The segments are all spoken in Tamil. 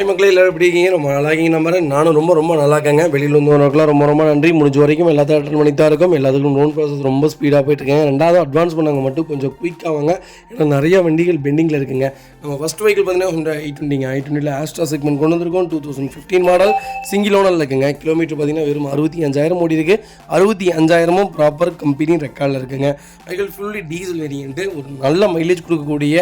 மக்களே எல்லாரும் எப்படி இருக்கீங்க? ரொம்ப நல்லா இருக்கீங்க நம்புறேன். நானும் ரொம்ப நல்லா இருக்கேங்க. வெளியில் வந்தவங்களுக்குலாம் ரொம்ப நன்றி. முடிஞ்ச வரைக்கும் எல்லாத்தையும் அட்டன் பண்ணி தான் இருக்கும். எல்லாத்துக்கும் லோன் ப்ராசஸ் ரொம்ப ஸ்பீடாக போயிட்டுருக்கேன். ரெண்டாவது அட்வான்ஸ் பண்ணாங்க மட்டும் கொஞ்சம் குயிக்காக வாங்க. ஏன்னா நிறைய வண்டிகள் பெண்டிங்கில் இருக்குங்க. நம்ம ஃபஸ்ட் வெஹிக்கிள் பார்த்தீங்கன்னா Honda i20ங்க. i20ல் ஆஸ்ட்ரா செக்மெண்ட் கொண்டு வந்திருக்கோம். 2015 மாடல் சிங்கிள் ஓனரில் இருக்குங்க. கிலோமீட்டர் பார்த்தீங்கன்னா வெறும் 65,000 ஓடி இருக்குது. 65,000 ப்ராப்பர் கம்பெனி ரெக்கார்டில் இருக்குங்க. வெஹிக்கிள் ஃபுல்லி டீசல் வேரியன்ட்டு, ஒரு நல்ல மைலேஜ் கொடுக்கக்கூடிய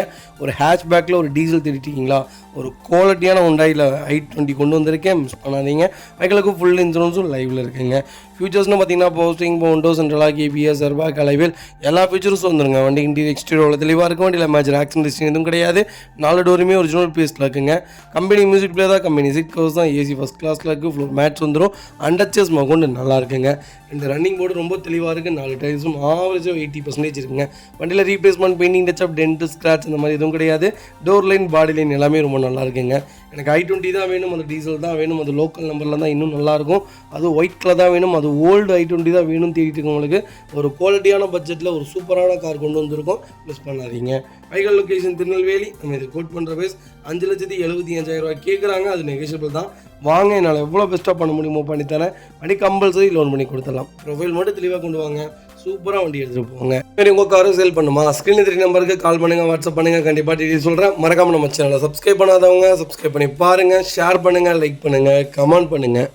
ஒரு ஹேட்ச்பேக்கில் ஒரு டீசல் தேடிட்டீங்களா, ஒரு குவாலிட்டியான Hondaயில் i20 கொண்டு வந்திருக்கேன். மிஸ் பண்ணாதீங்க. வெஹிக்கிளுக்கு ஃபுல் இன்சூரன்ஸும் லைவில் இருக்குங்க. ஃபியூச்சர்ஸ்னு பார்த்தீங்கன்னா போஸ்டிங், windows, central lock, ABS, airbag, alloy wheel எல்லா ஃபீச்சர்ஸும் வந்துருங்க. வண்டி இன்டீரியர் எக்ஸ்டீரியர் தெளிவாக இருக்கும். வண்டியில் மேஜர் ஆக்சிடென்ட் ஹிஸ்ட்ரி எதுவும் கிடையாது. 4 டோருமே ஒரிஜினல் பீஸில் இருக்குங்க. கம்பெனி மியூசிக் பிளே தான், கம்பெனி சீட் கவர்ஸ் தான், ஏசி ஃபஸ்ட் கிளாஸில் இருக்குது. ஃப்ளோர் மேட்ச் வந்துடும். அண்டர்ச்சஸ் மகொண்டு நல்லா இருக்குங்க. இந்த ரன்னிங் போர்டு ரொம்ப தெளிவாக இருக்குது. 4 டயர்ஸும் ஆவரேஜாக 80% இருக்குங்க. வண்டியில் replacement, painting, touch up, dent, scratch இந்த மாதிரி எதுவும் கிடையாது. டோர் லைன், பாடி லைன் எல்லாமே ரொம்ப நல்லா இருக்குங்க. எனக்கு i20 தான் வேணும், அது டீசல் தான் வேணும், அது லோக்கல் நம்பரில் தான் இன்னும் நல்லாயிருக்கும், அது ஒயிட் கலர் தான் வேணும், அது ஓல்டு i20 தான் வேணும் தேடிட்டு இருக்கவங்களுக்கு ஒரு குவாலிட்டியான பட்ஜெட்டில் ஒரு சூப்பரான கார் கொண்டு வந்திருக்கோம். மிஸ் பண்ணாதீங்க. Vehicle location Tirunelveli. நம்ம இது கோட் பண்ணுற பேஸ் 5,75,000 கேட்குறாங்க. அது நெகோஷியபிள் தான். வாங்க, என்னால் எவ்வளோ பெஸ்ட்டாக பண்ண முடியுமோ பண்ணித்தரேன். வண்டி கம்பல்சரி லோன் பண்ணி கொடுத்துடலாம். ப்ரொஃபைல் மட்டும் தெளிவாக கொண்டு வாங்க. சூப்பராக வண்டி எடுத்துகிட்டு போங்க. சரி, உங்கள் காரும் சேல் பண்ணுமா? ஸ்க்ரீன் 3 நம்பருக்கு கால் பண்ணுங்கள், வாட்ஸ்அப் பண்ணுங்கள். கண்டிப்பாக டீட்டெயில் சொல்கிறேன். மறக்காமல் நம்ம சேனலை சப்ஸ்கிரைப் பண்ணாதவங்க சப்ஸ்கிரைப் பண்ணி பாருங்கள். ஷேர் பண்ணுங்கள், லைக் பண்ணுங்கள், கமெண்ட் பண்ணுங்கள்.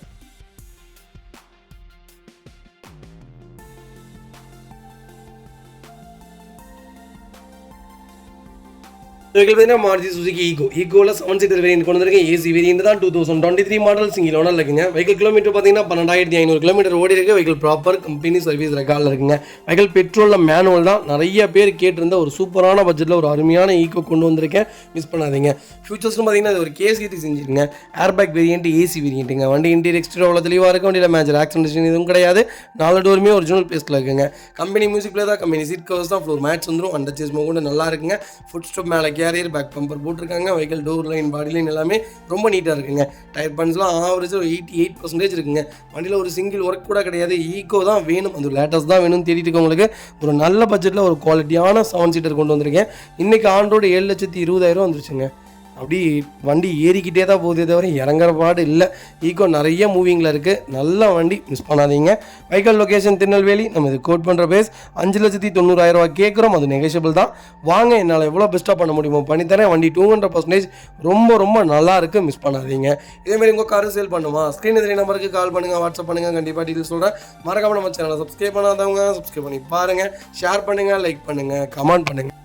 மாருதி சுசுகி ஈகோவில் 7 சீட்டர் வேரியன்ட் கொண்டு வந்திருக்கேன். ஏசி வேரியன்ட் தான். 2023 மாடல் சிங்கிள் ஓனர் இருக்குங்க. வெஹிக்கிள் கிலோமீட்டர் பார்த்தீங்கன்னா 12,500 கிலோமீட்டர் ஓடி இருக்குது. வெஹிக்கிள் ப்ராப்பர் கம்பெனி சர்வீஸ் ரெக்கார்டில் இருக்குங்க. வெஹிக்கிள் பெட்ரோலில் மேனுவல் தான். நிறைய பேர் கேட்டிருந்த ஒரு சூப்பரான பட்ஜெட்டில் ஒரு அருமையான ஈகோ கொண்டு வந்திருக்கேன். மிஸ் பண்ணாதீங்க. ஃபியூச்சர்ஸ்னு பார்த்தீங்கன்னா அது ஒரு கேஸ் செஞ்சுருங்க. ஏர்பேக் வேரியன்ட், ஏசி வேரியன்ட்டுங்க. வண்டி இன்டீரியர் எக்ஸ்டீரியர் தெளிவாக இருக்கும். வண்டியில் மேஜர் ஆக்சிடென்ட் எதுவும் கிடையாது. 4 டோருமே ஒரிஜினல் பேஸ்ட்டில் இருக்குங்க. கம்பெனி மியூசிக் பிளே தான், கம்பெனி சீட் கவர்ஸ் தான், ஃப்ளோர் மேட்ச் வந்துடும். அண்டர்ச்சேஸ் கூட நல்லா இருக்குங்க. ஃபுட் ஸ்டாப் மேலே கேரியர், பேக் பம்பர் போட்டிருக்காங்க. Vehicle door line, body line எல்லாமே ரொம்ப நீட்டாக இருக்குங்க. டயர் பன்ஸ்லாம் ஆவரேஜாக 88% இருக்குங்க. வண்டியில் ஒரு சிங்கிள் ஒர்க் கூட கிடையாது. ஈகோ தான் வேணும், அது லேட்டஸ்ட் தான் வேணும்னு தேடிட்டு இருக்கவங்களுக்கு ஒரு நல்ல பட்ஜெட்டில் ஒரு குவாலிட்டியான 7 சீட்டர் கொண்டு வந்திருக்கேன். இன்றைக்கி ஆன் ரோடு 7,20,000 வந்துருச்சுங்க. அப்படி வண்டி ஏறிக்கிட்டே தான் போகுதே தவிர இறங்குற பாடு இல்லை. ஈகோ நிறைய மூவிங்கில் இருக்குது. நல்ல வண்டி, மிஸ் பண்ணாதீங்க. Vehicle location Tirunelveli. நம்ம இது கோட் பண்ணுற பேஸ் 5,90,000 கேட்குறோம். அது நெகோஷியபிள் தான். வாங்க, என்னால் எவ்வளோ பெஸ்ட்டாக பண்ண முடியுமோ பண்ணித்தரேன். வண்டி 200% ரொம்ப நல்லா இருக்குது. மிஸ் பண்ணாதீங்க. இதேமாதிரி உங்கள் காரும் சேல் பண்ணுமா? ஸ்க்ரீன் 3 நம்பருக்கு கால் பண்ணுங்கள், வாட்ஸ்அப் பண்ணுங்கள். கண்டிப்பாக டீட்டெயில் சொல்கிறேன். மறக்காமல் நம்ம சேனலை சப்ஸ்கிரைப் பண்ணாதவங்க சப்ஸ்கிரைப் பண்ணி பாருங்கள். ஷேர் பண்ணுங்கள், லைக் பண்ணுங்கள், கமெண்ட் பண்ணுங்கள்.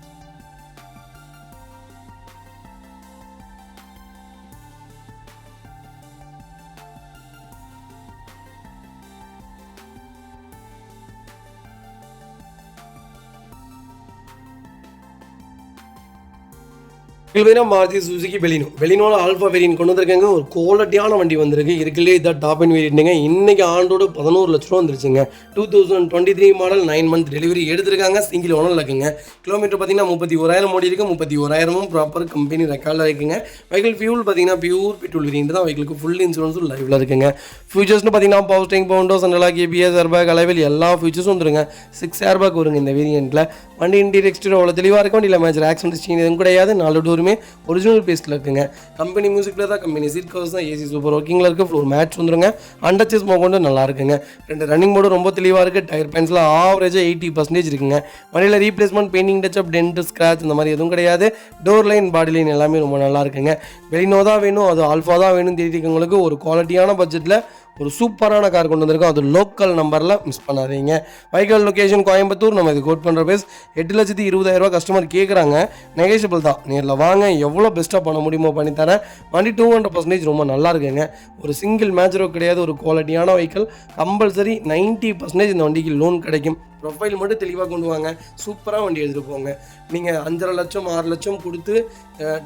மாருதி சுசுகி பெலினோல ஆல்ஃபா வேரியன்ட் கொண்டு வந்திருக்காங்க. ஒரு குவாலிட்டியான வண்டி வந்திருக்கு. இருக்குல்லே இதான் டாப் அண்ட் வேரியன்ட்டுங்க. இன்றைக்கி ஆண்டோடு 11 லட்ச ரூபா வந்துருச்சுங்க. 2023 மாடல் 9 மந்த் டெலிவரி எடுத்திருக்காங்க. சிங்கிள் ஓனர் இருக்குங்க. கிலோமீட்டர் பார்த்தீங்கன்னா 31,000 ஓடி இருக்குது. 31,000 ப்ராப்பர் கம்பெனி ரெக்கார்டில் இருக்குங்க. வெஹிக்கிள் ஃபியூல் பார்த்தீங்கன்னா பியூர் பெட்ரோல் வேரியன்ட் தான். வெஹிக்கிளுக்கு ஃபுல் இன்சூரன்ஸும் லைவில் இருக்குங்க. ஃபியூச்சர்ஸ்னு பார்த்தீங்கன்னா போஸ்டிங், windows, central lock, ABS, airbag, alloy wheel எல்லா ஃபியூச்சர்ஸும் வந்துருங்க. 6 ஏர்பேக் வருங்க இந்த வேரியன்ட்டில். வண்டி இன்டீரியர் எக்ஸ்டீரியர் அவ்வளோ தெளிவாக இருக்கும். வண்டியில் மேஜர் ஆக்சிடென்ட் ஹிஸ்ட்ரி எதுவும் கிடையாது. 4 டோருமே ஒரிஜினல் பேஸ்ட்டில் இருக்குங்க. கம்பெனி மியூசிக் பிளே தான், கம்பெனி சீட் கவர்ஸ் தான், ஏசி சூப்பர் ஒர்க்கிங்கில் இருக்குது. ஃப்ளோர் மேட்ச் வந்துருங்க. அண்டர்ச்சேஸ் கொண்டு நல்லா இருக்குங்க. 2 ரன்னிங் போர்டு ரொம்ப தெளிவாக இருக்குது. டயர் பேன்ஸில் ஆவரேஜாக 80% இருக்குங்க. வண்டியில் replacement, painting, touch up, dent, scratch இந்த மாதிரி எதுவும் கிடையாது. டோர் லைன், பாடி லைன் எல்லாமே ரொம்ப நல்லா இருக்குங்க. பெலினோ தான் வேணும், அது ஆல்ஃபா தான் வேணும்னு தெரிவிக்கிறவங்களுக்கு ஒரு குவாலிட்டியான பட்ஜெட்டில் ஒரு சூப்பரான கார் கொண்டு வந்திருக்கோம். அது லோக்கல் நம்பரில், மிஸ் பண்ணாதீங்க. Vehicle location Coimbatore. நம்ம இது கோட் பண்ணுற பேஸ் 8,20,000 கஸ்டமர் கேட்குறாங்க. நெகோஷியபிள் தான். நேரில் வாங்க, எவ்வளோ பெஸ்ட்டாக பண்ண முடியுமோ பண்ணித்தரேன். வண்டி 200% ரொம்ப நல்லா இருக்குங்க. ஒரு சிங்கிள் மேஜரோ கிடையாது. ஒரு குவாலிட்டியான வெஹிக்கிள். கம்பல்சரி 90% இந்த வண்டிக்கு லோன் கிடைக்கும். ப்ரொஃபைல் மட்டும் தெளிவாக கொண்டு வாங்க. சூப்பராக வண்டி எடுத்துகிட்டு போங்க. நீங்கள் 5.5 லட்சம் 6 லட்சம் கொடுத்து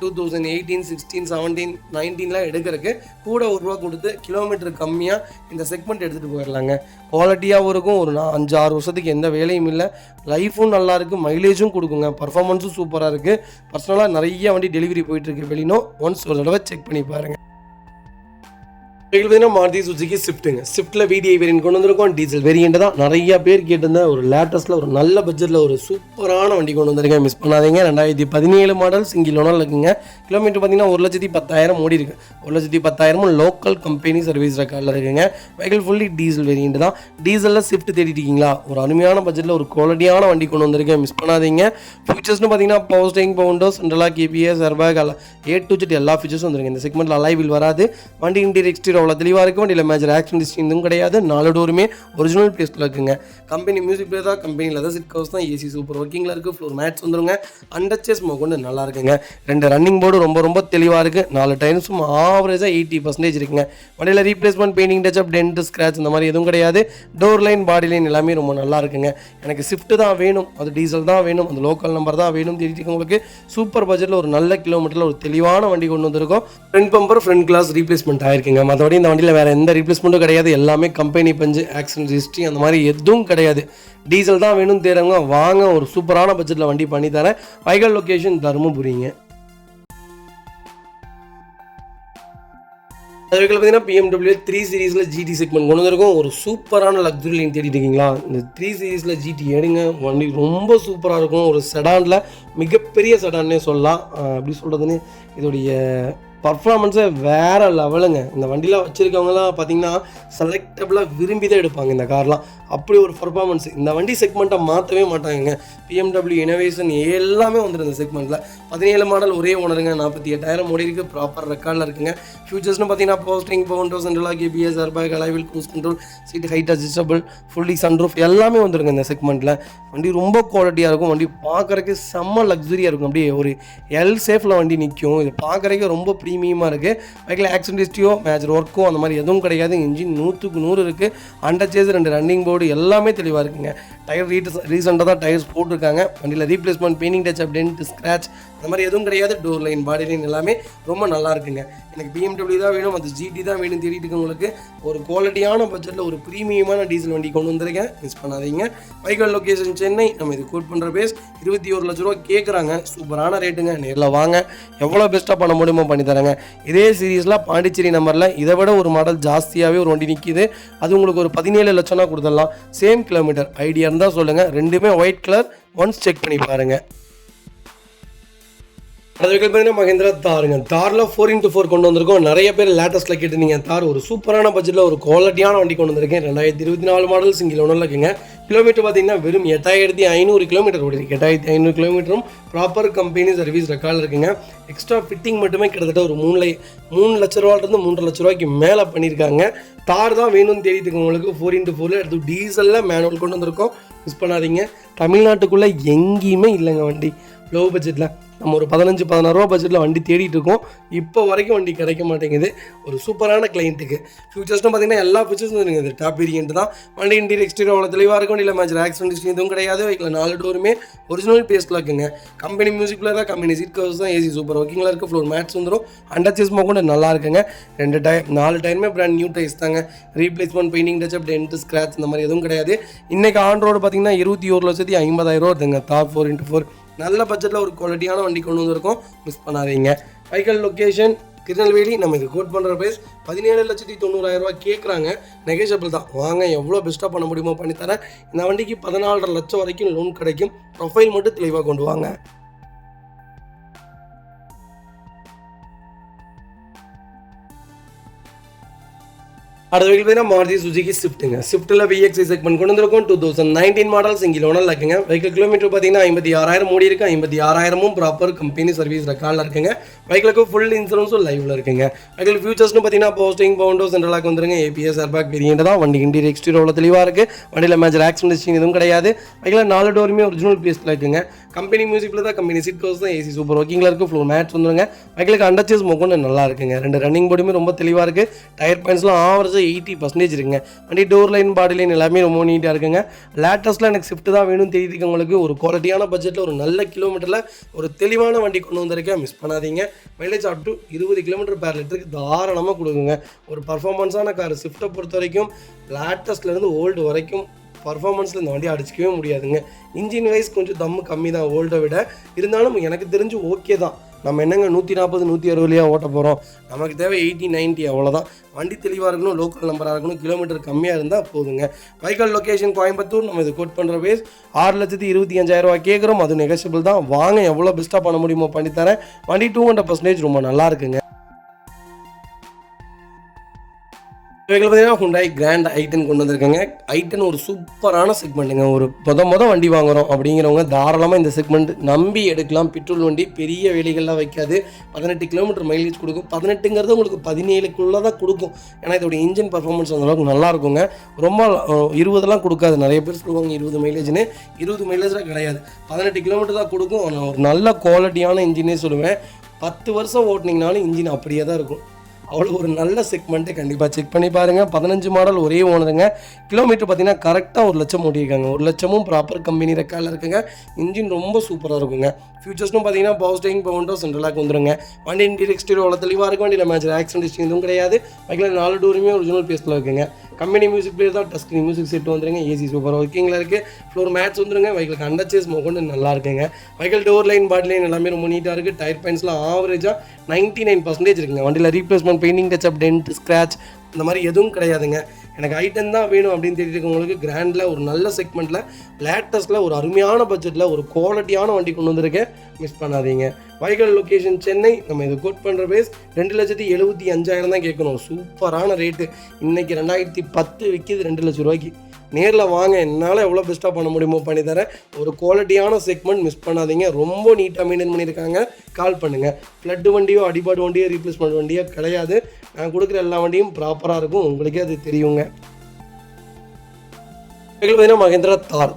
2018, 16, 17, 19 எடுக்கிறதுக்கு கூட ₹1 கொடுத்து கிலோமீட்டர் கம்மியாக இந்த செக்மெண்ட் எடுத்துகிட்டு போயிடலாங்க. குவாலிட்டியாகவும் இருக்கும். ஒரு 5-6 வருஷத்துக்கு எந்த வேலையும் இல்லை. லைஃபும் நல்லாயிருக்கு. மைலேஜும் கொடுக்குங்க. பர்ஃபார்மன்ஸும் சூப்பராக இருக்குது. பர்சனலாக நிறைய வண்டி டெலிவரி போயிட்டுருக்கு. வெளினோ ஒன்ஸ் ஒரு தடவை செக் பண்ணி பாருங்கள். பார்த்தீங்கன்னா மாருதி சுசுகி ஸ்விஃப்ட்டுங்க. ஸ்விஃப்ட்டில் VDI வேரியன்ட் கொண்டு வந்திருக்கோம். டீசல் வேரியன்ட் தான். நிறைய பேர் கேட்டிருந்த ஒரு லேட்டஸ்ட்டில் ஒரு நல்ல பட்ஜெட்டில் ஒரு சூப்பரான வண்டி கொண்டு வந்திருக்கேன். மிஸ் பண்ணாதீங்க. 2017 மாடல் சிங்கிள் ஓனர் இருக்குங்க. கிலோமீட்டர் பார்த்தீங்கன்னா 1,10,000 ஓடி இருக்கு. 1,10,000 லோக்கல் கம்பெனி சர்வீஸ் ரெக்கார்டில் இருக்குங்க. வெஹிக்கிள் ஃபுல்லி டீசல் வேரியன்ட் தான். டீசலில் ஸ்விஃப்ட் தேடிட்டு இருக்கீங்களா? ஒரு அருமையான பட்ஜெட்டில் ஒரு குவாலிட்டியான வண்டி கொண்டு வந்திருக்கேன். மிஸ் பண்ணாதீங்க. ஃபீச்சர்ஸ்னு பார்த்தீங்கன்னா power steering, power windows, central lock, KPS, airbag, A to Z எல்லா ஃபீச்சர்ஸும் வந்துருங்க. இந்த செக்மெண்ட்டில் அலாய் வீல் வராது. வண்டி இன்டீரியர் எக்ஸ்டீரியர் அவ்வளோ தெளிவாக இருக்கும். வண்டியில் மேஜர் ஆக்சிடென்ட் ஹிஸ்ட்ரி எதுவும் கிடையாது. 4 டோருமே ஒரிஜினல் பிளேஸில் இருக்குங்க. கம்பெனி மியூசிக் பிளேயர் தான். கம்பெனி லெதர் சீட் கவர்ஸ் தான். AC சூப்பர் ஒர்க்கிங்கில் இருக்குது. ஃப்ளோர் மேட்ஸ் வந்துருங்க. அண்டர்ச்சேஸ் கொண்டு நல்லா இருக்குங்க. 2 ரன்னிங் போர்டு ரொம்ப தெளிவாக இருக்குது. 4 டைம்ஸும் ஆவரேஜாக 80% இருக்குங்க. வண்டியில் replacement, painting, touch up, dent, scratch இந்த மாதிரி எதுவும் கிடையாது. டோர் லைன், பாடி லைன் எல்லாமே ரொம்ப நல்லா இருக்குங்க. எனக்கு ஸ்விஃப்ட் தான் வேணும், அது டீசல் தான் வேணும், அந்த லோக்கல் நம்பர் தான் வேணும் தெரிவிட்டு உங்களுக்கு சூப்பர் பட்ஜெட்டில் ஒரு நல்ல கிலோமீட்டரில் ஒரு தெளிவான வண்டி கொண்டு வந்திருக்கோம். Front bumper, front glass replacement ஆயிருக்குங்க. மற்றபடி இந்த வண்டியில் வேறு எந்த ரீப்ளேஸ்மெண்ட்டும் கிடையாது. எல்லாமே கம்பெனி பஞ்சு, ஆக்சிடென்ட் ஹிஸ்ட்ரி அந்த மாதிரி எதுவும் கிடையாது. டீசல் தான் வேணும் தேடுங்க, வாங்க ஒரு சூப்பரான பட்ஜெட்டில் வண்டி பண்ணி தரேன். வைகல் லொக்கேஷன் தருமபுரிங்க. அதுக்கு பார்த்தீங்கன்னா BMW 3 சீரீஸில் GT செக்மெண்ட் கொண்டு வந்திருக்கும். ஒரு சூப்பரான லக்ஸுரி லைன் தேடிட்டு இருக்கீங்களா? இந்த 3 சீரீஸில் GT எடுங்க. வண்டி ரொம்ப சூப்பராக இருக்கும். ஒரு செடானில் மிகப்பெரிய செடான்னே சொல்லலாம். எப்படி சொல்கிறதுன்னு இதோடைய பர்ஃபார்மன்ஸை வேறு லெவலுங்க. இந்த வண்டியில் வச்சுருக்கவங்களாம் பார்த்தீங்கன்னா செலக்டபிளாக விரும்பி தான் எடுப்பாங்க இந்த கார்லாம். அப்படி ஒரு பர்ஃபார்மன்ஸ். இந்த வண்டி செக்மெண்ட்டை மாற்றவே மாட்டாங்க. BMW இனோவேஷன் எல்லாமே வந்துடும் இந்த செக்மெண்ட்டில். 17 மாடல் ஒரே ஓனருங்க. 48,000 ஓடி இருக்குது. ப்ராப்பர் ரெக்கார்டில் இருக்குங்க. ஃபியூச்சர்ஸ்னு பார்த்தீங்கன்னா power steering, power windows, central lock, KPS, airbag, alloy wheel, cruise control, seat height adjustable, fully sunroof எல்லாமே வந்துருங்க இந்த செக்மெண்ட்டில். வண்டி ரொம்ப குவாலிட்டியாக இருக்கும். வண்டி பார்க்குறதுக்கு செம்ம லக்ஸுரியாக இருக்கும். அப்படியே ஒரு எல் சேஃபில் வண்டி நிற்கும். இது பார்க்குறதுக்கு ரொம்ப ப்ரீமியமாக இருக்குது. பைக்கில் ஆக்சிடென்ட் ஹிஸ்ட்ரியோ மேஜர் ஒர்க்கோ அந்த மாதிரி எதுவும் கிடையாது. இன்ஜின் 100க்கு 100 இருக்குது. அண்டர் சேஸ், 2 ரன்னிங் போர்டு எல்லாமே தெளிவாக இருக்குங்க. டயர் ரீசெண்டாக தான் டயர்ஸ் போட்டிருக்காங்க. வண்டியில் replacement, painting, touch up, dent, scratch அந்த மாதிரி எதுவும் கிடையாது. டோர் லைன், பாடி லைன் எல்லாமே ரொம்ப நல்லா இருக்குங்க. எனக்கு BMW தான் வேணும், அது GT தான் வேணும் தேடிட்டு இருக்கவங்களுக்கு ஒரு குவாலிட்டியான பட்ஜெட்டில் ஒரு ப்ரீமியமான டீசல் வண்டி கொண்டு வந்திருக்கேன். மிஸ் பண்ணாதீங்க. வைகல் லொக்கேஷன் சென்னை. நம்ம இது கோட் பண்ணுற பேஸ் 21 லட்ச ரூபா கேட்குறாங்க. சூப்பரான ரேட்டுங்க. நேரில் வாங்க, எவ்வளோ பெஸ்ட்டாக பண்ண முடியுமோ பண்ணி தரேங்க. இதே சீரீஸில் பாண்டிச்சேரி நம்பரில் இதை விட ஒரு மாடல் ஜாஸ்தியாகவே ஒரு வண்டி நிற்கிது. அது உங்களுக்கு ஒரு 17 லட்சம்னா கொடுத்துடலாம். சேம் கிலோமீட்டர் ஐடியா இருந்தால் சொல்லுங்கள். ரெண்டுமே ஒயிட் கலர். ஒன்ஸ் செக் பண்ணி பாருங்கள். அது பார்த்தீங்கன்னா மஹேந்திரா தாருங்க. தாரில் 4x4 கொண்டு வந்திருக்கோம். நிறைய பேர் லேட்டஸ்ட்டில் கேட்டுருந்தீங்க. தார் ஒரு சூப்பரான பட்ஜெட்டில் ஒரு குவாலிட்டியான வண்டி கொண்டு வந்திருக்கேன். 2024 மாடல் சிங்கிள் ஓனரில் இருக்குங்க. கிலோமீட்டர் பார்த்தீங்கன்னா வெறும் 8,500 கிலோமீட்டர் ஓடி இருக்கு. 8,500 கிலோமீட்டரும் ப்ராப்பர் கம்பெனி சர்வீஸ் ரெக்கார்டில் இருக்குங்க. எக்ஸ்ட்ரா ஃபிட்டிங் மட்டுமே கிட்டத்தட்ட ஒரு 3 லட்ச ரூபாயிலிருந்து 3.5 லட்ச ரூபாய்க்கு மேலே பண்ணியிருக்காங்க. தார் தான் வேணும்னு தேடிட்டு உங்களுக்கு 4x4 எடுத்து டீசலில் மேனுவல் கொண்டு வந்திருக்கோம். மிஸ் பண்ணாதீங்க. தமிழ்நாட்டுக்குள்ளே எங்கேயுமே இல்லைங்க வண்டி லோ பட்ஜெட்டில். நம்ம ஒரு 15-16 ரூபா பட்ஜெட்டில் வண்டி தேடிட்டு இருக்கோம். இப்போ வரைக்கும் வண்டி கிடைக்க மாட்டேங்குது. ஒரு சூப்பரான கிளைண்ட்டுக்கு ஃபியூச்சர்ஸ்னு பார்த்தீங்கன்னா எல்லா ஃபீச்சர்ஸும் இருக்குது. டாப் வேரியன்ட் தான். வண்டி இன்டீரியர் எக்ஸ்டீரியர் அவ்வளோ தெளிவாக இருக்கும். இல்லை மேஜர் ஆக்சிடென்ட் ஹிஸ்ட்ரி எதுவும் கிடையாது. வைக்கில் 4 டோருமே ஒரிஜினல் பேஸில் இருக்குங்க. கம்பெனி மியூசிக் பிளேயர் தான். கம்பெனி சீட் கவர்ஸ் தான். AC சூப்பர் ஒர்க்கிங்கில் இருக்குது. ஃப்ளோர் மேட்ஸ் வந்துடும். அண்டர் சேஸ் கூட நல்லா இருக்குங்க. 4 டயருமே பிராண்ட் நியூ டைஸ் தாங்க. Replacement, painting, touch up, dent, scratch இந்த மாதிரி எதுவும் கிடையாது. இன்றைக்கி ஆன் ரோடு பார்த்தீங்கன்னா 21,50,000 வருதுங்க. தார் 4x4 நல்ல பட்ஜெட்டில் ஒரு குவாலிட்டியான வண்டி கொண்டு வந்திருக்கோம். மிஸ் பண்ணாதீங்க. வைக்கல் லொக்கேஷன் திருநெல்வேலி. நம்ம இது கோட் பண்ணுற ப்ரைஸ் 17,90,000 கேட்குறாங்க. நெகோஷியபிள் தான். வாங்க, எவ்வளோ பெஸ்ட்டாக பண்ண முடியுமோ பண்ணித்தரேன். இந்த வண்டிக்கு 14.5 லட்சம் வரைக்கும் லோன் கிடைக்கும். ப்ரொஃபைல் மட்டும் தெளிவாக கொண்டு வாங்க. அடுத்த வெஹிக்கிள் பார்த்தீங்கன்னா மாருதி சுசுகி ஸ்விஃப்ட்டுங்க. ஸ்விஃப்ட்டில் VXI செக்மெண்ட் கொண்டு வந்திருக்கும். 2019 மாடல் சிங்கிள் ஓனரில் இருக்குங்க. வெஹிக்கிள் கிலோமீட்டர் பார்த்தீங்கன்னா 56,000 ஓடி இருக்குது. 56,000 ப்ராப்பர் கம்பெனி சர்வீஸ் ரெக்கார்டில் இருக்குங்க. வெஹிக்கிளுக்கு ஃபுல் இன்சூரன்ஸும் லைவில் இருக்குங்க. வெஹிக்கிள் ஃபியூச்சர்ஸ்னு பார்த்தீங்கன்னா power steering, power windows, central lock வந்துருங்க. APS, ஏர்பேக் வேரியன்ட் தான். வண்டி இன்டீரியர் எக்ஸ்டீரியர் அவ்வளோ தெளிவாக இருக்குது. வண்டியில் மேஜர் ஆக்சிடென்ட் ஹிஸ்ட்ரி எதுவும் கிடையாது. வெஹிக்கில் 4 டோருமே ஒரிஜினல் பேஸில் இருக்குங்க. கம்பெனி மியூசிக்கில் தான். கம்பெனி சீட் கவர்ஸ் தான். AC சூப்பர் ஒர்க்கிங்கில் இருக்குது. ஃப்ளோர் மேட்ஸ் வந்துருங்க. வெஹிக்கிளுக்கு அண்டர் சேஸ் நல்லா இருக்குங்க. 2 ரன்னிங் போர்டுமே ரொம்ப தெளிவாக இருக்குது. டயர் பாயிண்ட்ஸ்லாம் ஆவரேஜாக 80% இருக்குங்க. வண்டி டோர் லைன், பாடி லைன் எல்லாமே ரொம்ப நீட்டாக இருக்குங்க. லேட்டஸ்ட்டில் எனக்கு ஸ்விஃப்ட் தான் வேணும் தெரியுது உங்களுக்கு. ஒரு குவாலிட்டியான பட்ஜெட்டில் ஒரு நல்ல கிலோமீட்டரில் ஒரு தெளிவான வண்டி கொண்டு வந்திருக்கேன். மிஸ் பண்ணாதீங்க. மைலேஜ் அப் டு 20 கிலோமீட்டர் பேர் லிட்டருக்கு தாராளமாக கொடுக்குங்க. ஒரு பர்ஃபார்மன்ஸான கார் ஸ்விஃப்ட்டை பொறுத்த வரைக்கும் லேட்டஸ்ட்லேருந்து ஓல்டு வரைக்கும் பர்ஃபார்மன்ஸில் இந்த வண்டி அடிச்சிக்கவே முடியாதுங்க. இன்ஜின் வைஸ் கொஞ்சம் தம்மு கம்மி தான் ஓல்டை விட. இருந்தாலும் எனக்கு தெரிஞ்சு ஓகே தான். நம்ம என்னங்க 140 160 ஓட்ட போகிறோம். நமக்கு தேவை 80 90 அவ்வளோதான். வண்டி தெளிவாக இருக்கணும், லோக்கல் நம்பராக இருக்கணும், கிலோமீட்டர் கம்மியாக இருந்தால் போதுங்க. வைக்கல் லொக்கேஷன் கோயம்புத்தூர். நம்ம இது கோட் பண்ணுற பேஸ் 6,25,000 கேட்குறோம். அது நெகோஷியபிள் தான். வாங்க, எவ்வளோ பெஸ்ட்டாக பண்ண முடியுமோ பண்ணித்தரேன். வண்டி 200% ரொம்ப நல்லா இருக்குங்க. இவைகள் பார்த்தீங்கன்னா ஹுண்டாய் கிராண்ட் i10 கொண்டு வந்திருக்காங்க. i10 ஒரு சூப்பரான செக்மெண்ட்டுங்க. ஒரு வண்டி வாங்குகிறோம் அப்படிங்கிறவங்க தாராளமாக இந்த செக்மெண்ட் நம்பி எடுக்கலாம். பெட்ரோல் வண்டி பெரிய வேலைகள்லாம் வைக்காது. 18 கிலோமீட்டர் மைலேஜ் கொடுக்கும். 18ங்கிறது உங்களுக்கு 17க்குள்ளே தான் கொடுக்கும். ஏன்னா இதோட இன்ஜின் பர்ஃபார்மன்ஸ் அந்தளவுக்கு நல்லா இருக்குங்க. ரொம்ப 20 கொடுக்காது. நிறைய பேர் சொல்லுவாங்க 20 மைலேஜ்னு. 20 மைலேஜில் கிடையாது, 18 கிலோமீட்டர் தான் கொடுக்கும். நான் ஒரு நல்ல குவாலிட்டியான இன்ஜினே சொல்லுவேன். 10 வருஷம் ஓட்டினீங்கனாலும் இன்ஜின் அப்படியே தான் இருக்கும். அவ்வளோ ஒரு நல்ல செக்மெண்ட்டு. கண்டிப்பாக செக் பண்ணி பாருங்கள். 15 மாடல் ஒரே ஓனருங்க. கிலோமீட்டர் பார்த்தீங்கன்னா கரெக்டாக 1,00,000 ஓட்டியிருக்காங்க. 1,00,000 ப்ராப்பர் கம்பெனி ரெக்கார்டில் இருக்குங்க. இன்ஜின் ரொம்ப சூப்பராக இருக்குங்க. ஃபியூச்சர்ஸ்னு பார்த்தீங்கன்னா power steering, power window, central lock வந்துருங்க. வண்டி இன்டீரியர் எக்ஸ்டீரியர் அவ்வளோ தெளிவாக இருக்கும். வண்டியில் மேட்ச் ஆக்சிடென்ட் ஹிஸ்ட்ரி எதுவும் கிடையாது. பைக்கில் 4 டோருமே ஒரிஜினல் பேஸில் இருக்குங்க. கம்பெனி மியூசிக் பிளேயர் தான். டச் ஸ்க்ரீன் மியூசிக் செட் வந்துருங்க. ஏசி சூப்பர் ஒர்க்கிங்கில் இருக்குது. ஃப்ளோர் மேட்ச் வந்துருங்க. வைக்கிளுக்கு அண்டர்ச்சேஸ் கொண்டு நல்லா இருக்குங்க. Vehicle door line, body line எல்லாமே ரொம்ப நீட்டாக இருக்குது. டயர் பாயிண்ட்ஸ்லாம் ஆவரேஜாக 99% இருக்குங்க. வண்டியில் replacement, painting touch up, dent, scratch இந்த மாதிரி எதுவும் கிடையாதுங்க. எனக்கு i10 தான் வேணும் அப்படின்னு தெரிஞ்சுக்கவங்களுக்கு கிராண்டில் ஒரு நல்ல செக்மெண்ட்டில் லேட்டஸ்ட்டில் ஒரு அருமையான பட்ஜெட்டில் ஒரு குவாலிட்டியான வண்டி கொண்டு வந்திருக்கேன். மிஸ் பண்ணாதீங்க. வைக்கல் லொக்கேஷன் சென்னை. நம்ம இது கோட் பண்ணுற பேஸ் 2,75,000 தான் கேட்கணும். சூப்பரான ரேட்டு. இன்றைக்கி 2010 விற்கிது 2 லட்ச ரூபாய்க்கு. நேரில் வாங்க, என்னால் எவ்வளோ பெஸ்ட்டாக பண்ண முடியுமோ பண்ணித்தரேன். ஒரு குவாலிட்டியான செக்மெண்ட், மிஸ் பண்ணாதீங்க. ரொம்ப நீட்டாக மெயின்டைன் பண்ணியிருக்காங்க. கால் பண்ணுங்கள். ஃப்ளட்டு வண்டியோ அடிபாடு வண்டியோ ரீப்ளேஸ்மெண்ட் வண்டியோ கிடையாது. நான் கொடுக்குற எல்லா வண்டியும் ப்ராப்பராக இருக்கும். உங்களுக்கே அது தெரியுங்க. பார்த்தீங்கன்னா மஹேந்திரா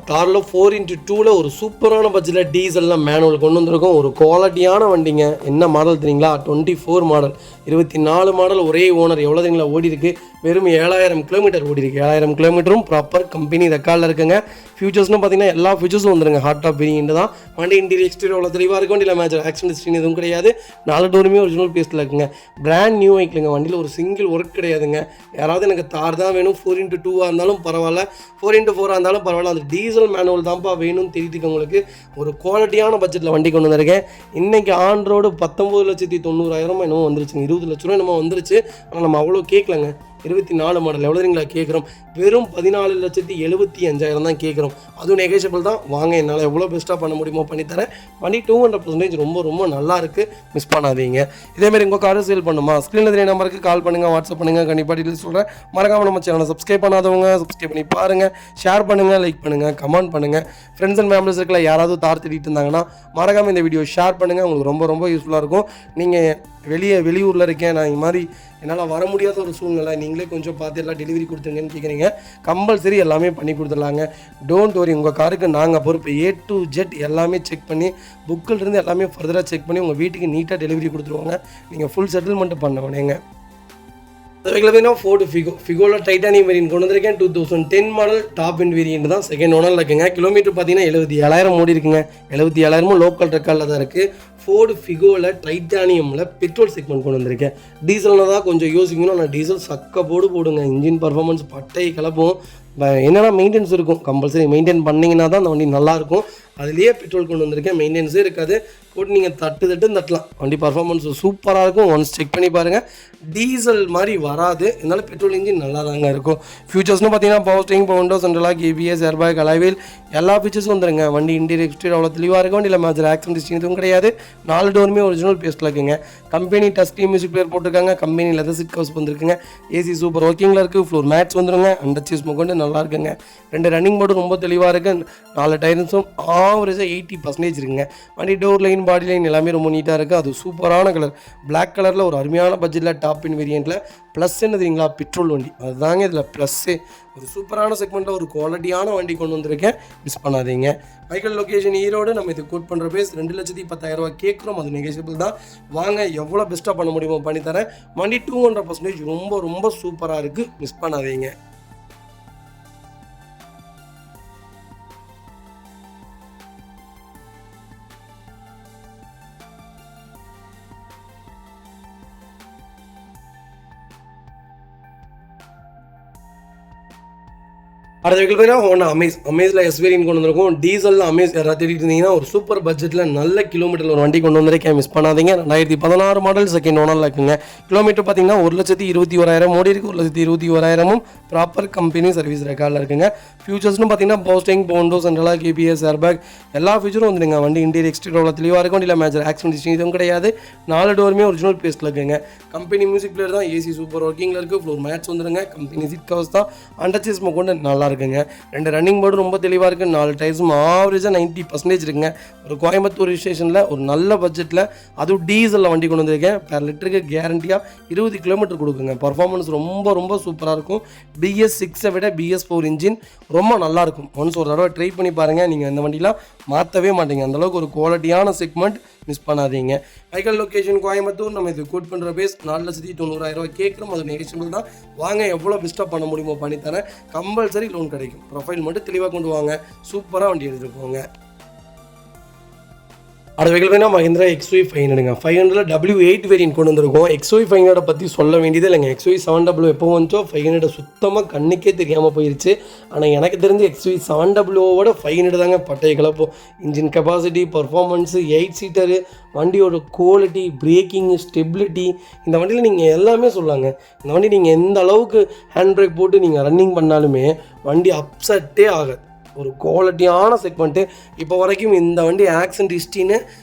தாரில் 4x2ல் ஒரு சூப்பரான பட்ஜெட்டில் டீசல்லாம் மேனுவல் கொண்டு வந்திருக்கோம். ஒரு குவாலிட்டியான வண்டிங்க. என்ன மாடல் தெரியுங்களா? 24 மாடல், 24 மாடல், ஒரே ஓனர். எவ்வளோ தெரியுங்களா ஓடி இருக்குது? வெறும் 7,000 கிலோமீட்டர் ஓடி இருக்குது. 7,000 கிலோமீட்டரும் ப்ராப்பர் கம்பெனி ரெக்கார்டில் இருக்குங்க. ஃபியூச்சர்ஸ்னு பார்த்தீங்கன்னா எல்லா ஃபியூச்சர்ஸும் வந்துருங்க. ஹாட் டாப் வேரியன்ட் தான். வண்டி இன்டீரியர் எக்ஸ்டீரியர் அவ்வளோ தெளிவாக இருக்கும். வண்டியில் மேட்ச் ஆக்சிடென்ட் ஹிஸ்ட்ரி எதுவும் கிடையாது. 4 டோருமே ஒரிஜினல் பேஸில் இருக்குங்க. பிராண்ட் நியூ வைக்கலுங்க. வண்டியில் ஒரு சிங்கிள் ஒர்க் கிடையாதுங்க. யாராவது எனக்கு தார் தான் வேணும், 4x2 இருந்தாலும் பரவாயில்ல, 4x4 இருந்தாலும் பரவாயில்ல, அந்த டீசல் மேனுவல் தான்ப்பா வேணும்னு தெரிவித்துக்கு உங்களுக்கு ஒரு குவாலிட்டியான பட்ஜெட்டில் வண்டி கொண்டு வந்திருக்கேன். இன்றைக்கி ஆன் ரோடு 19,90,000 என்னமோ வந்துருச்சுங்க. 20 லட்ச ரூபா என்னமோ வந்துருச்சு. ஆனால் நம்ம அவ்வளோ கேட்கலங்க. 24 மாடல் எவ்வளோ தெரியுங்களா கேட்குறோம்? வெறும் 14,75,000 தான் கேட்குறோம். அதுவும் நெகோஷியபிள் தான். வாங்க, என்னால் எவ்வளோ பெஸ்ட்டாக பண்ண முடியுமோ பண்ணித்தரேன். வண்டி 200% ரொம்ப ரொம்ப நல்லா இருக்குது. மிஸ் பண்ணாதீங்க. இதேமாதிரி உங்கள் காரை சேல் பண்ணுமா? ஸ்க்ரீனில் தெரிய நம்பருக்கு கால் பண்ணுங்கள், வாட்ஸ்அப் பண்ணுங்கள். கண்டிப்பாக டீட்டெயில்ஸ் சொல்கிறேன். மறக்காமல் நம்ம சேனலை சப்ஸ்கிரைப் பண்ணாதவங்க சப்ஸ்கிரைப் பண்ணி பாருங்கள். ஷேர் பண்ணுங்கள், லைக் பண்ணுங்கள், கமெண்ட் பண்ணுங்கள். ஃப்ரெண்ட்ஸ் அண்ட் ஃபேமிலிஸ் இருக்கல யாராவது தார் தேடிட்டு இருந்தாங்கன்னா மறக்காமல் இந்த வீடியோ ஷேர் பண்ணுங்கள். உங்களுக்கு ரொம்ப ரொம்ப யூஸ்ஃபுல்லாக இருக்கும். நீங்கள் வெளியூரில் இருக்கேன், நான் இது மாதிரி என்னால் வர முடியாத ஒரு சூழ்நிலை, நீங்களே கொஞ்சம் பார்த்து எல்லாம் டெலிவரி கொடுத்துருங்கன்னு கேட்குறீங்க. கம்பல்சரி எல்லாமே பண்ணி கொடுத்துடலாங்க. டோன்ட் வரி, உங்கள் காருக்கு நாங்கள் பொறுப்பு. A to Z எல்லாமே செக் பண்ணி புக்கிலிருந்து எல்லாமே ஃபர்தராக செக் பண்ணி உங்கள் வீட்டுக்கு நீட்டாக டெலிவரி கொடுத்துருவாங்க. நீங்கள் ஃபுல் செட்டில்மெண்ட் பண்ண உடனேங்க. பார்த்தீங்கன்னா ஃபோர்டு ஃபிகோவில் டைட்டானியம் வேரியன்ட் கொண்டு வந்திருக்கேன். 2010 மாடல் டாப் இன் வேரியன்ட் தான். செகண்ட் ஓனரில் இருக்குங்க. கிலோமீட்டர் பார்த்தீங்கன்னா 77,000 ஓடி இருக்குங்க. 77,000 லோக்கல் ரெக்கார்டில் தான் இருக்குது. ஃபோர்டு ஃபிகோவில் டைட்டானியமில் பெட்ரோல் செக்மெண்ட் கொண்டு வந்திருக்கேன். டீசல்னால் தான் கொஞ்சம் யோசிக்கணும். ஆனால் டீசல் சக்க போடுங்க. இன்ஜின் பர்ஃபார்மன்ஸ் பட்டை கிளப்பும். என்னென்னா மெயின்டெனன்ஸ் இருக்கும். கம்பல்சரி மெயின்டைன் பண்ணிங்கன்னா தான் அந்த வண்டி நல்லாயிருக்கும். அதுலேயே பெட்ரோல் கொண்டு வந்திருக்கேன். மெயின்டெனன்ஸே இருக்காது. போட்டு நீங்கள் தட்டலாம். வண்டி பர்ஃபார்மன்ஸ் சூப்பராக இருக்கும். ஒன்ஸ் செக் பண்ணி பாருங்கள். டீசல் மாதிரி வராது. இருந்தாலும் பெட்ரோல் இன்ஜின் நல்லா தாங்க இருக்கும். ஃபியூச்சர்ஸ்னு பார்த்தீங்கன்னா power steering, power window, central lock, ABS, airbag, alloy wheel எல்லா ஃபீச்சர்ஸும் வந்துருங்க. வண்டி இன்டீரியர் எக்ஸ்டீரியர் அவ்வளோ தெளிவாக இருக்கும். வண்டியில் மேட்ச் ஆக்சிடென்ட் ஹிஸ்ட்ரி எதுவும் கிடையாது. 4 டோருமே ஒரிஜினல் பேஸ்ட்டில் இருக்குங்க. Company touch screen music player போட்டிருக்காங்க. கம்பெனி லெதர் சீட் கவர்ஸ் வந்துருக்குங்க. ஏசி சூப்பர் ஒர்க்கிங்கில் இருக்குது. ஃப்ளோர் மேட்ச் வந்துருங்க. அண்டர்ச்சேஸ் கொண்டு நல்லா இருக்குங்க. 2 ரன்னிங் போர்டும் ரொம்ப தெளிவாக இருக்குது. 4 டயர்ஸும் ஆவரேஜாக 80% இருக்குங்க. வண்டி டோர் லைன், பாடி லைன் எல்லாமே ரொம்ப நீட்டாக இருக்குது. அது சூப்பரான கலர், பிளாக் கலரில் ஒரு அருமையான பட்ஜெட்டில் டாப் இன் வேரியண்ட்டில். ப்ளஸ் என்ன தெரியுங்களா? பெட்ரோல் வண்டி. அதுதாங்க இதில் ப்ளஸ்ஸே. ஒரு சூப்பரான செக்மெண்ட்டில் ஒரு குவாலிட்டியான வண்டி கொண்டு வந்திருக்கேன். மிஸ் பண்ணாதீங்க. வைக்கல் லொக்கேஷன் ஈரோடு. நம்ம இது கோட் பண்ணுற பேஸ் 2,10,000 கேட்குறோம். அது நெகோஷியபிள் தான். வாங்க, எவ்வளோ பெஸ்ட்டாக பண்ண முடியுமோ பண்ணித்தரேன். வண்டி 200% ரொம்ப ரொம்ப சூப்பராக இருக்குது. மிஸ் பண்ணாதீங்க. அடுத்த வெஹிக்கிள் பார்த்தீங்கன்னா ஒன்று அமேஸில் எஸ் வேரியன்ட் கொண்டு வந்திருக்கும். டீசலில் அமேஸ் யாராவது தேடிட்டு இருந்தீங்கன்னா ஒரு சூப்பர் பட்ஜெட்டில் நல்ல கிலோமீட்டரில் ஒரு வண்டி கொண்டு வந்திருக்கேன், மிஸ் பண்ணாதீங்க. 2016 மாடல் செகண்ட் ஓனரில் இருக்குங்க. கிலோமீட்டர் பார்த்தீங்கன்னா 1,21,000 ஓடி இருக்குது. 1,21,000 ப்ராப்பர் கம்பெனி சர்வீஸ் ரெக்கார்டில் இருக்குங்க. ஃபியூச்சர்ஸ்னு பார்த்தீங்கன்னா போஸ்டிங், போண்டோ, சென்ட்ரலாக, கேபிஎஸ், ஏர்பேக் எல்லா ஃபியூச்சரும் வந்துடுங்க. வண்டி இன்டீரியர் எக்ஸ்டீரியர் தெளிவாக இருக்கும். இல்லை மேஜர் ஆக்சிடென்ட் இதுவும் கிடையாது. 4 டோருமே ஒரிஜினல் பேஸ்ட்டில் இருக்குங்க. கம்பெனி மியூசிக் பிளேயர் தான், ஏசி சூப்பர் ஒர்க்கிங்கில் இருக்குது. ஃப்ளோர் மேட்ச் வந்துடுங்க. கம்பெனி சீட் கவர்ஸ் தான், அண்டர்ச்சேஸ் கொண்டு நல்லா இருக்குங்க. 2 ரன்னிங் போர்டு ரொம்ப தெளிவாக இருக்குது. 4 டயர்ஸும் ஆவரேஜாக 90% இருக்குங்க. ஒரு கோயம்புத்தூர் ஸ்டேஷனில் ஒரு நல்ல பட்ஜெட்டில் அதுவும் டீசலில் வண்டி கொண்டு வந்திருக்கேன். பெர் லிட்டருக்கு கேரண்டியாக 20 கிலோமீட்டர் கொடுக்குங்க. பர்ஃபார்மன்ஸ் ரொம்ப ரொம்ப சூப்பராக இருக்கும். BS6 விட BS4 இன்ஜின் ரொம்ப நல்லாயிருக்கும். ஒன்ஸ் ஒரு தடவை ட்ரை பண்ணி பாருங்கள். நீங்கள் இந்த வண்டிலாம் மாற்றவே மாட்டீங்க. அந்தளவுக்கு ஒரு குவாலிட்டியான செக்மெண்ட், மிஸ் பண்ணாதீங்க. Vehicle location Coimbatore. நம்ம இது கோட் பண்ணுற பேஸ் 4,90,000 கேட்குறோம். அது நெகோஷியபிள் தான். வாங்க, எவ்வளோ பெஸ்ட்டாக பண்ண முடியுமோ பண்ணித்தரேன். கம்பல்சரி லோன் கிடைக்கும். ப்ரொஃபைல் மட்டும் தெளிவாக கொண்டு வாங்க. சூப்பராக வண்டி எடுத்துகிட்டு போங்க. அடுத்த வெஹிக்கிள் பார்த்தீங்கன்னா மஹிந்திரா XUV 500ங்க. 500 W8 வேரியன்ட் கொண்டு வந்திருக்கோம். XUV 500 பற்றி சொல்ல வேண்டியது இல்லைங்க. XUV 700 எப்போ வந்துச்சோ 500 சுத்தமாக கண்ணுக்கே தெரியாமல் போயிடுச்சு. ஆனால் எனக்கு தெரிஞ்சு XUV 700ஓட 500 தாங்க பட்டைய கிளப்போம். இன்ஜின் கெப்பாசிட்டி, பர்ஃபார்மன்ஸு, 8 சீட்டரு, வண்டியோட குவாலிட்டி, பிரேக்கிங், ஸ்டெபிலிட்டி, இந்த வண்டியில் நீங்கள் எல்லாமே சொல்லாங்க. இந்த வண்டி நீங்கள் எந்த அளவுக்கு ஹேண்ட் பிரேக் போட்டு நீங்கள் ரன்னிங் பண்ணாலுமே வண்டி அப்செட்டே ஆகாது. ஒரு குவாலிட்டியான செக்மெண்ட்டு. இப்போ வரைக்கும் இந்த வண்டி ஆக்சிடென்ட் ஹிஸ்ட்ரின்னு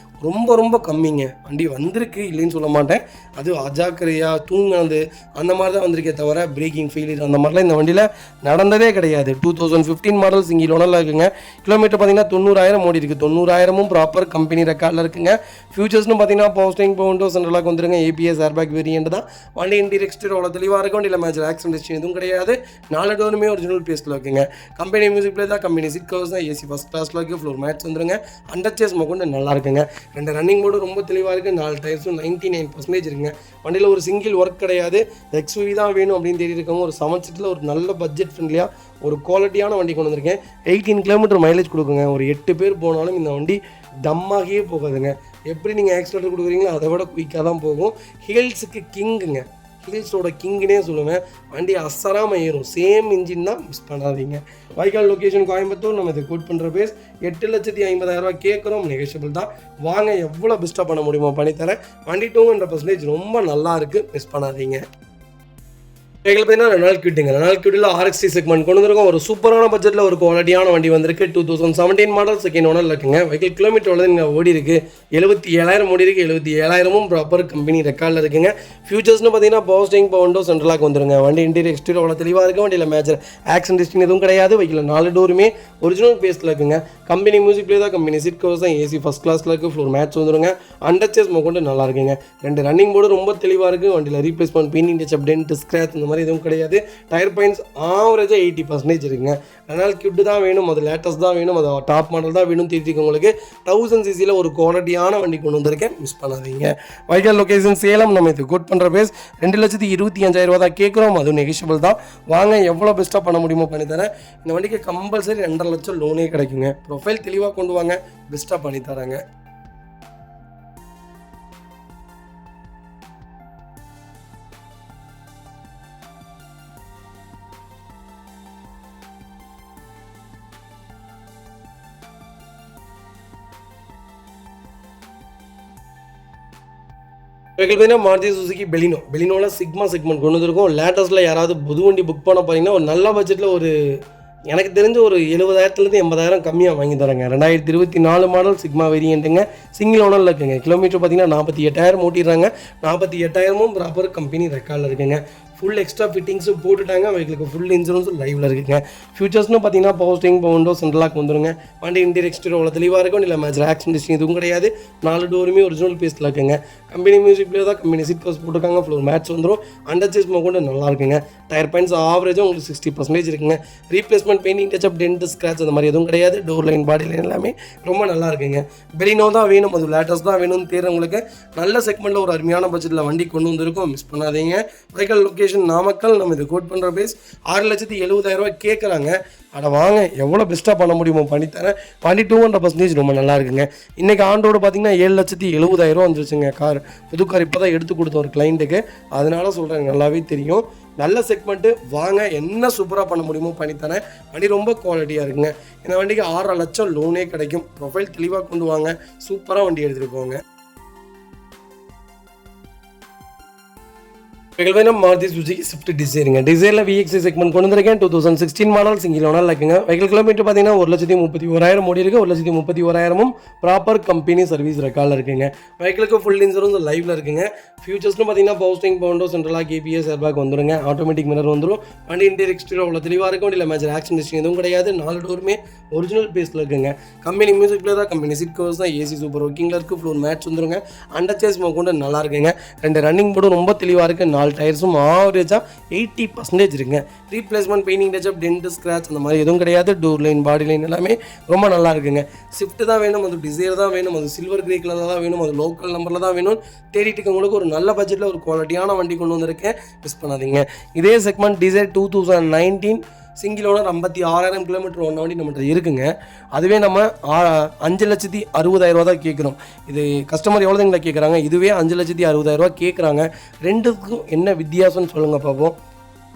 ரொம்ப ரொம்ப கம்மிங்க. வண்டி வந்திருக்கு, இல்லைன்னு சொல்ல மாட்டேன். அது அஜாக்கிரதையாக தூங்கினது அந்த மாதிரி தான் வந்திருக்கே தவிர பிரேக்கிங் ஃபெயிலியர் அந்த மாதிரிலாம் இந்த வண்டியில் நடந்ததே கிடையாது. 2015 மாடல் சிங்கிள் ஓனரில் இருக்குங்க. கிலோமீட்டர் பார்த்தீங்கன்னா 90,000 ஓடி இருக்குது. 90,000 ப்ராப்பர் கம்பெனி ரெக்கார்டில் இருக்குங்க. ஃபியூச்சர்ஸ்னு பார்த்தீங்கன்னா போஸ்டிங், போண்டோ, சென்ட்ரலாக வந்துருங்க. ABS, ஏர்பேக் வேரியன்ட் தான். வண்டி இன்டீரியர் எக்ஸ்டீரியர் அவ்வளோ தெளிவாக இருக்கும். வண்டியில் மேஜர் ஆக்சிடென்ட் எதுவும் கிடையாது. 4 டோருமே ஒரிஜினல் பேஸ்ட்டில் இருக்குங்க. கம்பெனி மியூசிக் பிளே தான், கம்பெனி சீட் கவர்ஸ் தான், ஏசி ஃபஸ்ட் கிளாஸில் இருக்குது. ஃப்ளோர் மேட்ச் வந்துருங்க. அண்டர்ச்சேஸ் கொண்டு நல்லா இருக்குங்க. 2 ரன்னிங் போர்டு ரொம்ப தெளிவாக இருக்குது. 4 டயர்ஸும் 99% இருக்குங்க. வண்டியில் ஒரு சிங்கிள் ஒர்க் கிடையாது. XUV தான் வேணும் அப்படின்னு தேடி இருக்கவங்க ஒரு 7 சீட்டில் ஒரு நல்ல பட்ஜெட் ஃப்ரெண்ட்லியாக ஒரு குவாலிட்டியான வண்டி கொண்டு வந்திருக்கேன். 18 கிலோமீட்டர் மைலேஜ் கொடுக்குங்க. ஒரு 8 பேர் போனாலும் இந்த வண்டி தம்மாகியே போகாதுங்க. எப்படி நீங்கள் ஆக்சிலேட்டர் கொடுக்குறீங்களோ அதை விட குயிக்காக தான் போகும். ஹில்ஸுக்கு கிங்குங்க. ஹில்ஸோட கிங்குனே சொல்லுவேன். வண்டி அசராமல் ஏறும். சேம் இன்ஜின் தான், மிஸ் பண்ணாதீங்க. வைக்கால் லொக்கேஷன் கோயம்புத்தூர். நம்ம இதை கோட் பண்ணுற பேஸ் 8,50,000 கேட்குறோம், நெகோஷியபிள் தான். வாங்க, எவ்வளோ பெஸ்ட்டாக பண்ண முடியுமோ பண்ணித்தரேன். வண்டி 200% ரொம்ப நல்லா இருக்குது, மிஸ் பண்ணாதீங்க. வெஹிக்கிள் பார்த்தீங்கன்னா ரெனால்ட் கியூட்டுங்க. ரெனால்ட் கியூட்டில் RXT செக்மெண்ட் கொண்டு வந்திருக்கோம். ஒரு சூப்பரான பட்ஜெட்டில் ஒரு குவாலிட்டியான வண்டி வந்திருக்கு. 2017 மாடல் செகண்ட் ஓனரில் இருக்குங்க. வெஹிக்கிள் கிலோமீட்டர் வந்து இங்கே ஓடி இருக்குது. 77,000 ஓடி இருக்குது. 77,000 ப்ராப்பர் கம்பெனி ரெக்கார்டில் இருக்குங்க. ஃபியூச்சர்ஸ்னு பார்த்தீங்கன்னா போஸ்டிங், போண்டோ, சென்ட்ரலாக வந்துருங்க. வண்டி இன்டீரியர் எக்ஸ்டீரியர் அவ்வளோ தெளிவாக இருக்குது. வண்டியில் மேஜர் ஆக்சிடென்ட் ஹிஸ்ட்ரி எதுவும் கிடையாது. வெஹிக்கில் 4 டோருமே ஒரிஜினல் பேஸ்ட்டில் இருக்குங்க. கம்பெனி மியூசிக் பிளே தான், கம்பெனி சீட் கவர்ஸ் தான், ஏசி ஃபஸ்ட் கிளாஸில் இருக்குது. ஃப்ளோர் மேட்ச் வந்துருங்க. அண்டர்ச்சேஸ் கொண்டு நல்லா இருக்குங்க. 2 ரன்னிங் போர்டு ரொம்ப தெளிவாக இருக்குது. வண்டியில் replacement, painting touch, dent, scratch இந்த மாதிரி எதுவும் கிடையாது. டயர் பாயிண்ட்ஸ் ஆவரேஜாக 80% இருக்குங்க. அதனால் கிட் தான் வேணும், அது லேட்டஸ்ட் தான் வேணும், அது டாப் மாடல் தான் வேணும் தெரிஞ்சுக்க. உங்களுக்கு 1000 சிசியில் ஒரு குவாலிட்டியான வண்டி கொண்டு வந்திருக்கேன், மிஸ் பண்ணாதீங்க. வைக்கால் லொக்கேஷன் சேலம். நம்ம இது கோட் பண்ணுற பேஸ் 2,25,000 தான் கேட்குறோம். அதுவும் நெகோஷியபிள் தான். வாங்க, எவ்வளோ பெஸ்ட்டாக பண்ண முடியுமோ பண்ணித்தரேன். இந்த வண்டிக்கு கம்பல்சரி 2.5 லட்சம் லோனே கிடைக்குங்க. ப்ரொஃபைல் தெளிவாக கொண்டு வாங்க, பெஸ்ட்டாக பண்ணித்தராங்க. வெஹிக்கிள் பார்த்தீங்கன்னா மாருதி சுசுகி பெலினோவில் சிக்மா செக்மெண்ட் கொண்டு வந்திருக்கோம். லேட்டஸ்ட்டில் யாராவது புது வண்டி புக் பண்ண போகிறீங்கன்னா ஒரு நல்ல பட்ஜெட்டில் ஒரு எனக்கு தெரிஞ்ச ஒரு 70,000 80,000 கம்மியாக வாங்கி தராங்க. 2024 மாடல் சிக்மா வேரியண்ட்டுங்க. சிங்கிள் ஓனரில் இருக்குங்க. கிலோமீட்டர் பார்த்தீங்கன்னா 48,000 ஓட்டிடுறாங்க. 48,000 ப்ராப்பர் கம்பெனி ரெக்கார்டில் இருக்குங்க. ஃபுல் எக்ஸ்ட்ரா ஃபிட்டிங்ஸும் போட்டுட்டாங்க. வெஹிக்கிளுக்கு ஃபுல் இன்சூரன்ஸும் லைவில் இருக்குங்க. ஃபியூச்சர்ஸ்னு பார்த்தீங்கன்னா போஸ்டிங், போண்டோ, சென்ட்ரலாக் வந்துருங்க. வண்டி இன்டீரியர் எக்ஸ்டீரியர் அவ்வளோ தெளிவாக இருக்கும். இல்லை மேஜர் ஆக்சிடென்ட் எதுவும் கிடையாது. 4 டோருமே ஒரிஜினல் பேஸ்ட்டில் இருக்குங்க. கம்பெனி மியூசிக் பிளே தான், கம்பெனி சீட் கவர்ஸ் போட்டுருக்காங்க. ஃப்ளோர் மேட்ச் வந்துடும். அண்டர்ச்சேஸ் கொண்டு நல்லா இருக்குங்க. டயர் பாயிண்ட்ஸ் ஆவரேஜாக உங்களுக்கு 60% இருக்குங்க. Replacement, painting touch, dent, scratch அந்த மாதிரி எதுவும் கிடையாது. டோர் லைன், பாடி லைன் எல்லாமே ரொம்ப நல்லா இருக்குங்க. பெலினோ தான் வேணும், அது லேட்டஸ்ட் தான் வேணும்னு தேர்றவங்களுக்கு நல்ல செக்மெண்ட்டில் ஒரு அருமையான பட்ஜெட்டில் வண்டி கொண்டு வந்திருக்கோம், மிஸ் பண்ணாதீங்க. வைக்கல் லொக்கேஷன் நாமக்கல். நம்ம இது கோட் பண்ணுற பேஸ் 6,70,000 கேட்குறாங்க. அட வாங்க, எவ்வளோ பெஸ்ட்டாக பண்ண முடியுமோ பண்ணித்தரேன். வண்டி 200% ரொம்ப நல்லா இருக்குங்க. இன்றைக்கி ஆண்டோடு பார்த்தீங்கன்னா 7,70,000 வந்துருச்சுங்க. புது கார் இப்போ தான் எடுத்து கொடுத்தோம் ஒரு கிளைண்ட்டுக்கு. அதனால சொல்கிறேன், நல்லாவே தெரியும். நல்ல செக்மெண்ட்டு, வாங்க என்ன சூப்பராக பண்ண முடியுமோ பண்ணித்தரேன். வண்டி ரொம்ப குவாலிட்டியாக இருக்குங்க. இந்த வண்டிக்கு 6.5 லட்சம் லோனே கிடைக்கும். ப்ரொஃபைல் தெளிவாக கொண்டு வாங்க, சூப்பராக வண்டி எடுத்துகிட்டு போங்க. வெஹிக்கிள் மாருதி சுசுகி ஸ்விஃப்ட் டிசைருங்க. டிசைரில் VXI செக்மெண்ட் கொண்டு வந்திருக்கேன். 2016 மாடல், சிங்கிள் ஓனர் இருக்குங்க. வெஹிக்கிள் கிலோமீட்டர் பார்த்தீங்கன்னா 1,31,000 ஓடி இருக்குது. 1,31,000 ப்ராப்பர் கம்பெனி சர்வீஸ் ரெக்கார்டில் இருக்குங்க. வெஹிக்கிளுக்கு ஃபுல் இன்சூரன்ஸ் லைவ்ல இருக்குங்க. ஃபியூச்சர்ஸ்னு பார்த்தீங்கன்னா பவுஸ்டிங் பவுண்டோ சென்ட்ரலாக KPS ஏர்பேக் வந்துருங்க. ஆட்டோமேட்டிக் மிரர் வந்துடும். வண்டி இன்டீரியர் எக்ஸ்டீரியர் அவ்வளோ தெளிவாக இருக்கும். வண்டியில் மேஜர் ஆக்சிடென்ட் எதுவும் கிடையாது. 4 டோருமே ஒரிஜினல் பேஸில் இருக்குங்க. கம்பெனி மியூசிக் பிளேயர் தான், கம்பெனி சீட் கவர்ஸ் தான், AC சூப்பர் ஒர்க்கிங்கில் இருக்குது. ஃப்ளோர் மேட்ச் வந்துருங்க. அண்டர் சேஸ் கொண்டு நல்லா இருக்குங்க. 2 ரன்னிங் போர்டும் ரொம்ப தெளிவாக இருக்குது. 4 டயர்ஸும் ஆவரேஜாக 80% இருக்குங்க. Replacement, painting touch up, dent, scratch அந்த மாதிரி எதுவும் கிடையாது. டோர் லைன், பாடி லைன் எல்லாமே ரொம்ப நல்லா இருக்குங்க. ஸ்விஃப்ட் தான் வேணும், அது டிசைர் தான் வேணும், அது சில்வர் கிரே கலரில் தான் வேணும், அது லோக்கல் நம்பரில் தான் வேணும் தேடிட்டு இருக்கவங்களுக்கு ஒரு நல்ல பட்ஜெட்டில் ஒரு குவாலிட்டியான வண்டி கொண்டு வந்திருக்கேன். மிஸ் பண்ணாதீங்க. இதே segment Dzire 2019 single owner 56,000 kilometre ஓடின வண்டி நம்மகிட்ட இருக்குங்க. அதுவே நம்ம 5,60,000 தான் கேட்குறோம். இது கஸ்டமர் எவ்வளோ எங்களை கேட்குறாங்க, இதுவே 5,60,000 கேட்குறாங்க. ரெண்டுக்கும் என்ன வித்தியாசம்னு சொல்லுங்கள் பார்ப்போம்.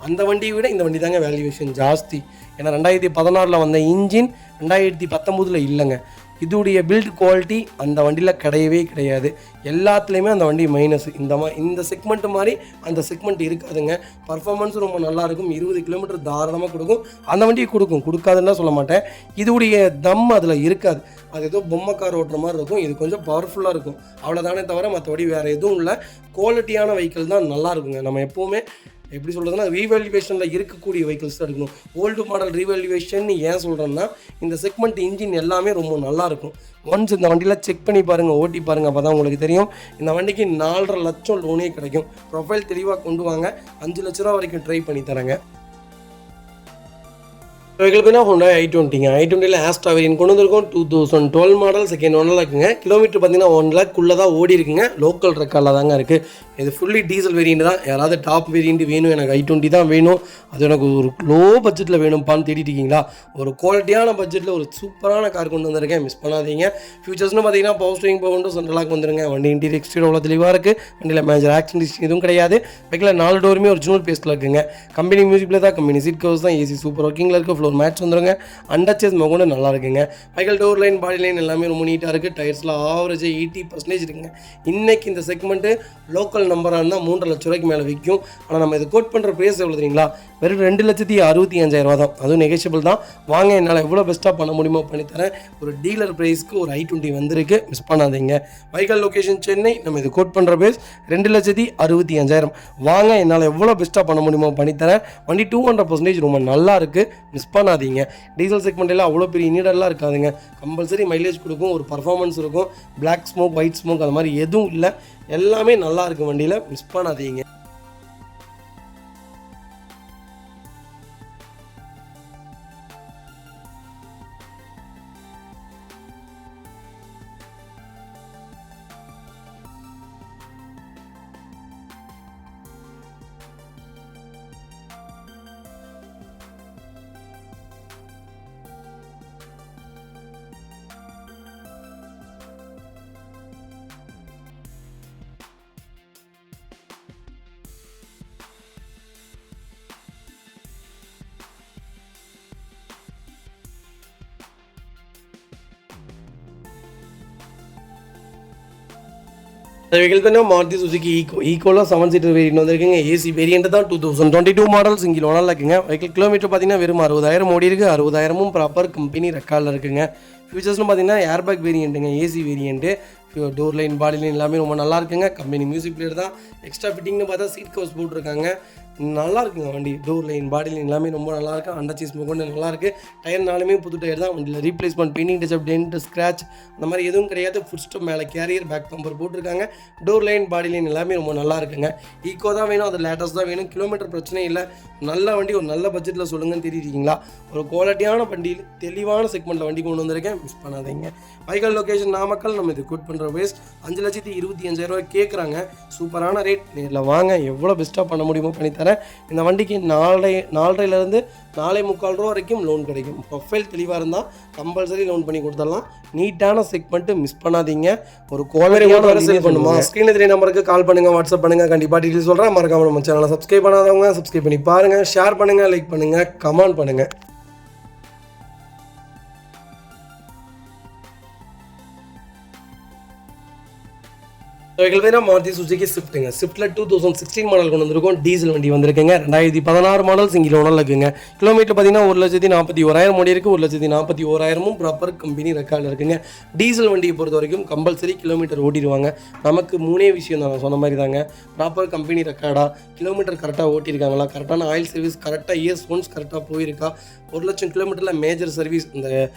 அந்த வண்டியை விட இந்த வண்டி தாங்க வேல்யூவேஷன் ஜாஸ்தி. ஏன்னா 2016 வந்த இன்ஜின் 2019 இல்லைங்க. இதோடைய பில்ட் குவாலிட்டி அந்த வண்டியில் கிடையவே கிடையாது. எல்லாத்துலேயுமே அந்த வண்டி மைனஸ். இந்த செக்மெண்ட் மாதிரி அந்த செக்மெண்ட் இருக்காதுங்க. பர்ஃபார்மன்ஸும் ரொம்ப நல்லாயிருக்கும். 20 கிலோமீட்டர் தாராளமாக கொடுக்கும். அந்த வண்டியை கொடுக்காதுன்னு சொல்ல மாட்டேன். இதோடைய தம் அதில் இருக்காது. அது ஏதோ பொம்மை கார் ஓட்டுற மாதிரி இருக்கும். இது கொஞ்சம் பவர்ஃபுல்லாக இருக்கும், அவ்வளோதானே தவிர மற்றபடி வேறு எதுவும் இல்லை. குவாலிட்டியான வெஹிக்கிள் தான் நல்லா இருக்குங்க. நம்ம எப்போவுமே எப்படி சொல்கிறதுனா ரீவேல்யூவேஷனில் இருக்கக்கூடிய வெஹிக்கிள்ஸ் தான் எடுக்கணும். ஓல்டு மாடல் ரீவேல்யூவேஷன் ஏன் சொல்கிறேன்னா, இந்த செக்மெண்ட் இன்ஜின் எல்லாமே ரொம்ப நல்லாயிருக்கும். ஒன்ஸ் இந்த வண்டியில் செக் பண்ணி பாருங்கள், ஓட்டி பாருங்கள், அப்போ தான் உங்களுக்கு தெரியும். இந்த வண்டிக்கு 4.5 லட்சம் லோனே கிடைக்கும். ப்ரொஃபைல் தெளிவாக கொண்டு வாங்க, 5 லட்ச ரூபா வரைக்கும் ட்ரை பண்ணி தரேங்க. வெஹிக்கிள் ஹோண்டா i20ங்க. i20ல் ஆஸ்ட்ரா வேரியன்ட் கொண்டு வந்திருக்கோம். 2012 மாடல், செகண்ட் ஓனரில் இருக்குங்க. கிலோமீட்டர் பார்த்தீங்கன்னா 1 லேக்குள்ளே தான் ஓடி இருக்குங்க. லோக்கல் ரெக்கார்டில் தாங்க இருக்குது. இது ஃபுல்லி டீசல் வேரியன்ட் தான். யாராவது டாப் வேரியன்ட் வேணும், எனக்கு i20 தான் வேணும், அது எனக்கு ஒரு லோ பட்ஜெட்டில் வேணும்ப்பான்னு தேடிட்டு இருக்கீங்களா, ஒரு குவாலிட்டியான பட்ஜெட்டில் ஒரு சூப்பரான கார் கொண்டு வந்திருக்கேன். மிஸ் பண்ணாதீங்க. ஃபியூச்சர்ஸ்னு பார்த்தீங்கன்னா பவர் ஸ்டீரிங் பவுண்டோ சென்ட்ரலாக வந்துருங்க. வண்டி இன்டீரியர் எக்ஸ்டீரியர் அவ்வளோ தெளிவாக இருக்குது. வண்டியில் மேஜர் ஆக்சிடென்ட் எதுவும் கிடையாது. வெஹிக்கில் 4 டோருமே ஒரிஜினல் பேஸில் இருக்குங்க. கம்பெனி மியூசிக்கில் தான், கம்பெனி சீட் கவர்ஸ் தான், AC சூப்பர் ஒர்க்கிங்கில் இருக்குது. ஃப்ளோர் மேட்ச் வந்துருங்க. அண்டர் சேஸ் கூட நல்லா இருக்குங்க. Vehicle door line, body line எல்லாமே ரொம்ப நீட்டாக இருக்குது. டயர்ஸில் ஆவரேஜ் 80% இருக்குங்க. இன்றைக்கி இந்த செக்மெண்ட்டு லோக்கல் நம்பராக இருந்தால் 3.5 லட்ச ரூபாய்க்கு மேலே விற்கும். ஆனால் நம்ம இதை கோட் பண்ணுற ப்ரைஸ் எவ்வளோ தெரியுங்களா, வெறும் 2,65,000 தான். அதுவும் நெகோஷியபிள் தான். வாங்க, என்னால் எவ்வளோ பெஸ்ட்டாக பண்ண முடியுமோ பண்ணித்தரேன். ஒரு டீலர் ப்ரைஸ்க்கு ஒரு i20 வந்திருக்கு, மிஸ் பண்ணாதீங்க. Vehicle location Chennai. நம்ம இது கோட் பண்ணுற ப்ரைஸ் 2,65,000. வாங்க, என்னால் எவ்வளோ பெஸ்ட்டாக பண்ண முடியுமோ பண்ணித்தரேன். வண்டி 200% ரொம்ப நல்லா இருக்குது, மிஸ் பண்ணாதீங்க. டீசல் செக்மெண்ட்டில் அவ்வளோ பெரிய நீடெல்லாம் இருக்காதுங்க. கம்பல்சரி மைலேஜ் கொடுக்கும், ஒரு பர்ஃபார்மன்ஸ் இருக்கும். பிளாக் ஸ்மோக், ஒயிட் ஸ்மோக் அந்த மாதிரி எதுவும் இல்லை. எல்லாமே நல்லா இருக்குது வண்டியில், மிஸ் பண்ணாதீங்க. வெஹிக்கிள் தானே மாருதி சுசுகி ஈக்கோலாம் 7 சீட்டர் வேரியன்ட் வந்திருக்குங்க. AC வேரியன்ட் தான். 2022 மாடல், சிங்கிள் ஓனரில் இருக்குங்க. வெஹிக்கிள் கிலோமீட்டர் பார்த்தீங்கன்னா வெறும் 60,000 ஓடி இருக்குது. 60,000 ப்ராப்பர் கம்பெனி ரெக்கார்டில் இருக்குங்க. ஃபியூச்சர்ஸ்னு பார்த்தீங்கன்னா ஏர்பேக் வேரியண்ட்டுங்க, AC variant. Door line, body line எல்லாமே ரொம்ப நல்லா இருக்குங்க. கம்பெனி மியூசிக் பிளேயர் தான். எக்ஸ்ட்ரா ஃபிட்டிங்னு பார்த்தா சீட் கவர்ஸ் போட்டிருக்காங்க. நல்லா இருக்குங்க வண்டி. டோர் லைன், பாடி லைன் எல்லாமே ரொம்ப நல்லாயிருக்கு. அண்டர் சீஸ் கொண்டு நல்லாயிருக்கு. டயர்னாலுமே புது டயர் தான். வண்டியில் replacement, painting touch up, dent, scratch அந்த மாதிரி எதுவும் கிடையாது. ஃபுட் ஸ்டெப் மேலே கேரியர், பேக் பம்பர் போட்டிருக்காங்க. டோர் லைன், பாடி லைன் எல்லாமே ரொம்ப நல்லா இருக்குங்க. ஈக்கோ தான் வேணும், அது லேட்டஸ்ட் தான் வேணும். கிலோமீட்டர் பிரச்சனை இல்லை. நல்ல வண்டி, ஒரு நல்ல பட்ஜெட்டில் சொல்லுங்கன்னு தெரியுறீங்களா. ஒரு குவாலிட்டியான வண்டியில் தெளிவான செக்மெண்ட்டில் வண்டி கொண்டு வந்திருக்கேன், மிஸ் பண்ணாதீங்க. Vehicle location Namakkal. நம்ம இது கோட் பண்ணுற வேஸ்ட் 5,25,000 கேட்குறாங்க. சூப்பரான ரேட். நேரில் வாங்க, எவ்வளோ பெஸ்ட்டாக பண்ண முடியுமோ பண்ணித்தரேன். பண்ணித்தரேன். இந்த வண்டிக்கு 4.5லேருந்து 4.25 ரூபா வரைக்கும் லோன் கிடைக்கும். ப்ரொஃபைல் தெளிவாக இருந்தால் கம்பல்சரி லோன் பண்ணி கொடுத்துடலாம். நீட்டான செக்மெண்ட்டு மிஸ் பண்ணாதீங்க. ஒரு குவாலிட்டியான சேல் பண்ணுமா ஸ்க்ரீனில் 3 நம்பருக்கு கால் பண்ணுங்கள், வாட்ஸ்அப் பண்ணுங்கள். கண்டிப்பாக டீட்டெயில் சொல்கிறேன். மறக்காம நம்ம சேனலை சப்ஸ்கிரைப் பண்ணாதவங்க சப்ஸ்கிரைப் பண்ணி பாருங்கள், ஷேர் பண்ணுங்கள், லைக் பண்ணுங்கள், கமெண்ட் பண்ணுங்கள். மாருதி சுசுகி ஸ்விஃப்ட்டுங்க. ஸ்விஃப்ட்டில் 2016 மாடல் கொண்டு வந்திருக்கோம். டீசல் வண்டி வந்திருக்குங்க. 2016 மாடல் சிங்கிள் ஓனரில் இருக்குங்க. கிலோமீட்டர் பார்த்தீங்கன்னா 1,41,000 ஓடி இருக்குது. 1,41,000 ப்ராப்பர் கம்பெனி ரெக்கார்டில் இருக்குங்க. டீசல் வண்டியை பொறுத்த வரைக்கும் கம்பல்சரி கிலோமீட்டர் ஓட்டிடுவாங்க. நமக்கு 3 விஷயம் தான், நான் சொன்ன மாதிரி தாங்க. ப்ராப்பர் கம்பெனி ரெக்கார்டாக, கிலோமீட்டர் கரெக்டாக ஓட்டியிருக்காங்களா, கரெக்டான ஆயில் சர்வீஸ், கரெக்டாக இயர்ஸ் ஒன்ஸ் கரெக்டாக போயிருக்கா, 1,00,000 கிலோமீட்டரில் மேஜர் சர்வீஸ், இந்த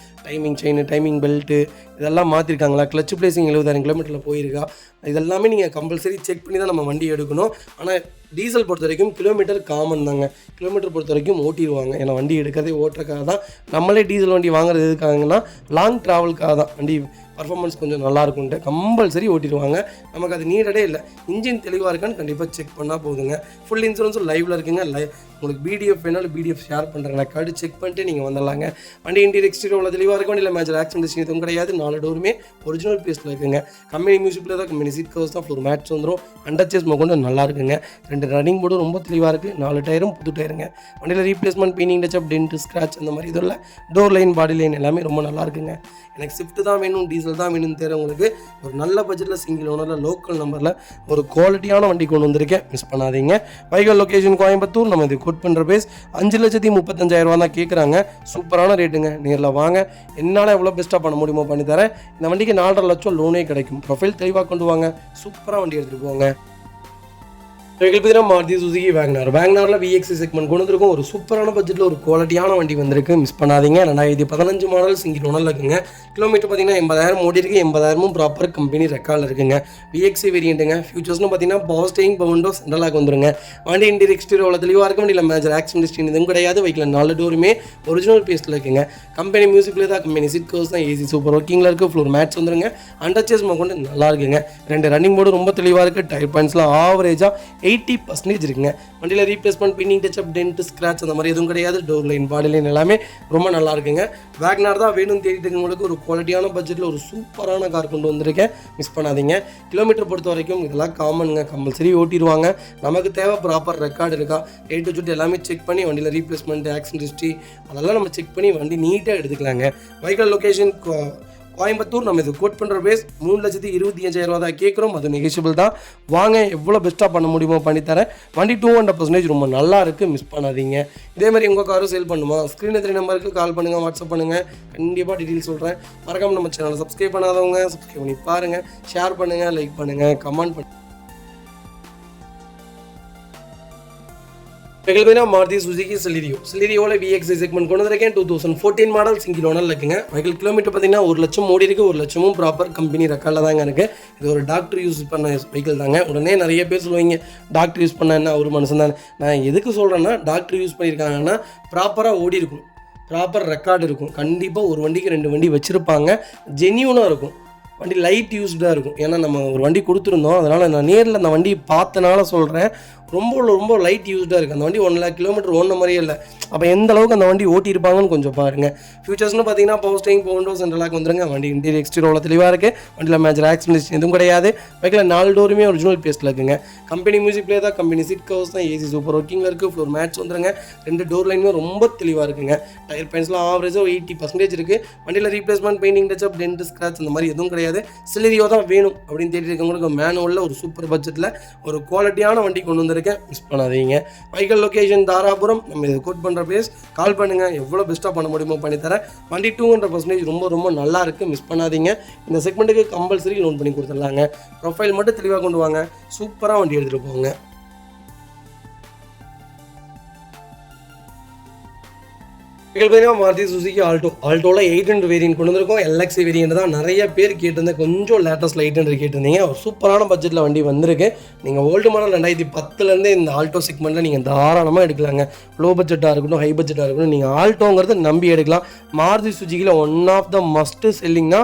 டைமிங் செயின், டைமிங் பெல்ட்டு இதெல்லாம் மாற்றிருக்காங்களா, கிளச் பிளேசிங் 70,000 கிலோமீட்டரில் போயிருக்கா, இதெல்லாமே நீங்கள் கம்பல்சரி செக் பண்ணி தான் நம்ம வண்டி எடுக்கணும். ஆனால் டீசல் பொறுத்த வரைக்கும் கிலோமீட்டர் காமன் தாங்க. கிலோமீட்டர் பொறுத்த வரைக்கும் ஓட்டிடுவாங்க. ஏன்னா வண்டி எடுக்கிறதே ஓட்டுறக்காக தான். நம்மளே டீசல் வண்டி வாங்குறது எதுக்காகங்கன்னா லாங் ட்ராவலுக்காக தான். வண்டி பர்ஃபார்மன்ஸ் கொஞ்சம் நல்லாயிருக்குன்ட்டு கம்பல்சரி ஓட்டிடுவாங்க. நமக்கு அது நீடடே இல்லை. இன்ஜின் தெளிவாக இருக்கான்னு கண்டிப்பாக செக் பண்ணால் போதுங்க. ஃபுல் இன்சூரன்ஸும் லைவில் இருக்குங்க. உங்களுக்கு பிடிஎஃப் வேணாலும் பிடிஎஃப் ஷேர் பண்ணுறேன். கார்டு செக் பண்ணிட்டு நீங்கள் வந்துடலாங்க. வண்டி இன்டீரியர் எக்ஸ்டீரியர் தெளிவாக இருக்கும். வண்டியில் மேஜர் ஆக்சிடென்ட் எதுவும் கிடையாது. 4 டோருமே ஒரிஜினல் பீஸில் இருக்குங்க. கம்பெனி மியூசிக்கில் தான், கம்பெனி சீட் கவர்ஸ் தான், ஃப்ளோர் மேட்ச் வந்துடும். அண்டர்ச்சேஸ் கொண்டு நல்லா இருக்குங்க. 2 ரன்னிங் போர்டும் ரொம்ப தெளிவாக இருக்குது. 4 டயரும் புது டயருங்க. வண்டியில் replacement, painting touch up, dent, scratch அந்த மாதிரி இதில் டோர் லைன், பாடி லைன் எல்லாமே ரொம்ப நல்லா இருக்குங்க. எனக்கு ஸ்விஃப்ட் தான் வேணும், டீசல் தான் வேணும்னு தேர்றவங்களுக்கு ஒரு நல்ல பட்ஜெட்டில் சிங்கிள் ஓனரில் லோக்கல் நம்பரில் ஒரு குவாலிட்டியான வண்டி கொண்டு வந்திருக்கேன். மிஸ் பண்ணாதீங்க. வைகல் லொக்கேஷன் கோயம்புத்தூர். நம்ம இது கோட் பண்ணுற பேஸ் 5,35,000 தான் கேட்குறாங்க. சூப்பரான ரேட்டுங்க. நேரில் வாங்க. என்னால் எவ்வளோ பெஸ்ட்டாக பண்ண முடியுமோ பண்ணித்தரேன். இந்த வண்டிக்கு 4.5 லட்சம் லோனே கிடைக்கும். ப்ரொஃபைல் தெளிவாக கொண்டு வாங்க. சூப்பராக வண்டி எடுத்துகிட்டு போங்க. Maruti Suzuki WagonR. வேகனாரில் VXC செக்மெண்ட் கொண்டு வந்திருக்கும். ஒரு சூப்பரான பட்ஜெட்டில் ஒரு குவாலிட்டியான வண்டி வந்திருக்கு. மிஸ் பண்ணாதீங்க. 2015 மாடல் சிங்கிள் ஓனரில் இருக்குங்க. கிலோமீட்டர் பார்த்தீங்கன்னா 80,000 ஓடி இருக்குது. 80,000 ப்ராப்பர் கம்பெனி ரெக்கார்டில் இருக்குங்க. VXC வேரியண்ட்டுங்க. ஃபியூச்சர்ஸ்னு பார்த்தீங்கன்னா பவர் ஸ்டேரிங், பவர் விண்டோ, சென்ட்ரலாக வந்துருங்க. வண்டி இன்டீரியர் எக்ஸ்டீரியர் தெளிவாக இருக்கும். வண்டியில் மேஜர் ஆக்சிடென்ட் எதுவும் கிடையாது. வைக்கல 4 டோருமே ஒரிஜினல் பீஸில் இருக்குங்க. கம்பெனி மியூசிக்கில் தான், கம்பெனி சீட் கவர்ஸ் தான், ஏசி சூப்பர் ஒர்க்கிங்கில் இருக்குது. ஃப்ளோர் மேட்ச் வந்துருங்க. அண்டர்ச்சேஸ் கொண்டு நல்லா இருக்குங்க. 2 ரன்னிங் போர்டு ரொம்ப தெளிவாக இருக்குது. டயர் பாயிண்ட்ஸ்லாம் ஆவரேஜாக 80% இருக்குங்க. வண்டியில் ரீப்ளேஸ்மெண்ட், பின்னிங் டச்சப், டென்ட், ஸ்க்ராட்ச் அந்த மாதிரி எதுவும் கிடையாது. டோர் லைன், பாடி லைன் எல்லாமே ரொம்ப நல்லா இருக்குங்க. வேகனார் தான் வேணும்னு தேடிட்டு இருக்கவங்களுக்கு ஒரு குவாலிட்டியான பட்ஜெட்டில் ஒரு சூப்பரான கார் கொண்டு வந்திருக்கேன். மிஸ் பண்ணாதீங்க. கிலோமீட்டர் பொறுத்த வரைக்கும் இதெல்லாம் காமனுங்க. கம்பல்சரி ஓட்டிடுவாங்க. நமக்கு தேவை ப்ராப்பர் ரெக்கார்டு இருக்கா, ரேட்டு சுட்டு எல்லாமே செக் பண்ணி வண்டியில் ரீப்ளேஸ்மெண்ட், ஆக்சிடென்ட் ஹிஸ்ட்ரி அதெல்லாம் நம்ம செக் பண்ணி வண்டி நீட்டாக எடுத்துக்கலாங்க. வைக்கல் லொக்கேஷன் கோயம்புத்தூர். நம்ம இது கோட் பண்ணுற பேஸ் 3,25,000 தான் கேட்குறோம். அது நெகோஷியபிள் தான். வாங்க, எவ்வளோ பெஸ்ட்டாக பண்ண முடியுமோ பண்ணித்தரேன். வண்டி 200% ரொம்ப நல்லா இருக்குது. மிஸ் பண்ணாதீங்க. இதே மாதிரி உங்கள் காரும் சேல் பண்ணுமா, ஸ்க்ரீனில் 3 நம்பருக்கு கால் பண்ணுங்கள், வாட்ஸ்அப் பண்ணுங்கள். கண்டிப்பாக டீட்டெயில் சொல்கிறேன். மறக்காம நம்ம சேனலை சப்ஸ்கிரைப் பண்ணாதவங்க சப்ஸ்கிரைப் பண்ணி பாருங்கள், ஷேர் பண்ணுங்கள், லைக் பண்ணுங்கள், கமெண்ட் பண்ணுங்கள். மாருதி சுசுகி செலிரியோவில் VXC செக்மெண்ட் கொண்டு வந்திருக்கேன். 2014 மாடல் சிங்கிள் ஓனரில் இருக்குங்க. வெஹிக்கிள் கிலோமீட்டர் பார்த்தீங்கன்னா 1 லட்சம் ஓடி இருக்குது. 1 லட்சமும் ப்ராப்பர் கம்பெனி ரெக்கார்டில் தாங்க இருக்குது. இது ஒரு டாக்டர் யூஸ் பண்ண வெஹிக்கிள் தாங்க. உடனே நிறைய பேர் சொல்லுவீங்க, டாக்டர் யூஸ் பண்ண என்ன ஒரு மனுஷன் தானே. நான் எதுக்கு சொல்கிறேன்னா, டாக்டர் யூஸ் பண்ணியிருக்காங்கன்னா ப்ராப்பராக ஓடி இருக்கும், ப்ராப்பர் ரெக்கார்டு இருக்கும். கண்டிப்பாக ஒரு வண்டிக்கு 2 வண்டி வச்சுருப்பாங்க. ஜென்யூனாக இருக்கும். வண்டி லைட் யூஸ்டாக இருக்கும். ஏன்னா நம்ம ஒரு வண்டி கொடுத்துருந்தோம். அதனால் நான் நேரில் அந்த வண்டி பார்த்தனால சொல்கிறேன். ரொம்ப லைட் யூஸ்டாக இருக்குது. அந்த வண்டி 1 lakh கிலோமீட்டர் ஓடின மாதிரியே இல்லை. அப்போ எந்த அளவுக்கு அந்த வண்டி ஓட்டியிருப்பாங்கன்னு கொஞ்சம் பாருங்கள். ஃபியூச்சர்ஸ்னு பார்த்தீங்கன்னா பவர் ஸ்டேரிங், பவர் விண்டோ, சென்ட்ரலாக வந்துருங்க. வண்டி இன்டீரியர் எக்ஸ்டீரியர் தெளிவாக இருக்குது. வண்டியில் மேஜர் ஆக்சிடென்ட் எதுவும் கிடையாது. வைக்கல 4 டோருமே ஒரிஜினல் பேஸ்ட்டில் இருக்குங்க. கம்பெனி மியூசிக் பிளே தான், கம்பெனி சீட் கவர்ஸ் தான், ஏசி சூப்பர் ஒர்க்கிங்கில் இருக்குது. ஃப்ளோர் மேட்ச் வந்துருங்க. 2 டோர் லைனுமே ரொம்ப தெளிவாக இருக்குங்க. டயர் பாயிண்ட்ஸ்லாம் ஆவரேஜாக 80% இருக்குது. வண்டியில் replacement, painting touch up, dent, scratch அந்த மாதிரி எதுவும் கிடையாது. செலிரியோ தான் வேணும் அப்படின்னு தேடிட்டு இருக்கவங்களுக்கு மேனுவலில் ஒரு சூப்பர் பட்ஜெட்டில் ஒரு குவாலிட்டியான வண்டி கொண்டு வந்திருக்கேன். மிஸ் பண்ணாதீங்க. வைக்கல் லொக்கேஷன் தாராபுரம். நம்ம இது கோட் பண்ணுற பேஸ். கால் பண்ணுங்கள், எவ்வளோ பெஸ்ட்டாக பண்ண முடியுமோ பண்ணித்தரேன். வண்டி 200% ரொம்ப நல்லா இருக்குது. மிஸ் பண்ணாதீங்க. இந்த செக்மெண்ட்டுக்கு கம்பல்சரி லோன் பண்ணி கொடுத்துடலாங்க. ப்ரொஃபைல் மட்டும் தெளிவாக கொண்டு வாங்க. சூப்பராக வண்டி எடுத்துகிட்டு போங்க. மாருதி சுசுகி ஆல்டோவில் 800 வேரியன்ட் கொண்டு வந்திருக்கோம். LXI வேரியன்ட் தான் நிறைய பேர் கேட்டிருந்தேன். கொஞ்சம் லேட்டஸ்ட்டில் 800 கேட்டிருந்தீங்க. ஒரு சூப்பரான பட்ஜெட்டில் வண்டி வந்திருக்கு. நீங்கள் ஓல்டு மாடல் 2010லேருந்தே இந்த ஆல்டோ செக்மெண்ட்டில் நீங்கள் தாராளமாக எடுக்கலாங்க. லோ பட்ஜெட்டாக இருக்கட்டும், ஹை பட்ஜெட்டாக இருக்கட்டும், நீங்கள் ஆல்டோங்கிறத நம்பி எடுக்கலாம். மாருதி சுசுகியில் ஒன் ஆஃப் த மஸ்ட்டு செல்லிங்னா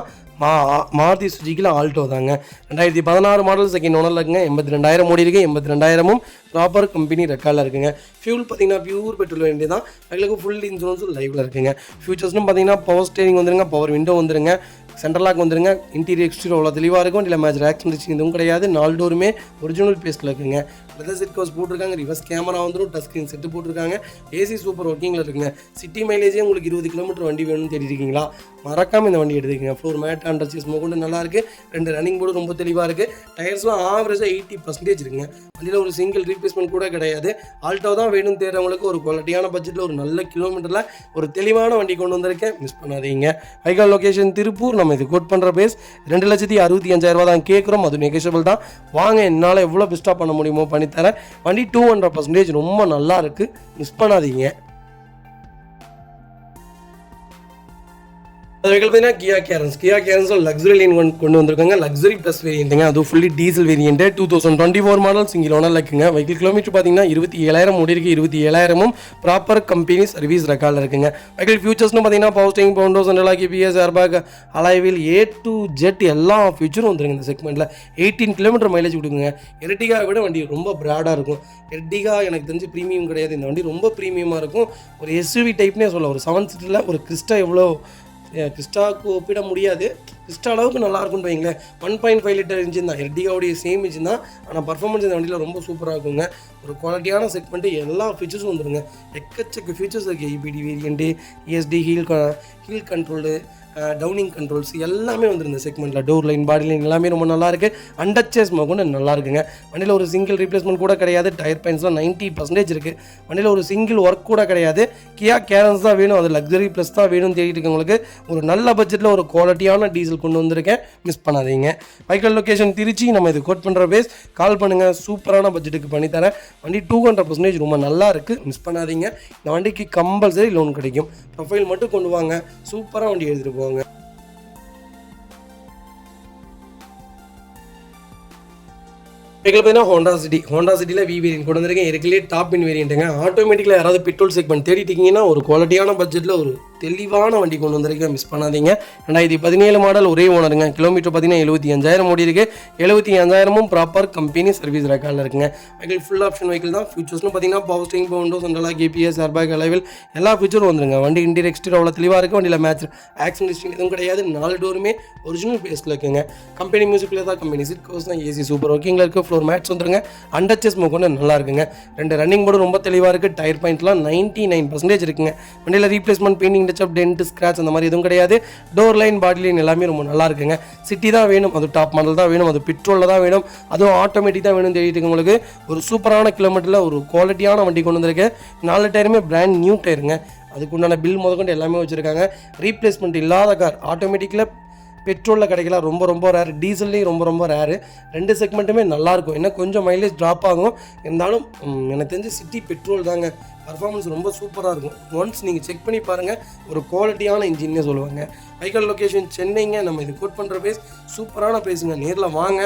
மாருதி சுஜுக்கியில் ஆல்டோ தாங்க. 2016 மாடல் செகண்ட் ஓனரில் இருக்குங்க. 82,000 ஓடி இருக்குது. 82,000ம் ப்ராப்பர் கம்பெனி ரெக்கார்டில் இருக்குங்க. ஃபியூல் பார்த்தீங்கன்னா பியூர் பெட்ரோல் வண்டி தான். எங்களுக்கு ஃபுல் இன்சூரன்ஸும் லைவில் இருக்குங்க. ஃபியூச்சர்ஸ்னு பார்த்தீங்கன்னா பவர் ஸ்டேரிங் வந்துருங்க, பவர் விண்டோ வந்துருங்க, சென்ட்ரல் லாக் வந்துருங்க, இன்டீரியர் எக்ஸ்டீரியர் அவ்வளோ தெளிவாக இருக்கும். இல்லை மேட்ச் ஆக்சிடென்ட் எதுவும் கிடையாது. 4 டோருமே ஒரிஜினல் பேஸ்ட்டில் இருக்குங்க. லெதர் சீட் கவர்ஸ் போட்டிருக்காங்க, ரிவர்ஸ் கேமரா வந்துடும், டச் ஸ்க்ரீன் செட்டு போட்டிருக்காங்க, ஏசி சூப்பர் ஒர்க்கிங்கில் இருக்குங்க. சிட்டி மைலேஜே உங்களுக்கு 20 கிலோமீட்டர் வண்டி வேணும்னு தேடிட்டு இருக்கீங்களா, மறக்காமல் இந்த வண்டி எடுத்துக்கங்க. ஃப்ளோர் மேட் அண்டர் சீஸ் கொண்டு நல்லா இருக்குது. 2 ரன்னிங் போர்டு ரொம்ப தெளிவாக இருக்குது. டயர்ஸ்லாம் ஆவரேஜாக 80% இருக்குங்க. வண்டியில் ஒரு சிங்கிள் ரீப்ளேஸ்மெண்ட் கூட கிடையாது. ஆல்டோ தான் வேணும்னு தேடுறவங்களுக்கு ஒரு குவாலிட்டியான பட்ஜெட்டில் ஒரு நல்ல கிலோமீட்டரில் ஒரு தெளிவான வண்டி கொண்டு வந்திருக்கேன். மிஸ் பண்ணாதீங்க. வைகால் லொகேஷன் திருப்பூர். நம்ம இது கோட் பண்ணுற பேஸ் 2,65,000 தான் கேட்குறோம். அது நெகோஷியபிள் தான். வாங்க, என்னால் எவ்வளோ பெஸ்ட்டாக பண்ண முடியுமோ பண்ணித்தரேன். வண்டி 200% ரொம்ப நல்லா இருக்குது. மிஸ் பண்ணாதீங்க. அதுக்கு பார்த்தீங்கன்னா கியா கேரன்ஸில் லக்ஸரி லைன் கொண்டு வந்திருக்காங்க. லக்ஸரி ப்ளஸ் வேரியண்ட்டுங்க. அதுவும் fully diesel variant. 2024 model single owner இருக்குங்க. வெஹிக்கிள் கிலோமீட்டர் பார்த்தீங்கன்னா 27,000 ஓடி இருக்குது. 27,000ம் ப்ராப்பர் கம்பெனி சர்வீஸ் ரெக்கார்டில் இருக்குங்க. வெஹிக்கிள் ஃபியூச்சர்ஸ்னு பார்த்தீங்கன்னா power steering, power window, central lock, EPS, airbag, alloy wheel, A to Z எல்லா ஃபியூச்சரும் வந்துருங்க இந்த செக்மெண்ட்டில். 18 கிலோமீட்டர் மைலேஜ் கொடுக்குங்க. எர்டிகா விட வண்டி ரொம்ப ப்ராடாக இருக்கும். எர்டிகா எனக்கு தெரிஞ்சு ப்ரீமியம் கிடையாது. இந்த வண்டி ரொம்ப ப்ரீமியமாக இருக்கும். ஒரு SUV டைப்னே சொல்லலாம். ஒரு 7 சீட்டில் ஒரு கிறிஸ்டா எவ்வளோ கிறிஸ்டாவுக்கு ஒப்பிட முடியாது. கிறிஸ்டா அளவுக்கு நல்லாயிருக்குன்னு வைங்களேன். 1.5 லிட்டர் இன்ஜின் தான். எர்டிகாவுடைய சேம் இன்ஜின் தான். ஆனால் பர்ஃபார்மன்ஸ் இந்த வண்டியில் ரொம்ப சூப்பராக இருக்குங்க. ஒரு குவாலிட்டியான செக்மெண்ட்டு எல்லா ஃபீச்சர்ஸும் வந்துருங்க. எக்கச்சக்க ஃபீச்சர்ஸ் இருக்குது. EPD variant, ESD, hill control, டவுனிங் கண்ட்ரோல்ஸ் எல்லாமே வந்துரு இந்த செக்மெண்ட்டில். டோர் லைன், பாடி லைன் எல்லாமே ரொம்ப நல்லா இருக்குது. அண்டர்ச்சேஸ் கொண்டு நல்லா இருக்குங்க. வண்டியில் ஒரு சிங்கிள் ரீப்ளேஸ்மெண்ட் கூட கிடையாது. டயர் பைன்ஸ்லாம் 90% இருக்குது. வண்டியில் ஒரு சிங்கிள் ஒர்க் கூட கிடையாது. கியா கேரன்ஸ் தான் வேணும், அது லக்ஸரி ப்ளஸ் தான் வேணும்னு தேடிட்டு இருக்கவங்களுக்கு ஒரு நல்ல பட்ஜெட்டில் ஒரு குவாலிட்டியான டீசல் கொண்டு வந்திருக்கேன். மிஸ் பண்ணாதீங்க. வைக்கல் லொகேஷன் திருச்சி. நம்ம இது கோட் பண்ணுற பேஸ். கால் பண்ணுங்கள். சூப்பரான பட்ஜெட்டுக்கு பண்ணித்தரேன். வண்டி 200% ரொம்ப நல்லா இருக்குது. மிஸ் பண்ணாதீங்க. இந்த வண்டிக்கு கம்பல்சரி லோன் கிடைக்கும். ப்ரொஃபைல் மட்டும் கொண்டு வாங்க. சூப்பராக வண்டி எடுத்துகிட்டு போங்க. ஹோண்டா சிட்டியில் வி வேரியன்ட் கொண்டு வந்திருக்கேன். இருக்கிறே டாப் இன் வேரியண்ட்டுங்க. ஆட்டோமேட்டிக்கில் யாராவது பெட்ரோல் செக்மெண்ட் தேடிட்டீங்கன்னா ஒரு குவாலிட்டியான பட்ஜெட்டில் ஒரு தெளிவான வண்டி கொண்டு வந்திருக்கேன். மிஸ் பண்ணாதீங்க. 2017 மாடல் ஒரே ஓனருங்க. கிலோமீட்டர் பார்த்தீங்கன்னா 75,000 ஓடி இருக்குது. 75,000ம் ப்ராப்பர் கம்பெனி சர்வீஸ் ரெக்கார்டில் இருக்குங்க. வெஹிக்கிள் ஃபுல் ஆப்ஷன் வெஹிக்கிள் தான். ஃபியூச்சர்ஸ்னு பார்த்தீங்கன்னா power steering, power window, central lock, EPS, airbag, alloy wheel எல்லா ஃபியூச்சரும் வந்துருங்க. வண்டி இன்டீரியர் எக்ஸ்டீரியர் அவ்வளோ தெளிவாக இருக்குது. வண்டியில் மேட்ச் ஆக்சிடென்ட் எதுவும் கிடையாது. 4 டோருமே ஒரிஜினல் பேஸில் இருக்குங்க. கம்பெனி மியூசிக்கில் தான், கம்பெனி சீட் கவர்ஸ் தான், ஏசி சூப்பர் ஒர்க்கிங்கில் இருக்குது. ஃப்ளோர் மேட்ச் வந்துருங்க. அண்டர்ச்சேஸ் கொண்டு நல்லா இருக்குங்க. 2 ரன்னிங் போர்டு ரொம்ப தெளிவாக இருக்குது. டயர் பாயிண்ட்லாம் 99% இருக்குங்க. வண்டியில் replacement, painting, touch up, dent, scratch அந்த மாதிரி எதுவும் கிடையாது. டோர் லைன், பாடி லைன் எல்லாமே ரொம்ப நல்லா இருக்குங்க. சிட்டி தான் வேணும், அது டாப் மாடல் தான் வேணும், அது பெட்ரோலில் தான் வேணும், அதுவும் ஆட்டோமேட்டிக் தான் வேணும் தேடிட்டு உங்களுக்கு ஒரு சூப்பரான கிலோமீட்டரில் ஒரு குவாலிட்டியான வண்டி கொண்டு வந்திருக்கு. 4 டயருமே பிராண்ட் நியூ டயருங்க. அதுக்குண்டான பில் முதற்கொண்டு எல்லாமே வச்சுருக்காங்க. ரீப்ளேஸ்மெண்ட் இல்லாத கார். ஆட்டோமேட்டிக்கில் பெட்ரோலில் கிடைக்கலாம், ரொம்ப ரொம்ப ரேர். டீசல்லையும் ரொம்ப ரொம்ப ரேரு. 2 செக்மெண்ட்டுமே நல்லாயிருக்கும். என்ன கொஞ்சம் மைலேஜ் ட்ராப் ஆகும். இருந்தாலும் எனக்கு தெரிஞ்சு சிட்டி பெட்ரோல் தாங்க. பர்ஃபார்மன்ஸ் ரொம்ப சூப்பராக இருக்கும். ஒன்ஸ் நீங்கள் செக் பண்ணி பாருங்கள். ஒரு குவாலிட்டியான இன்ஜின்னே சொல்லுவாங்க. வைக்கல் லொகேஷன் சென்னைங்க. நம்ம இது கோட் பண்ணுற பேஸ் சூப்பரான பேஸுங்க. நேரில் வாங்க,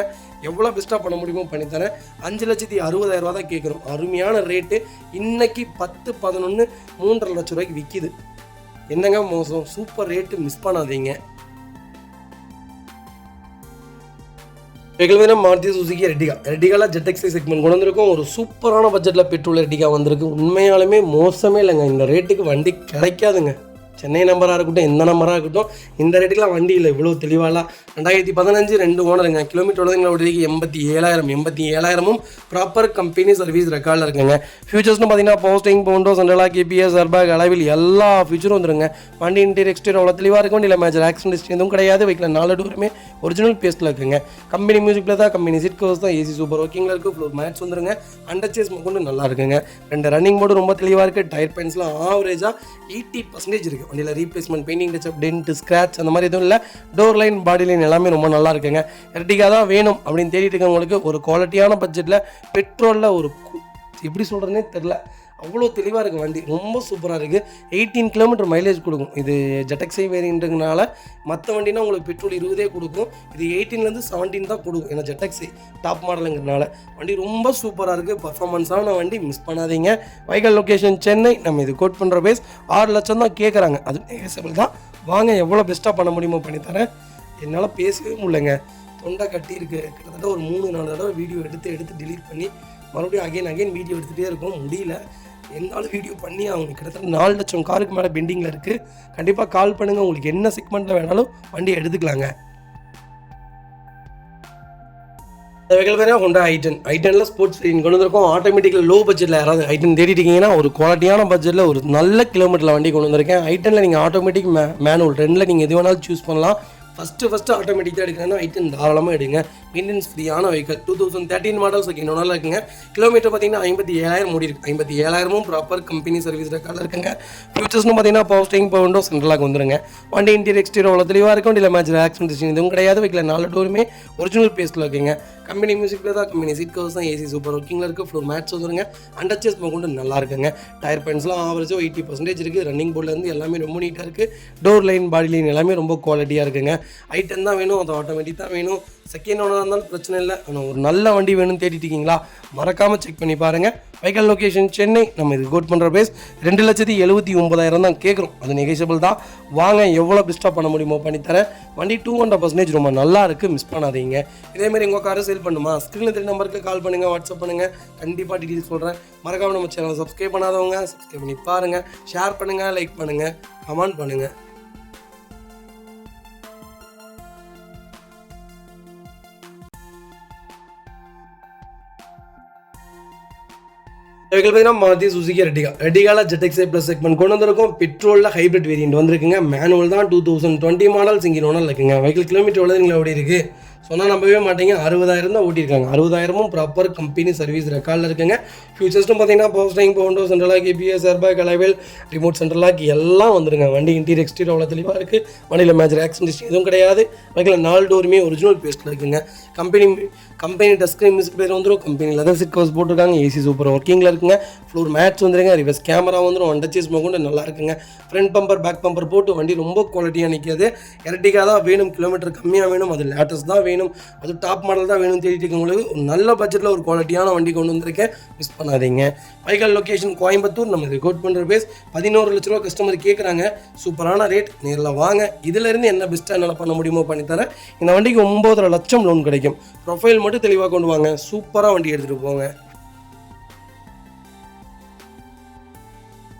எவ்வளோ பெஸ்ட்டாக பண்ண முடியுமோ பண்ணித்தரேன். 5,60,000 தான் கேட்குறோம். அருமையான ரேட்டு. இன்றைக்கி 10, 11, 3.5 லட்ச ரூபாய்க்கு விற்கிது. என்னங்க மோசம். Super rate. மிஸ் பண்ணாதீங்க. வெஹிக்கிள் மாருதி சுசுகி எர்டிகாவில் ZX செக்மெண்ட் கொண்டு வந்திருக்கும். ஒரு சூப்பரான பட்ஜெட்டில் பெட்ரோல் எர்டிகா வந்திருக்கு. உண்மையாலுமே மோசமே இல்லைங்க. இந்த ரேட்டுக்கு வண்டி கிடைக்காதுங்க. சென்னை நம்பராக இருக்கட்டும், எந்த நம்பராக இருக்கட்டும், இந்த ரேட்டுக்குலாம் வண்டி இல்லை. இவ்வளோ தெளிவாலாம் 2015 2 ஓனருங்க. கிலோமீட்டர் ஓடுறதுக்கு 87,000ம் ப்ராப்பர் கம்பெனி சர்வீஸ் ரெக்கார்டில் இருக்குங்க. ஃபியூச்சர்ஸ்னு பார்த்தீங்கன்னா power steering, power window, central lock, EPS, airbag, alloy wheel எல்லா ஃபியூச்சரும் வந்துருங்க. வண்டி இன்டீரியர் எக்ஸ்டீரியர் அவ்வளோ தெளிவாக இருக்கும். இல்லை மேஜர் ஆக்சிடென்ட் எதுவும் கிடையாது. வைக்கல 4 டோருமே ஒரிஜினல் பேஸ்ட்டில் இருக்குங்க. கம்பெனி மியூசிக்கில் தான், கம்பெனி சீட் கவர்ஸ் தான், ஏசி சூப்பர் ஒர்க்கிங்கில் இருக்குது. ஃப்ளோர் மேட்ச் வந்துருங்க. அண்டர்ச்சேஸ் கொண்டு நல்லா இருக்குங்க. 2 ரன்னிங் போர்டு ரொம்ப தெளிவாக இருக்குது. டயர் பாயிண்ட்ஸ்லாம் ஆவரேஜாக 80% இருக்குது. வண்டியில் replacement, painting, touch up, dent, scratch அந்த மாதிரி எதுவும் இல்லை. டோர் லைன், பாடி லைன் எல்லாமே ரொம்ப நல்லா இருக்குங்க. எர்டிகா தான் வேணும் அப்படின்னு தேடிட்டு இருக்கவங்களுக்கு ஒரு குவாலிட்டியான பட்ஜெட்டில் பெட்ரோலில் ஒரு எப்படி சொல்கிறதுனே தெரில, அவ்வளோ தெளிவாக இருக்குது வண்டி. ரொம்ப சூப்பராக இருக்குது. 18 கிலோமீட்டர் மைலேஜ் கொடுக்கும். இது ZX வேரியண்ட்டுங்கனால மற்ற வண்டினா உங்களுக்கு பெட்ரோல் 20 கொடுக்கும். இது 18லேருந்து 17 தான் கொடுக்கும். ஏன்னா ZX டாப் மாடலுங்கிறதுனால வண்டி ரொம்ப சூப்பராக இருக்குது. பர்ஃபார்மன்ஸான வண்டி. மிஸ் பண்ணாதீங்க. வைக்கல் லொகேஷன் சென்னை. நம்ம இது கோட் பண்ணுற பேஸ் 6 லட்சம் தான் கேட்குறாங்க. அது நெகோஷியபிள் தான். வாங்க, எவ்வளோ பெஸ்ட்டாக பண்ண முடியுமோ பண்ணித்தரேன். என்னால் பேசவே முடியலங்க, தொண்டை கட்டியிருக்கு. கிட்டத்தட்ட ஒரு 3-4 தடவை வீடியோ எடுத்து டிலீட் பண்ணி மறுபடியும் அகைன் வீடியோ எடுத்துகிட்டே இருக்கோம், முடியல. என்னால் வீடியோ பண்ணி ஆகணும். கிட்டத்தட்ட 4 லட்சம் காருக்கு மேலே பெண்டிங்கில் இருக்குது. கண்டிப்பாக கால் பண்ணுங்கள், உங்களுக்கு என்ன செக்மெண்ட்டில் வேணாலும் வண்டியை எடுத்துக்கலாங்க. வெஹிக்கிள் வேறு ஹோண்டா i10 ஸ்போர்ட்ஸ் வேரியன்ட் கொண்டு வந்திருக்கோம். ஆட்டோமேட்டிக்கில் லோ பட்ஜெட்டில் யாராவது i10 தேடிட்டீங்கன்னா ஒரு குவாலிட்டியான பட்ஜெட்டில் ஒரு நல்ல கிலோமீட்டரில் வண்டி கொண்டு வந்திருக்கேன். i10ல் நீங்கள் ஆட்டோமேட்டிக் மேனுவல் ரெண்டில் நீங்கள் எது வேணாலும் சூஸ் பண்ணலாம். ஃபஸ்ட்டு ஆட்டோமேட்டிக் தான் எடுக்கிறேன்னா i10 தாராளமாக எடுங்க. மெயின்டெனன்ஸ் ஃப்ரீயான வெஹிக்கிள் 2013 மாடல் செகண்ட் ஓனரில் இருக்குங்க. கிலோமீட்டர் பார்த்தீங்கன்னா 57,000 ஓடி இருக்குது. 57,000 ப்ராப்பர் கம்பெனி சர்வீஸ் ரெக்கார்டில் இருக்குங்க. ஃபியூச்சர்ஸ்னு பார்த்தீங்கன்னா பவர் ஸ்டீரிங், பவர் விண்டோ, சென்ட்ரலாக வந்துருங்க. வண்டி இன்டீரியர் எக்ஸ்டீரியர் அவ்வளோ தெளிவாக இருக்கும். வண்டியில் மேட்ச் ஆக்சிடென்ட் எதுவும் கிடையாது. வெஹிக்கில் 4 டோருமே ஒரிஜினல் பேஸ்ட்டில் இருக்குங்க. கம்பெனி மியூசிக் தான், கம்பெனி சீட் கவர்ஸ் தான், ஏசி சூப்பர் ஒர்க்கிங்கில் இருக்குது. ஃப்ளோர் மேட்ச் வந்துருங்க. அண்டர்ச்சேஸ் கொண்டு நல்லா இருக்குங்க. டயர் பாயிண்ட்ஸ்லாம் ஆவரேஜாக 80% இருக்குது. ரன்னிங் போர்ட்லேருந்து எல்லாமே ரொம்ப நீட்டாக இருக்குது. டோர் லைன், பாடி லைன் எல்லாமே ரொம்ப குவாலிட்டியாக இருக்குங்க. i10 தான் வேணும், அது ஆட்டோமேட்டிக் தான் வேணும். செகண்ட் ஓனராக இருந்தாலும் பிரச்சனை இல்லை. ஆனால் ஒரு நல்ல வண்டி வேணும்னு தேடிட்டீங்களா, மறக்காமல் செக் பண்ணி பாருங்கள். Vehicle location Chennai. நம்ம இது கோட் பண்ணுற பேஸ் 2,79,000 தான் கேட்குறோம். அது நெகோஷியபிள் தான். வாங்க, எவ்வளோ பெஸ்ட்டாக பண்ண முடியுமோ பண்ணித்தரேன். வண்டி 200% ரொம்ப நல்லா இருக்குது, மிஸ் பண்ணாதீங்க. இதேமாதிரி உங்கள் காரை சேல் பண்ணுமா, ஸ்க்ரீனில் 3 நம்பருக்கு கால் பண்ணுங்கள், வாட்ஸ்அப் பண்ணுங்கள். கண்டிப்பாக டீட்டெயில்ஸ் சொல்கிறேன். மறக்காமல் நம்ம சேனலை சப்ஸ்கிரைப் பண்ணாதவங்க சப்ஸ்கிரைப் பண்ணி பாருங்கள். ஷேர் பண்ணுங்கள், லைக் பண்ணுங்கள், கமெண்ட் பண்ணுங்கள். வெஹிக்கிள் பார்த்தீங்கன்னா மாருதி சுசுகி ரெட்டிகால ZX ப்ளஸ் செக்மெண்ட் கொண்டு வந்திருக்கும். பெட்ரோலில் ஹைப்ரிட் வேரியன்ட் வந்திருக்குங்க. மேனுவல் தான், 2020 மாடல் சிங்கிள் ஓனர் இருக்குங்க. வெஹிக்கிள் கிலோமீட்டர் எவ்வளோ ஓடி இருக்குது சொன்னால் நம்பவே மாட்டீங்க. 60,000 தான் ஓட்டியிருக்காங்க. 60,000 ப்ராப்பர் கம்பெனி சர்வீஸ் ரெக்கார்டில் இருக்குங்க. ஃபியூச்சர்ஸ்டும் பார்த்தீங்கன்னா power steering, power window, central lock, ABS, airbag, alloy wheel, remote central lock எல்லாம் வந்துருங்க. வண்டி இன்டீரியர் எக்ஸ்டீரியர் அவ்வளோ தெளிவாக இருக்குது. வண்டியில் மேஜர் ஆக்சிடென்ட் எதுவும் கிடையாது. வண்டியில் 4 டோருமே ஒரிஜினல் பேஸ்ட்டில் இருக்குங்க. கம்பெனி டஸ்கிரீன் மியூசிக் பேர் வந்துடும். கம்பெனி லெதர் சீட் கவர்ஸ் போட்டிருக்காங்க. ஏசி சூப்பர் ஒர்க்கிங்கில் இருக்குங்க. ஃப்ளோர் மேட்ச் வந்துருங்க. ரிவர்ஸ் கேமரா வந்துடும். அண்டர்ச்சேஸ் கொண்டு நல்லா இருக்குங்க. ஃப்ரண்ட் பம்பர், பேக் பம்பர் போட்டு வண்டி ரொம்ப குவாலிட்டியாக நிற்காது. எர்டிகா தான் வேணும், கிலோமீட்டர் கம்மியாக வேணும், அது லேட்டஸ்ட் தான் வேணும், அது டாப் மாடல் தான் வேணும்னு தேடிட்டு இருக்கவங்களுக்கு ஒரு நல்ல பட்ஜெட்டில் ஒரு குவாலிட்டியான வண்டி கொண்டு வந்திருக்கேன், மிஸ் பண்ணாதீங்க. Vehicle location Coimbatore. நம்ம ரெக்கார்ட் பண்ணுற பேஸ் 11 லட்ச ரூபா கஸ்டமர் கேட்குறாங்க. சூப்பரான ரேட், நேரில் வாங்க. இதிலேருந்து என்ன பெஸ்ட்டாக என்னால் பண்ண முடியுமோ பண்ணித்தரேன். இந்த வண்டிக்கு 9.5 லட்சம் லோன் கிடைக்கும். ப்ரொஃபைல் மட்டும் தெளிவாக கொண்டு வாங்க, சூப்பராக வண்டி எடுத்துகிட்டு போங்க.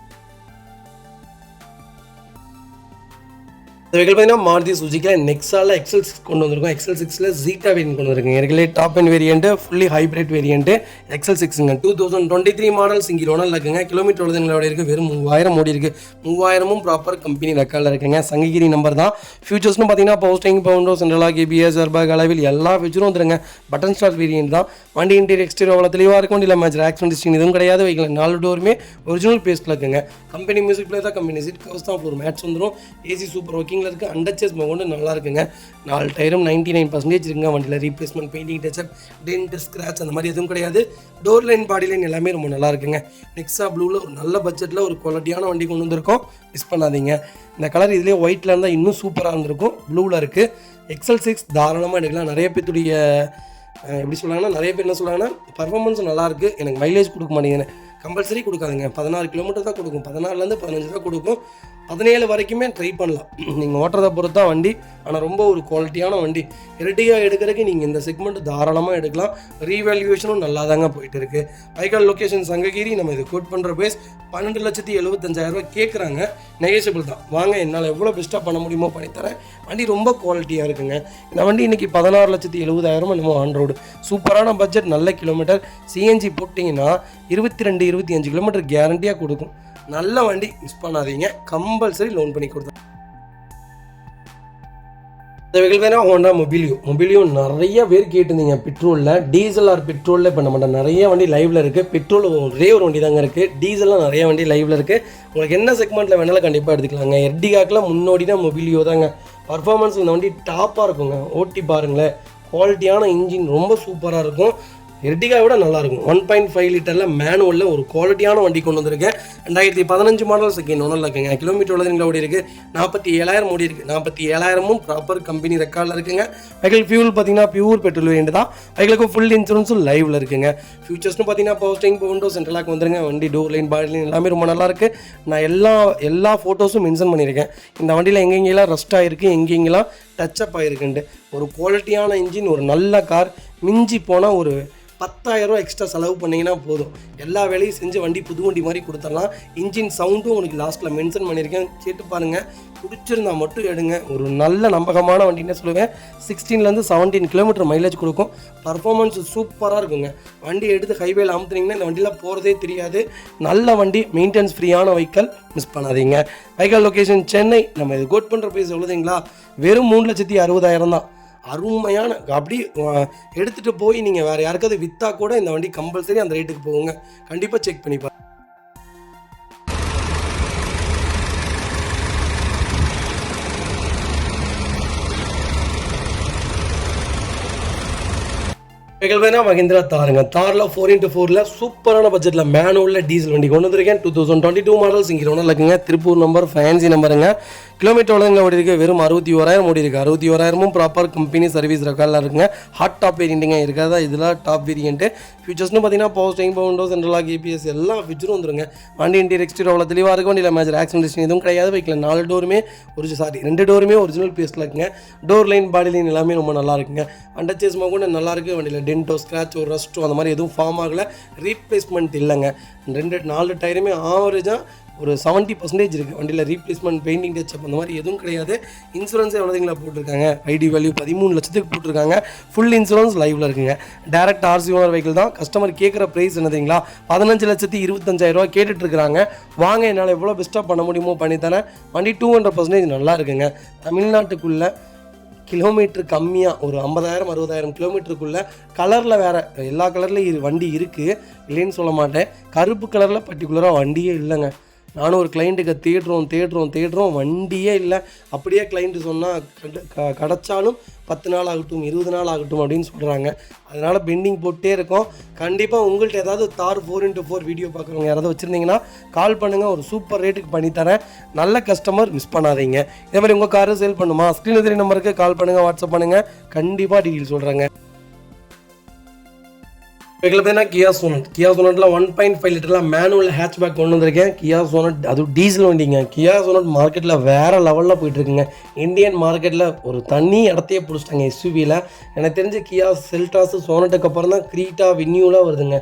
இந்த வெஹிக்கிள் பார்த்தீங்கன்னா மாருதி சுசுகியில் நெக்ஸாவில் XL6 கொண்டு வந்திருக்கோம். XL6ல் ஜீட்டா வேரியன்ட் கொண்டு வந்திருக்கோம். ஏற்கனவே top end variant, fully hybrid variant XL6ங்க. 2023 மாடல் சிங்கிள் ஓனர் இருக்குங்க. கிலோமீட்டர் எவ்வளோ இருக்குது, வெறும் 3000 ஓடி இருக்குது. 3000 ப்ராப்பர் கம்பெனி ரெக்கார்டில் இருக்குங்க. சங்ககிரி நம்பர் தான். ஃபியூச்சர்ஸ்னு பார்த்தீங்கன்னா power steering, power window, central lock, ABS, airbag, alloy wheel எல்லா ஃபியூச்சரும் வந்துருங்க. பட்டன் ஸ்டார்ட் வேரியன்ட் தான். வண்டி இன்டீரியர் எக்ஸ்டீரியர் அவ்வளோ தெளிவாக இருக்கும். வண்டியில் மேஜர் ஆக்சிடென்ட் எதுவும் கிடையாது. வெஹிக்கிள் 4 டோருமே ஒரிஜினல் பேஸ்ட்டில் இருக்குங்க. கம்பெனி மியூசிக் பிளேயர் தான், கம்பெனி சீட் கவர்ஸ் தான், ஃப்ளோர் மேட்ச் வந்துடும். ஏசி சூப்பர் ஒர்க்கிங்கில் இருக்குது. அண்டர்ச்சேஸ் கொண்டு நல்லா இருக்குங்க. 4 டயரும் 99% இருக்குங்க. வண்டியில் replacement, painting, touch up, dent, scratch அந்த மாதிரி எதுவும் கிடையாது. டோர் லைன், பாடி லைன் எல்லாமே ரொம்ப நல்லா இருக்குங்க. நெக்ஸா ப்ளூவில் ஒரு நல்ல பட்ஜெட்டில் ஒரு குவாலிட்டியான வண்டி கொண்டு வந்திருக்கோம், மிஸ் பண்ணாதீங்க. இந்த கலர் இதுலேயே ஒயிட்டில் இருந்தால் இன்னும் சூப்பராக இருந்திருக்கும். ப்ளூவில் இருக்குது. XL6 தாராளமாக எடுக்கலாம். நிறைய பேருடைய எப்படி சொல்கிறாங்கன்னா, நிறைய பேர் என்ன சொல்கிறாங்கன்னா, பர்ஃபார்மன்ஸ் நல்லாயிருக்கு, எனக்கு மைலேஜ் கொடுக்க மாட்டேங்குன்னு. கம்பல்சரி கொடுக்காதுங்க. 16 கிலோமீட்டர் தான் கொடுக்கும். 14லேருந்து 15 தான் கொடுக்கும். 17 வரைக்குமே ட்ரை பண்ணலாம். நீங்கள் ஓட்டுறதை பொறுத்து தான் வண்டி. ஆனால் ரொம்ப ஒரு குவாலிட்டியான வண்டி. எர்டிகா எடுக்கிறதுக்கு நீங்கள் இந்த செக்மெண்ட் தாராளமாக எடுக்கலாம். ரீவேல்யூவேஷனும் நல்லா தாங்க போயிட்டு இருக்குது. Vehicle location Sankagiri. நம்ம இது கோட் பண்ணுற பேஸ் 12,75,000 கேட்குறாங்க. நெகோஷியபிள் தான். வாங்க, என்னால் எவ்வளோ பெஸ்ட்டாக பண்ண முடியுமோ பண்ணித்தரேன். வண்டி ரொம்ப குவாலிட்டியாக இருக்குங்க. இந்த வண்டி இன்றைக்கி 16,70,000 என்னமோ ஆன் ரோடு. சூப்பரான பட்ஜெட், நல்ல கிலோமீட்டர். சிஎன்ஜி போட்டிங்கன்னா 22-25 கிலோமீட்டர் கேரண்டியாக கொடுக்கும். நல்ல வண்டி, மிஸ் பண்ணாதீங்க. கம்பல்சரி லோன் பண்ணி கொடுத்தேன். இந்த வெஹிக்கிள் வேணால் ஹோண்டா மொபிலியோ நிறைய பேர் கேட்டிருந்தீங்க. பெட்ரோலில், டீசல் ஆர் பெட்ரோலில் இப்போ நம்ம நிறைய வண்டி லைவில் இருக்குது. பெட்ரோல் ஒரே ஒரு வண்டி தாங்க இருக்குது. டீசல்லாம் நிறைய வண்டி லைவில் இருக்குது. உங்களுக்கு என்ன செக்மெண்ட்டில் வேணாலும் கண்டிப்பாக எடுத்துக்கலாங்க. எர்டிகாக்கெலாம் முன்னோடினா மொபிலியோ தாங்க. பர்ஃபார்மன்ஸ் இந்த வண்டி டாப்பாக இருக்குங்க. ஓட்டி பாருங்களேன். குவாலிட்டியான இன்ஜின் ரொம்ப சூப்பராக இருக்கும். எர்டிகா விட நல்லாயிருக்கும். 1.5 லிட்டரில் மேனுவலில் ஒரு குவாலிட்டியான வண்டி கொண்டு வந்திருக்கேன். 2015 மாடல் செகண்ட் ஓனரில் இருக்குங்க. கிலோமீட்டர் உள்ளதுங்களா ஓடி இருக்குது 47,000 ஓடி இருக்குது. 47,000ம் ப்ராப்பர் கம்பெனி ரெக்கார்டில் இருக்குங்க. வெஹிக்கிள் ஃபியூல் பார்த்தீங்கன்னா பியூர் பெட்ரோல் வேண்டு தான். வெஹிக்கிளுக்கு ஃபுல் இன்சூரன்ஸும் லைவில் இருக்குங்க. ஃபியூச்சர்ஸ்னு பார்த்தீங்கன்னா power steering, window, central lock வந்துருங்க. வண்டி டோர் லைன், பாடி லைன் எல்லாமே ரொம்ப நல்லாயிருக்கு. நான் எல்லா ஃபோட்டோஸும் மென்ஷன் பண்ணியிருக்கேன். இந்த வண்டியில் எங்கெங்கெல்லாம் ரஸ்ட் ஆகிருக்கு, எங்கெங்கெல்லாம் டச்சப் ஆகிருக்குன்ட்டு. ஒரு குவாலிட்டியான இன்ஜின், ஒரு நல்ல கார். மிஞ்சி போனால் ஒரு 10,000 ரூபா எக்ஸ்ட்ரா செலவு பண்ணிங்கன்னா போதும். எல்லா வேலையும் செஞ்சு வண்டி புது வண்டி மாதிரி கொடுத்துடலாம். இன்ஜின் சவுண்டும் உங்களுக்கு லாஸ்ட்டில் மென்ஷன் பண்ணியிருக்கேன், கேட்டு பாருங்கள். பிடிச்சிருந்தா மட்டும் எடுங்க. ஒரு நல்ல நம்பகமான வண்டின்னு சொல்லுவேன். 16 to 17 கிலோமீட்டர் மைலேஜ் கொடுக்கும். பர்ஃபார்மன்ஸ் சூப்பராக இருக்குங்க. வண்டி எடுத்து ஹைவேல அமுத்துனீங்கன்னா இந்த வண்டியில் போகிறதே தெரியாது. நல்ல வண்டி, மெயின்டெனன்ஸ் ஃப்ரீயான வெஹிக்கல், மிஸ் பண்ணாதீங்க. Vehicle location Chennai. நம்ம இது கோட் பண்ணுற ப்ரைஸ் எவ்வளோதுங்களா, வெறும் 3,60,000 தான். அருமையான அப்படி எடுத்துகிட்டு போய் நீங்கள் வேறு யாருக்காவது விற்றா கூட இந்த வண்டி கம்பல்சரி அந்த ரேட்டுக்கு போகுங்க. கண்டிப்பாக செக் பண்ணி பாருங்க. வெஹிக்கிள் வேணா மஹிந்திரா தாருங்க. தாரில் 4x4 சூப்பரான பட்ஜெட்டில் மேனுவலில் டீசல் வண்டி கொண்டு வந்திருக்கேன். 2022 மாடல் சிங்கிள் ஒன்றில் இருக்குங்க. திருப்பூர் நம்பர், ஃபேன்சி நம்பருங்க. கிலோமீட்டர் எவ்வளோங்க ஓடி இருக்குது, வெறும் 61,000 ஓடி இருக்குது. 61,000ம் ப்ராப்பர் கம்பெனி சர்வீஸ் ரெக்கார்டில் இருக்குங்க. ஹாட் டாப் வேரியண்ட்டுங்க இருக்காதா, இதெல்லாம் டாப் வேரியண்ட்டு. ஃபியூச்சர்ஸ்னு பார்த்தீங்கன்னா power steering, window, central lock, ABS எல்லா ஃபியூச்சரும் வந்துருங்க. வண்டி இன்டீரியர் எக்ஸ்டீரியர் அவ்வளோ தெளிவாக இருக்கும். வண்டியில் மேஜர் ஆக்சிடென்ட் எதுவும் கிடையாது. வைக்கல 4 டோருமே 2 டோருமே ஒரிஜினல் பேஸ்ட்டில் இருக்குங்க. டோர் லைன், பாடி லைன் எல்லாமே ரொம்ப நல்லா இருக்குங்க. அண்டர் சேஸ்மாக கூட நல்லாயிருக்கு. வண்டியில் டென்ட்டோ, ஸ்க்ராச்சோ, ரஸ்ட்டோ அந்த மாதிரி எதுவும் ஃபார்ம் ஆகலை. ரீப்ளேஸ்மெண்ட் இல்லைங்க. 4 டயருமே ஆவரேஜாக ஒரு 70% இருக்குது. வண்டியில் ரீப்ளேஸ்மெண்ட், பெயிண்டிங், டச்சப் அந்த மாதிரி எதுவும் கிடையாது. இன்சூரன்ஸே எவ்வளோங்களா போட்டிருக்காங்க, ஐடி வேல்யூ 13 லட்சத்துக்கு போட்டிருக்காங்க. ஃபுல் இன்சூரன்ஸ் லைவில் இருக்குங்க. டேரக்ட் RC ஓனர் வெஹிக்கிள் தான். கஸ்டமர் கேட்குற ப்ரைஸ் என்னதுங்களா, 15,25,000 கேட்டுட்ருக்காங்க. வாங்க, என்னால் எவ்வளோ பெஸ்ட்டாக பண்ண முடியுமோ பண்ணித்தரேன். வண்டி 200% நல்லா இருக்குங்க. தமிழ்நாட்டுக்குள்ளே கிலோமீட்டர் கம்மியாக ஒரு 50,000 60,000 கிலோமீட்டருக்குள்ளே கலரில் வேறு எல்லா கலர்லேயும் வண்டி இருக்குது, இல்லைன்னு சொல்ல மாட்டேன். கருப்பு கலரில் பர்டிகுலராக வண்டியே இல்லைங்க. நானும் ஒரு கிளைண்ட்டுக்கு தேடுறோம் வண்டியே இல்லை. அப்படியே கிளைண்ட்டு சொன்னால் கிடச்சாலும் 10 நாள் ஆகட்டும், 20 நாள் ஆகட்டும் அப்படின்னு சொல்கிறாங்க. அதனால் பெண்டிங் போட்டே இருக்கோம். கண்டிப்பாக உங்கள்கிட்ட ஏதாவது தார் 4x4 வீடியோ பார்க்குறவங்க யாராவது வச்சுருந்தீங்கன்னா கால் பண்ணுங்கள். ஒரு சூப்பர் ரேட்டுக்கு பண்ணித்தரேன். நல்ல கஸ்டமர், மிஸ் பண்ணாதீங்க. இதே மாதிரி உங்கள் காரை சேல் பண்ணுமா, ஸ்க்ரீனில் தெரிய நம்பருக்கு கால் பண்ணுங்கள், வாட்ஸ்அப் பண்ணுங்கள். கண்டிப்பாக டீட்டெயில் சொல்கிறேங்க. வெஹிக்கிள் பார்த்தீங்கன்னா கியா சோனட்டில் 1.5 லிட்டரில் மேனுவல் ஹேட்ச்பேக் கொண்டு வந்திருக்கேன். கியா சோனட் அதுவும் டீசல் வண்டிங்க. கியா சோனட் மார்க்கெட்டில் வேறு லெவலில் போயிட்டுருக்குங்க. இந்தியன் மார்க்கெட்டில் ஒரு தனி இடத்தையே பிடிச்சிட்டாங்க SUVயில். எனக்கு தெரிஞ்ச கியா செல்டாஸு சோனட்டுக்கு அப்புறம் தான் க்ரீட்டா, வென்யூலாம் வருதுங்க.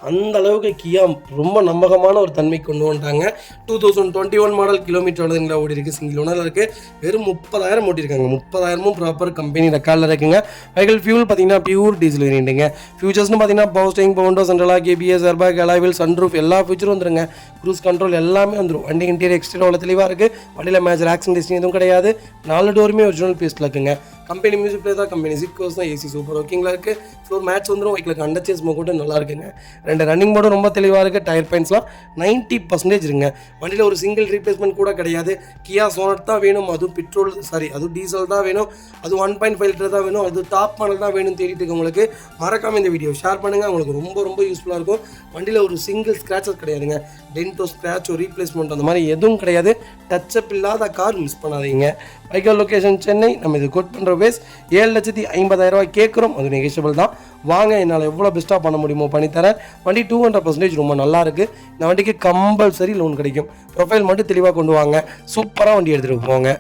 அந்த அளவுக்கு கியா ரொம்ப நம்பகமான ஒரு தன்மை கொண்டு வந்துட்டாங்க. 2021 மாடல் கிலோமீட்டர் எவ்வளோங்களா ஓடி இருக்குது, சிங்கிள் ஓனரில் இருக்குது. வெறும் 30,000 ஓட்டிருக்காங்க. 30,000ம் ப்ராப்பர் கம்பெனி ரெக்கார்டில் இருக்குங்க. வெஹிக்கிள் ஃபியூல் பார்த்தீங்கன்னா பியூர் டீசல் வேரியண்ட்டுங்க. ஃபியூச்சர்ஸ்னு பார்த்தீங்கன்னா power steering, window, central lock, ABS, airbag, alloy wheel, sunroof எல்லா ஃபியூச்சரும் வந்துருங்க. க்ரூஸ் கண்ட்ரோல் எல்லாமே வந்துடும். வண்டி இன்டீரியர் எக்ஸ்டீரியர் அவ்வளோ தெளிவாக இருக்குது. வண்டியில் மேஜர் ஆக்சிடென்ட் எதுவும் கிடையாது. 4 டோருமே ஒரிஜினல் பேஸ்ட்டில் இருக்குங்க. கம்பெனி மியூசிக் பிளே தான், கம்பெனி சிட் கோர்ஸ் தான், AC சூப்பர் ஒர்க்கிங்கில் இருக்குது. ஃப்ளோர் மேட்ச் வந்துடும். வெஹிக்கிளுக்கு அண்டர் சேஸ் கூட நல்லா இருக்குங்க. 2 ரன்னிங் போர்டும் ரொம்ப தெளிவாக இருக்குது. டயர் பாயிண்ட்ஸ்லாம் 90% இருங்க. வண்டியில் ஒரு சிங்கிள் ரீப்ளேஸ்மெண்ட் கூட கிடையாது. கியா சோனட் தான் வேணும், அது டீசல் தான் வேணும், அது 1.5 லிட்டர் தான் வேணும், அது டாப் மாடல் தான் வேணும்னு தேடிட்டு இருக்கவங்களுக்கு மறக்காமல் இந்த வீடியோ ஷேர் பண்ணுங்கள். உங்களுக்கு ரொம்ப யூஸ்ஃபுல்லாக இருக்கும். வண்டியில் ஒரு சிங்கிள் ஸ்க்ராச்சஸ் கிடையாதுங்க. டென்ட்டோ, ஸ்க்ராச்சோ, ரீப்ளேஸ்மெண்ட் அந்த மாதிரி எதுவும் கிடையாது. டச்சப் இல்லாத கார், மிஸ் பண்ணாதீங்க. Vehicle location Chennai. நம்ம இது கோட் பண்ணுற பேஸ் 7,50,000 கேட்குறோம். அது நெகோஷியபிள் தான். வாங்க, என்னால் எவ்வளோ பெஸ்ட்டாக பண்ண முடியுமோ பண்ணித்தரேன். வண்டி 200% ரொம்ப நல்லா இருக்குது. இந்த வண்டிக்கு கம்பல்சரி லோன் கிடைக்கும். ப்ரொஃபைல் மட்டும் தெளிவாக கொண்டு வாங்க. சூப்பராக வண்டி எடுத்துகிட்டு போங்க.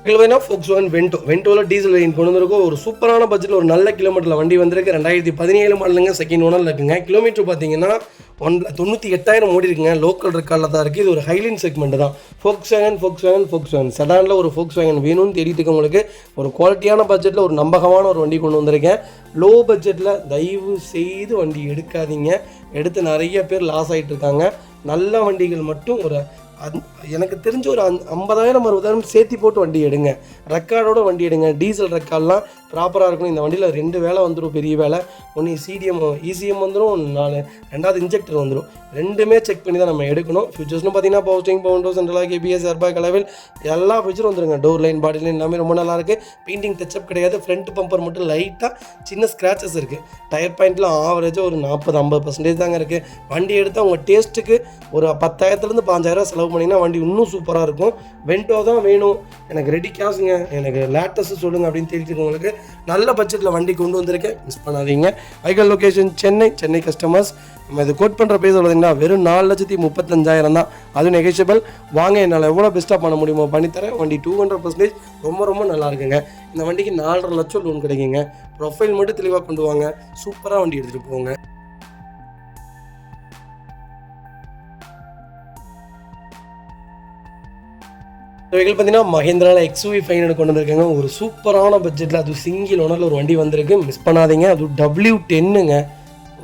Volkswagen வென்டோவில் டீசல் வேரியன்ட் கொண்டு வந்திருக்கும். ஒரு சூப்பரான பட்ஜெட்டில் ஒரு நல்ல கிலோமீட்டரில் வண்டி வந்திருக்கு. 2017 மாடலுங்க, செகண்ட் ஓனரில் இருக்குங்க. கிலோமீட்டர் பார்த்தீங்கன்னா 98,000 ஓடி இருக்குங்க. லோக்கல் ரெக்கார்டில் தான் இருக்குது. இது ஒரு ஹைலைன் செக்மெண்ட் தான். Volkswagen செடானில் ஒரு Volkswagen வேணும்னு தேடிட்டு இருக்கவங்களுக்கு ஒரு குவாலிட்டியான பட்ஜெட்டில் ஒரு நம்பகமான ஒரு வண்டி கொண்டு வந்திருக்கேன். லோ பட்ஜெட்டில் தயவு செய்து வண்டி எடுக்காதீங்க. எடுத்து நிறைய பேர் லாஸ் ஆகிட்டு இருக்காங்க. நல்ல வண்டிகள் மட்டும் ஒரு எனக்கு தெரிஞ்ச ஒரு 50,000 60,000 சேர்த்து போட்டு வண்டி எடுங்க. ரெக்கார்டோட வண்டி எடுங்க. டீசல் ரெக்கார்ட்லாம் ப்ராப்பராக இருக்கணும். இந்த வண்டியில் 2 வேலை வந்துடும், பெரிய வேலை. ஒன்று சிடிஎம் இசிஎம் வந்துடும், 2வது இன்ஜெக்டர் வந்துடும். 2மே செக் பண்ணி தான் நம்ம எடுக்கணும். ஃபியூச்சர்ஸ்னு பார்த்தீங்கன்னா power steering, power window, central lock, ABS, airbag, alloy wheel எல்லா ஃபியூச்சரும் வந்துருங்க. டோர் லைன், பாடி லைன் எல்லாமே ரொம்ப நல்லாயிருக்கு. பெயிண்டிங் டச்சப் கிடையாது. ஃப்ரண்ட் பம்பர் மட்டும் லைட்டாக சின்ன ஸ்க்ராச்சஸ் இருக்குது. டயர் பாயிண்ட்லாம் ஆவரேஜாக ஒரு 40-50% தாங்க இருக்குது. வண்டி எடுத்தால் உங்கள் டேஸ்ட்டுக்கு ஒரு 10,000-15,000 செலவு பண்ணிங்கன்னா வண்டி இன்னும் சூப்பராக இருக்கும். வென்டோ தான் வேணும், எனக்கு ரெடி கேஷுங்க, எனக்கு லேட்டஸ்ட்டு சொல்லுங்கள் அப்படின்னு தெரிஞ்சுக்கவங்களுக்கு நல்ல பட்ஜெட்டில் வண்டி கொண்டு வந்திருக்கேன். மிஸ் பண்ணாதீங்க. Vehicle location Chennai customers. நம்ம இது கோட் பண்ணுற ப்ரைஸ் பார்த்தீங்கன்னா வெறும் 4,35,000 தான். அதுவும் நெகோஷியபிள். வாங்க, என்னால் எவ்வளோ பெஸ்ட்டாக பண்ண முடியுமோ பண்ணித்தரேன். வண்டி 200% ரொம்ப நல்லா இருக்குங்க. இந்த வண்டிக்கு 4.5 லட்சம் லோன் கிடைக்குங்க. ப்ரொஃபைல் மட்டும் தெளிவாக கொண்டு வாங்க, சூப்பராக வண்டி எடுத்துகிட்டு போங்க. வெஹிக்கிள் பார்த்தீங்கன்னா மஹேந்திராவில் XUV 500 கொண்டு வந்திருக்காங்க. ஒரு சூப்பரான பட்ஜெட்டில், அது சிங்கிள் ஓனரில் ஒரு வண்டி வந்திருக்கு. மிஸ் பண்ணாதீங்க. அது W10ங்க.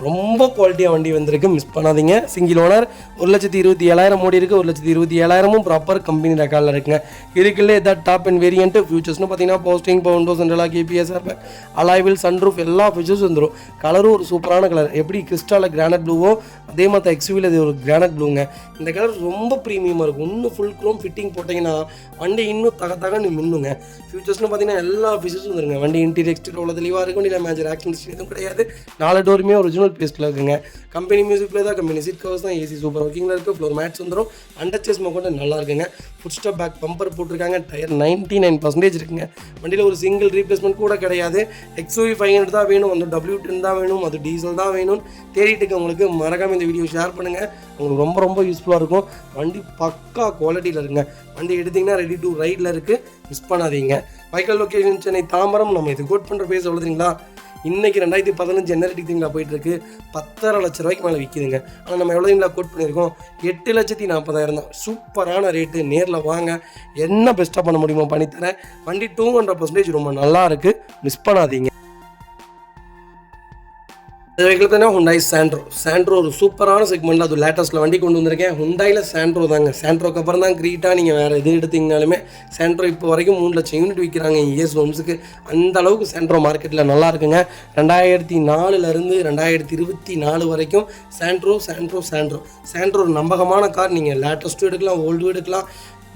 ரொம்ப குவாலிட்டியாக வண்டி வந்திருக்கு, மிஸ் பண்ணாதீங்க. சிங்கிள் ஓனர், 1,27,000 ஓடி இருக்குது. 1,27,000 ப்ராப்பர் கம்பெனி ரெக்கார்டில் இருக்குங்க. இதுக்குள்ளே ஏதாவது டாப் அண்ட் வேரியன்ட் ஃபியூச்சர்ஸ்னு பார்த்தீங்கன்னா power steering, power window, central lock, ABS, airbag, alloy wheel, sunroof எல்லா ஃபியூச்சர்ஸ் வந்துடும். கலரும் ஒரு சூப்பரான கலர். எப்படி கிறிஸ்டாலில் கிரானைட் ப்ளூவோ அதே மாதிரி XUVயில் இது ஒரு கிரானைட் ப்ளூங்க. இந்த கலர் ரொம்ப ப்ரீமியமாக இருக்கும். இன்னும் ஃபுல் க்ரோம் ஃபிட்டிங் போட்டிங்கன்னா வண்டி இன்னும் தகன்னு மின்னுங்க. ஃபியூச்சர்ஸ்னு பார்த்தீங்கன்னா எல்லா ஃபீச்சர்ஸும் வந்துருங்க. வண்டி இன்டீரியர் எக்ஸ்டீரியர் அவ்வளோ தெளிவாக இருக்கும். இல்லை மேஜர் ஆக்சிடென்ட்ஸ் எதுவும் கிடையாது. 4 டோருமே ஒரிஜினல் பேஸ்ட்டில் இருக்குங்க. கம்பெனி மியூசிக் பிளே தான், கம்பெனி சீட் கவர்ஸ் தான், ஏசி சூப்பர் ஒர்க்கிங்கில் இருக்குது. ஃப்ளோர் மேட்ஸ் வந்துடும். அண்டர்ச்சேஸ் கொண்டு நல்லா இருக்குங்க. ஃபுட் ஸ்டாப் பேக் பம்பர் போட்டிருக்காங்க. டயர் 99% இருக்குங்க. வண்டியில் ஒரு சிங்கிள் ரீப்ளேஸ்மெண்ட் கூட கிடையாது. XUV 500 தான் வேணும், அந்த W10 தான் வேணும், அது டீசல் தான் வேணும்னு தேடிட்டு உங்களுக்கு மறக்காமல் இந்த வீடியோ ஷேர் பண்ணுங்கள். உங்களுக்கு ரொம்ப யூஸ்ஃபுல்லாக இருக்கும். வண்டி பக்கா குவாலிட்டியில் இருக்குங்க. வண்டி எடுத்திங்கன்னா ரெடி டு ரைடில் இருக்குது, மிஸ் பண்ணாதீங்க. Vehicle location Chennai Tambaram. நம்ம இது கோட் பண்ணுற பேஸ் எவ்வளோங்களா, இன்றைக்கி 2015 என்ன ரேட்டிங்களா போயிட்டுருக்கு, 10.5 லட்ச ரூபாய்க்கு மேலே விற்கிதுங்க. ஆனால் நம்ம எவ்வளோங்களா கோட் பண்ணியிருக்கோம், 8,40,000 தான். சூப்பரான ரேட்டு. நேரில் வாங்க, என்ன பெஸ்ட்டாக பண்ண முடியுமோ பண்ணித்தரேன். வண்டி 200% ரொம்ப நல்லா இருக்குது, மிஸ் பண்ணாதீங்க. இந்த வெஹிக்கிள் பார்த்தீங்கன்னா ஹுண்டாய் சாண்ட்ரோ ஒரு சூப்பரான செக்மெண்ட்டில் அது லேட்டஸ்ட்டில் வண்டி கொண்டு வந்திருக்கேன். ஹுண்டாயில் சாண்ட்ரோ தாங்க. சாண்ட்ரோக்கு அப்புறம் தான் கிரீட்டா. நீங்கள் வேறு எது எடுத்திங்கனாலுமே சாண்ட்ரோ இப்போ வரைக்கும் 3 லட்சம் யூனிட் விற்கிறாங்க இயர்ஸ் ஒன்ஸுக்கு. அந்த அளவுக்கு சாண்ட்ரோ மார்க்கெட்டில் நல்லா இருக்குங்க. 2004 2024 வரைக்கும் சாண்ட்ரோ ஒரு நம்பகமான கார். நீங்கள் லேட்டஸ்ட்டும் எடுக்கலாம், ஓல்டும் எடுக்கலாம்.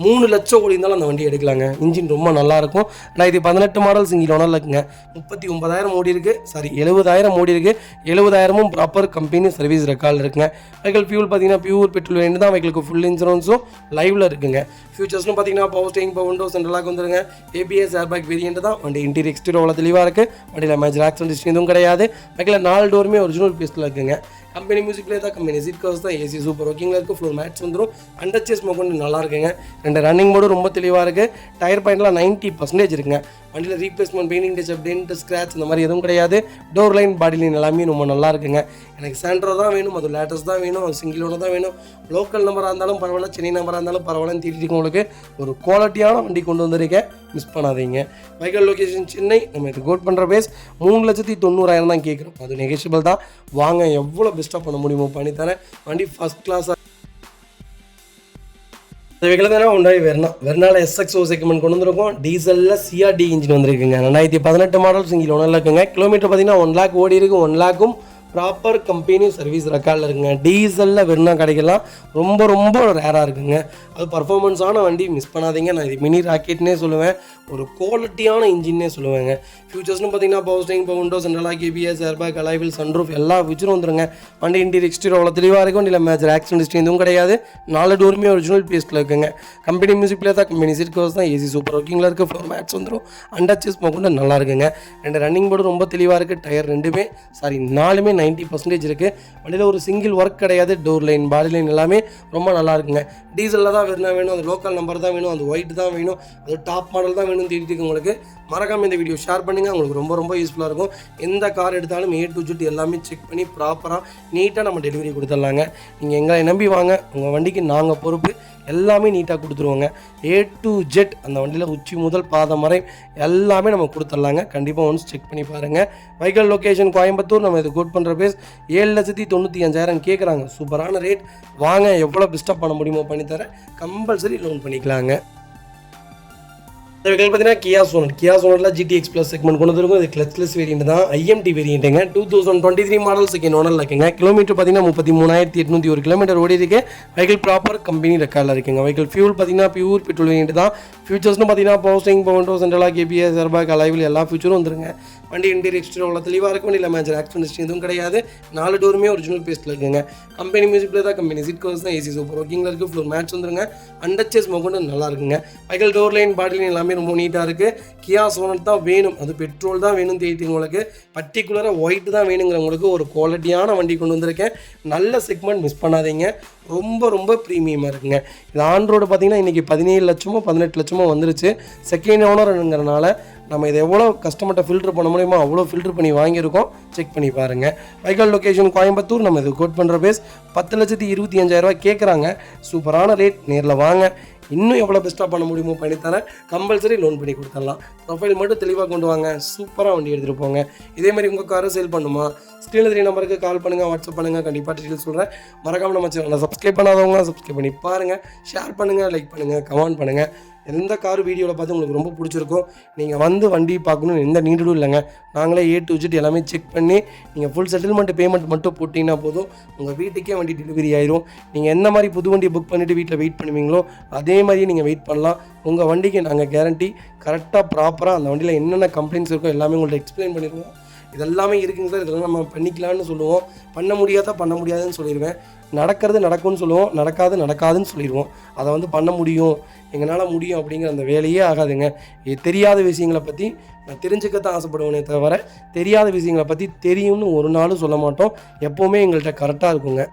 3 லட்சம் ஓடி இருந்தாலும் அந்த வண்டி எடுக்கலாங்க. இன்ஜின் ரொம்ப நல்லாயிருக்கும். 2018 மாடல் சிங்கிள் ஓனரில் இருக்குங்க. 39,000 ஓடி இருக்குது. 70,000 ஓடி இருக்குது. 70,000 ப்ராப்பர் கம்பெனி சர்வீஸ் ரெக்கார்டில் இருக்குங்க. வெஹிக்கிள் ஃபியூல் பார்த்தீங்கன்னா பியூர் பெட்ரோல் வேணும் தான். வெஹிக்கிளுக்கு ஃபுல் இன்சூரன்ஸும் லைவில் இருக்குங்க. ஃபியூச்சர்ஸ்னு பார்த்தீங்கன்னா power steering, power window, central lock வந்துருங்க. ஏபிஎஸ், ஏர்பேக் வேரியன்ட் தான். வண்டி இன்டீரியர் எக்ஸ்டீரியர் அவ்வளோ தெளிவாக இருக்குது. வண்டியில் மேஜர் ஆக்சிடென்ட் எதுவும் கிடையாது. வெஹிக்கில் 4 டோருமே ஒரிஜினல் பீஸில் இருக்குங்க. கம்பெனி மியூசிக் பிளே தான், கம்பெனி சீட் கவர்ஸ் தான், ஏசி சூப்பர் ஒர்க்கிங்கில் இருக்குது. ஃப்ளோர் மேட்ஸ் வந்துடும். அண்டர்ச்சேஸ் கொண்டு நல்லா இருக்குங்க. 2 ரன்னிங் போர்டும் ரொம்ப தெளிவாக இருக்குது. டயர் பாயிண்ட்லாம் 90% இருக்குங்க. வண்டியில் replacement, painting touch up, dent, scratch இந்த மாதிரி எதுவும் கிடையாது. டோர் லைன், பாடி லைன் எல்லாமே ரொம்ப நல்லா இருக்குங்க. எனக்கு சாண்ட்ரோ தான் வேணும், அது லேட்டஸ்ட் தான் வேணும், அது சிங்கிள் ஓனர் தான் வேணும். லோக்கல் நம்பராக இருந்தாலும் பரவாயில்ல, சென்னை நம்பராக இருந்தாலும் பரவாயில்லன்னு தேடிட்டு உங்களுக்கு ஒரு குவாலிட்டியான வண்டி கொண்டு வந்திருக்கேன், மிஸ் பண்ணாதீங்க. Vehicle location Chennai. நம்ம இது கோட் பண்ணுற பேஸ் 3,90,000 தான் கேட்குறோம். அது நெகோஷியபிள் தான். வாங்க, எவ்வளோ பெஸ்ட்டாக பண்ண முடியுமோ பண்ணித்தரேன். வண்டி ஃபஸ்ட் கிளாஸாக. இந்த வெஹிக்கிள் தானே ஹுண்டாய் வெர்னால SXO செக்மெண்ட் கொண்டு வந்திருக்கோம். டீசலில் CRD இன்ஜின் வந்திருக்குங்க. 2018 மாடல் சிங்கிள் ஓனரில் இருக்குங்க. கிலோமீட்டர் பார்த்தீங்கன்னா 1 லேக் ஓடி இருக்குது. 1 லேக்கும் ப்ராப்பர் கம்பெனி சர்வீஸ் ரெக்கார்டில் இருக்குங்க. டீசலில் வெறுனா கிடைக்கலாம், ரொம்ப ரேராக இருக்குங்க. அது பர்ஃபார்மன்ஸான வண்டி, மிஸ் பண்ணாதீங்க. நான் இது மினி ராக்கெட்னே சொல்லுவேன், ஒரு குவாலிட்டியான இன்ஜின்னே சொல்லுவேங்க. ஃபியூச்சர்ஸ்னு பார்த்தீங்கன்னா power steering, power window, central lock, ABS, airbag, alloy wheel, sunroof எல்லா ஃபியூச்சரும் வந்துருங்க. வண்டி இன்டீரியர் எக்ஸ்டீரியர் அவ்வளோ தெளிவாக இருக்கும். இல்லை மேஜர் ஆக்சிடென்ட் எதுவும் கிடையாது. 4 டோருமே ஒரிஜினல் பேஸ்ட்டில் இருக்குங்க. கம்பெனி மியூசிக் பிளே தான், கம்பெனி சீட் கவர்ஸ் தான், ஏசி சூப்பர் ஒர்க்கிங்கில் இருக்குது. ஃப்ளோர் மேட்ஸ் வந்துடும். அண்டர்ச்சேஸ் கொண்டு நல்லா இருக்குங்க. 2 ரன்னிங் போர்டு ரொம்ப தெளிவாக இருக்குது. டயர் 4மே 90% இருக்குது. வண்டியில் ஒரு சிங்கிள் ஒர்க் கிடையாது. டோர் லைன், பாடி லைன் எல்லாமே ரொம்ப நல்லா இருக்குங்க. டீசலில் தான் வேணும், அது லோக்கல் நம்பர் தான் வேணும், அது ஒயிட் தான் வேணும், அது டாப் மாடல் தான் வேணும்னு தேடிட்டு உங்களுக்கு மறக்காமல் இந்த வீடியோ ஷேர் பண்ணுங்கள். உங்களுக்கு ரொம்ப யூஸ்ஃபுல்லாக இருக்கும். எந்த கார் எடுத்தாலும் A to Z எல்லாமே செக் பண்ணி ப்ராப்பராக நீட்டாக நம்ம டெலிவரி கொடுத்துடலாங்க. நீங்கள் எங்களை நம்பி வாங்க, உங்கள் வண்டிக்கு நாங்கள் பொறுப்பு. எல்லாமே நீட்டாக கொடுத்துருவோங்க. A to Z அந்த வண்டியில் உச்சி முதல் பாதம் வரை எல்லாமே நம்ம கொடுத்துடலாங்க. கண்டிப்பாக ஒன்ஸ் செக் பண்ணி பாருங்கள். Vehicle location Coimbatore. நம்ம இது கோட் பண்ணுற பேஸ் 7,95,000 கேட்குறாங்க. சூப்பரான ரேட். வாங்க, எவ்வளோ பெஸ்ட்டாக பண்ண முடியுமோ பண்ணித்தரேன். கம்பல்சரி லோன் பண்ணிக்கலாங்க. வெஹிக்கிள் பார்த்தீங்கன்னா கியா சோனட்டில் GTX ப்ளஸ் செக்மெண்ட் கொண்டு வந்திருக்கும். இது கிளச்லெஸ் வேரியன்ட் தான், IMT வேரியண்ட்டுங்க. 2023 மாடல் செகண்ட் ஓனர் இருக்குங்க. கிலோமீட்டர் பார்த்தீங்கன்னா 33,801 கிலோமீட்டர் ஓடி இருக்கு. வெஹிக்கிள் ப்ராப்பர் கம்பெனி ரெக்கார்டில் இருக்குங்க. வெஹிக்கிள் ஃபியூல் பார்த்தீங்கன்னா பியூர் பெட்ரோல் வேரியன்ட் தான். ஃபியூச்சர்ஸ்னு பார்த்தீங்கன்னா பவர்ஸ்டிங், பவர் சென்ட்ரலாக KPS, ஏர்பேக், அலைவில் எல்லா ஃபியூச்சரும் வந்துருங்க. வண்டி இன்டீரியர் எக்ஸ்டீரியர் அவ்வளோ தெளிவாக இருக்கும். வண்டியில் மேஜர் ஆக்சிடென்ட் எதுவும் கிடையாது. 4 டோருமே ஒரிஜினல் பேஸ்ட்டில் இருக்குங்க. கம்பெனி மியூசிக்கில் தான், கம்பெனி சீட் கவர்ஸ் தான், AC சூப்பர் ஒர்க்கிங்கில் இருக்குது. ஃப்ளோர் மேட்ச் வந்துருங்க. அண்டர்ச்சேஸ் மொக்கொண்டு நல்லா இருக்குங்க. Vehicle door line, body line எல்லாமே ரொம்ப நீட்டாக இருக்குது. கியா சோனட் தான் வேணும், அது பெட்ரோல் தான் வேணும் தேய்த்தவங்களுக்கு, பர்டிகுலராக ஒயிட் தான் வேணுங்கிறவங்களுக்கு ஒரு குவாலிட்டியான வண்டி கொண்டு வந்திருக்கேன். நல்ல செக்மெண்ட், மிஸ் பண்ணாதீங்க. ரொம்ப ரொம்ப ப்ரீமியமாக இருக்குங்க. இது ஆன் ரோடு பார்த்தீங்கன்னா இன்றைக்கி 17 லட்சமோ 18 லட்சமோ வந்துருச்சு. செகண்ட் ஓனருங்கிறனால நம்ம இதை எவ்வளோ கஸ்டமர்கிட்ட ஃபில்டர் பண்ண முடியுமோ அவ்வளோ ஃபில்டர் பண்ணி வாங்கியிருக்கோம். செக் பண்ணி பாருங்கள். Vehicle location Coimbatore. நம்ம இது கோட் பண்ணுற பேஸ் 10,25,000 கேட்குறாங்க. சூப்பரான ரேட். நேரில் வாங்க, இன்னும் எவ்வளோ பெஸ்ட்டாக பண்ண முடியுமோ பண்ணித்தரேன். கம்பல்சரி லோன் பண்ணி கொடுத்துடலாம். ப்ரொஃபைல் மட்டும் தெளிவாக கொண்டு வாங்க, சூப்பராக வண்டி எடுத்துகிட்டு போங்க. இதேமாதிரி உங்கள் காரை சேல் பண்ணுமா, ஸ்க்ரீனில் 3 நம்பருக்கு கால் பண்ணுங்கள், வாட்ஸ்அப் பண்ணுங்கள். கண்டிப்பாக டீட்டெயில் சொல்கிறேன். மறக்காமல் நம்ம சேனலை சப்ஸ்கிரைப் பண்ணாதவங்க சப்ஸ்கிரைப் பண்ணி பாருங்கள். ஷேர் பண்ணுங்கள், லைக் பண்ணுங்கள், கமெண்ட் பண்ணுங்கள். எந்த கார் வீடியோவில் பார்த்து உங்களுக்கு ரொம்ப பிடிச்சிருக்கோ நீங்கள் வந்து வண்டி பார்க்கணுன்னு எந்த நீடும் இல்லைங்க. நாங்களே A to Z எல்லாமே செக் பண்ணி நீங்கள் ஃபுல் செட்டில்மெண்ட் பேமெண்ட் மட்டும் போட்டிங்கன்னா போதும், உங்கள் வீட்டுக்கே வண்டி டெலிவரி ஆயிரும். நீங்கள் எந்த மாதிரி புது வண்டி புக் பண்ணிவிட்டு வீட்டில் வெயிட் பண்ணுவீங்களோ அதே மாதிரியே நீங்கள் வெயிட் பண்ணலாம். உங்கள் வண்டிக்கு நாங்கள் கேரண்டி கரெக்டாக ப்ராப்பராக அந்த வண்டியில் என்னென்ன கம்ப்ளைண்ட்ஸ் இருக்கோ எல்லாமே உங்கள்கிட்ட எக்ஸ்பிளைன் பண்ணிடுவோம். இதெல்லாமே இருக்குங்க சார், இதெல்லாம் நம்ம பண்ணிக்கலான்னு சொல்லுவோம். பண்ண முடியாதுன்னு சொல்லிடுவேன். நடக்கிறது நடக்கும்னு சொல்லுவோம், நடக்காதுன்னு சொல்லிடுவோம். அதை வந்து பண்ண முடியும், எங்களால் முடியும் அப்படிங்கிற அந்த வேலையே ஆகாதுங்க. தெரியாத விஷயங்களை பற்றி நான் தெரிஞ்சுக்கத்தான் ஆசைப்படுவேனே தவிர தெரியாத விஷயங்களை பற்றி தெரியும்னு ஒரு நாளும் சொல்ல மாட்டோம். எப்போவுமே எங்கள்கிட்ட கரெக்டாக இருக்குங்க.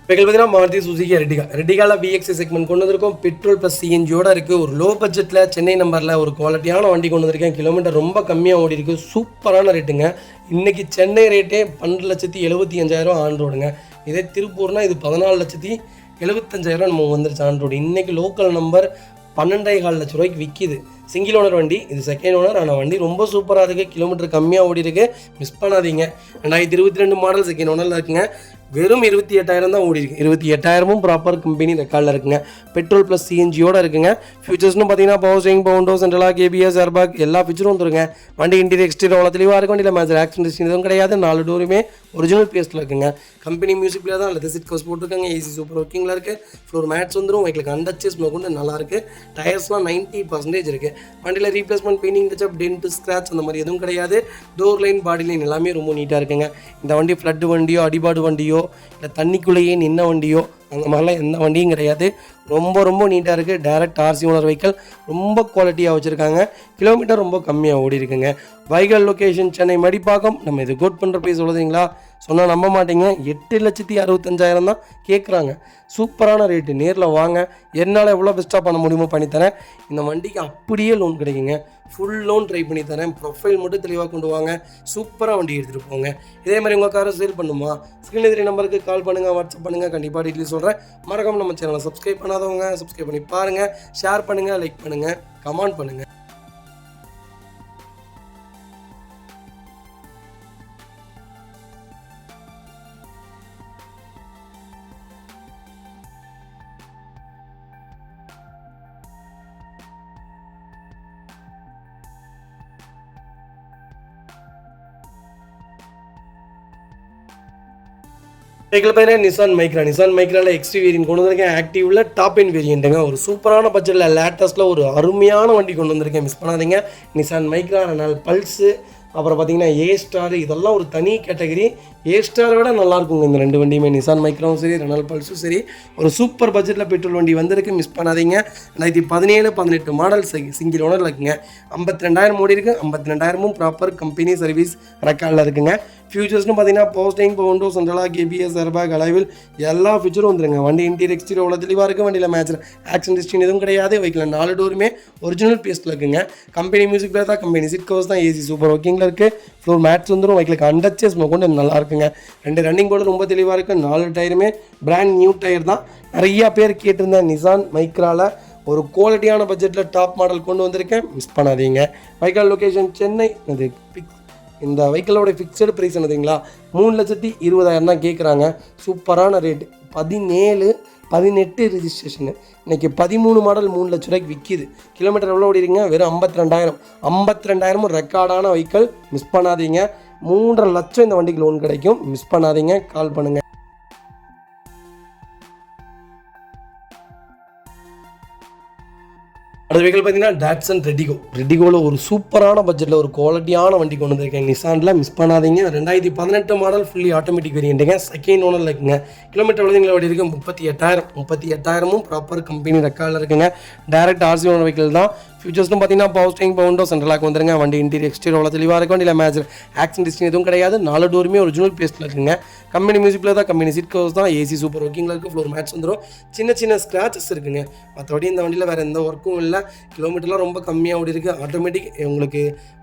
வெஹிக்கிள் பார்த்தீங்கன்னா மாருதி சுசுகி ரெட்டிகாவில் VXI செக்மெண்ட் கொண்டு வந்திருக்கோம். பெட்ரோல் ப்ளஸ் CNGயோட இருக்குது. ஒரு லோ பட்ஜெட்டில் சென்னை நம்பரில் ஒரு குவாலிட்டியான வண்டி கொண்டு வந்திருக்கேன். கிலோமீட்டர் ரொம்ப கம்மியாக ஓடி இருக்குது. சூப்பரான ரேட்டுங்க. இன்றைக்கி சென்னை ரேட்டே 12,75,000 ஆன் ரோடுங்க. இதே திருப்பூர்னால் இது 14,75,000 நம்ம வந்துருச்சு ஆன் ரோடு. இன்றைக்கி லோக்கல் நம்பர் 12,15 லட்ச ரூபாய்க்கு விற்கிது. சிங்கிள் ஓனர் வண்டி, இது செகண்ட் ஓனர். ஆனால் வண்டி ரொம்ப சூப்பராக இருக்குது. கிலோமீட்டர் கம்மியாக ஓடி இருக்குது, மிஸ் பண்ணாதீங்க. 2022 மாடல் செகண்ட் ஓனரில் இருக்குங்க. வெறும் 28,000 தான் ஓடி இருக்குது. 28,000 ப்ராப்பர் கம்பெனி ரெக்கார்டில் இருக்குங்க. பெட்ரோல் ப்ளஸ் CNGயோட இருக்குங்க. ஃபியூச்சர்ஸ்னு பார்த்தீங்கன்னா power steering, power window central lock KPS, airbag எல்லா ஃபியூச்சரும் வந்துருங்க. வண்டி இன்டீரியர் எக்ஸ்டீரியர் அவ்வளோ தெளிவாக இருக்கும். வண்டியில் மேஜர் ஆக்சிடென்ட் எதுவும் கிடையாது. 4 டோருமே ஒரிஜினல் பேஸ்ட்டில் இருக்குங்க. கம்பெனி மியூசிக்கில் தான் லெதர் சீட் கவர்ஸ் போட்டிருக்காங்க. AC சூப்பர் ஒர்க்கிங்கில் இருக்குது. ஃப்ளோர் மேட்ச் வந்துடும். வெஹிக்கிளுக்கு அண்டர்ச்சேஸ் கொண்டு நல்லாயிருக்கு. டயர்ஸ்லாம் 90% இருக்குது. வண்டியில் replacement, painting touch up, dent, scratch அந்த மாதிரி எதுவும் கிடையாது. டோர் லைன், பாடி லைன் எல்லாமே ரொம்ப நீட்டாக இருக்குங்க. இந்த வண்டி ஃப்ளட் வண்டியோ, அடிபாடு வண்டியோ, இல்லை தண்ணிக்குள்ளேயே நின்ன வண்டியோ அந்த மாதிரிலாம் எந்த வண்டியும் கிடையாது. ரொம்ப ரொம்ப நீட்டாக இருக்குது. டைரக்ட் RC ஓனர் வெஹிக்கிள், ரொம்ப குவாலிட்டியாக வச்சுருக்காங்க. கிலோமீட்டர் ரொம்ப கம்மியாக ஓடி இருக்குங்க. Vehicle location Chennai Madipakkam. நம்ம இது கோட் பண்ணுற ப்ரைஸ் சொல்லுறீங்களா, சொன்னால் நம்ப மாட்டீங்க. 8,65,000 தான் கேட்குறாங்க. சூப்பரான ரேட்டு. நேரில் வாங்க, என்னால் எவ்வளோ பெஸ்ட்டாக பண்ண முடியுமோ பண்ணித்தரேன். இந்த வண்டிக்கு அப்படியே லோன் கிடைக்குங்க. ஃபுல் லோன் ட்ரை பண்ணி தரேன். ப்ரொஃபைல் மட்டும் தெளிவாக கொண்டு வாங்க, சூப்பராக வண்டி எடுத்துகிட்டு போங்க. இதே மாதிரி உங்கள் காரை சேல் பண்ணுமா, ஸ்க்ரீனில் 3 நம்பருக்கு கால் பண்ணுங்கள், வாட்ஸ்அப் பண்ணுங்கள். கண்டிப்பாக டீட்டெயில் சொல்கிறேன். மறக்காம நம்ம சேனலை சப்ஸ்கிரைப் பண்ணாதவங்க சப்ஸ்கிரைப் பண்ணி பாருங்கள். ஷேர் பண்ணுங்கள், லைக் பண்ணுங்கள், கமெண்ட் பண்ணுங்கள். வெஹிக்கிள் பார்த்தீங்கன்னா நிசான் மைக்ராவில் எக்ஸ்ட்ரீ வேரியன்ட் கொண்டு வந்திருக்கேன். ஆக்டிவில் டாப் எண்ட் வேரியண்ட்டுங்க. ஒரு சூப்பரான பட்ஜெட்டில் லேட்டஸ்ட்டில் ஒரு அருமையான வண்டி கொண்டு வந்திருக்கேன், மிஸ் பண்ணாதீங்க. நிசான் மைக்ரா, ரெனால் பல்ஸு, அப்புறம் பார்த்தீங்கன்னா A-ஸ்டார், இதெல்லாம் ஒரு தனி கேட்டகரி. A-ஸ்டாரை விட நல்லாயிருக்குங்க இந்த 2 வண்டியுமே. நிசான் மைக்ராவும் சரி, ரெனால் பல்ஸும் சரி, ஒரு சூப்பர் பட்ஜெட்டில் பெட்ரோல் வண்டி வந்திருக்கு, மிஸ் பண்ணாதீங்க. 2017-18 மாடல் சிங்கிள் ஓனரில் இருக்குங்க. 52,000 ஓடி இருக்குது. 52,000 ப்ராப்பர் கம்பெனி சர்வீஸ் ரெக்கார்டில் இருக்குங்க. ஃபியூச்சர்ஸ்னு பார்த்தீங்கன்னா power steering, power window central lock KPS, airbag, alloy wheel எல்லா ஃபியூச்சரும் வந்துருங்க. வண்டி இன்டீரியர் எக்ஸ்டீரியர் அவ்வளோ தெளிவாக இருக்குது. வண்டியில் மேட்ச் ஆக்சிடென்ட் ஹிஸ்ட்ரி எதுவும் கிடையாது. வெஹிக்கிள் 4 டோருமே ஒரிஜினல் பேஸ்ட்டில் இருக்குங்க. கம்பெனி மியூசிக் பிளேயர் தான், கம்பெனி சீட் கவர்ஸ் தான், AC சூப்பர் ஒர்க்கிங்கில் இருக்குது. ஃப்ளோர் மேட்ச் வந்துடும். வெஹிக்கிளுக்கு அண்டர்ச்சேஸ் கொண்டு நல்லா இருக்குங்க. 2 ரன்னிங் போர்டு ரொம்ப தெளிவாக இருக்குது. 4 டயருமே பிராண்ட் நியூ டயர் தான். நிறையா பேர் கேட்டிருந்தேன். நிசான் மைக்ராவில் ஒரு குவாலிட்டியான பட்ஜெட்டில் டாப் மாடல் கொண்டு வந்திருக்கேன், மிஸ் பண்ணாதீங்க. Vehicle location Chennai. இது இந்த வெஹிக்கிளோட ஃபிக்ஸடு ப்ரைஸ் என்னதுங்களா, 3,20,000 தான் கேட்குறாங்க. சூப்பரான ரேட்டு. 17 18 ரிஜிஸ்ட்ரேஷனு. இன்றைக்கி 13 மாடல் 3 லட்ச ரூபாய்க்கு விற்கிது. கிலோமீட்டர் எவ்வளோ ஓடிடுங்க? வெறும் 52,000. 52,000 ரெக்கார்டான வெஹிக்கிள். மிஸ் பண்ணாதீங்க. 3.5 லட்சம் இந்த வண்டிக்கு லோன் கிடைக்கும். மிஸ் பண்ணாதீங்க, கால் பண்ணுங்கள். அடுத்த வெஹிக்கிள் பார்த்தீங்கன்னா டாட்சன் ரெட்டிகோவில் ஒரு சூப்பரான பட்ஜெட்டில் ஒரு குவாலிட்டியான வண்டி கொண்டு வந்திருக்கேன். நிசானில் மிஸ் பண்ணாதீங்க. 2018 மாடல் ஃபுல்லி ஆட்டோமேட்டிக் வேரியண்ட்டுங்க. செகண்ட் ஓனரில் இருக்குங்க. கிலோமீட்டர் எவ்வளோங்களா ஓடி இருக்கு? 38,000. 38,000 ப்ராப்பர் கம்பெனி ரெக்கார்டில் இருக்குங்க. டேரக்ட் ஆர்சி ஓனர் வெஹிக்கிள் தான். ஃபியூச்சர்ஸ்னு பார்த்தீங்கன்னா பவர் ஸ்டீரிங், பவுண்டோ, சென்ட்ரலாக் வந்துருங்க. வண்டி இன்டீரியர் எக்ஸ்டீரியர் அவ்வளோ தெளிவாக இருக்கும். வண்டியில் மேட்ச் ஆக்சிடென்ட் ஹிஸ்ட்ரி எதுவும் கிடையாது. 4 டோருமே ஒரிஜினல் பேஸ்ட்டில் இருக்குங்க. கம்பெனி மியூசிக்கில் தான், கம்பெனி சீட் கவர்ஸ் தான். ஏசி சூப்பர் ஒர்க்கிங்கில் இருக்குது. ஃப்ளோர் மேட்ச் வந்துடும். சின்ன ஸ்க்ராச்சஸ் இருக்குங்க. மற்றபடி இந்த வண்டியில் வேறு எந்த ஒர்க்கும் இல்லை. கிலோமீட்டர்லாம் ரொம்ப கம்மியாக ஓடி இருக்குது. ஆட்டோமேட்டிக் உங்களுக்கு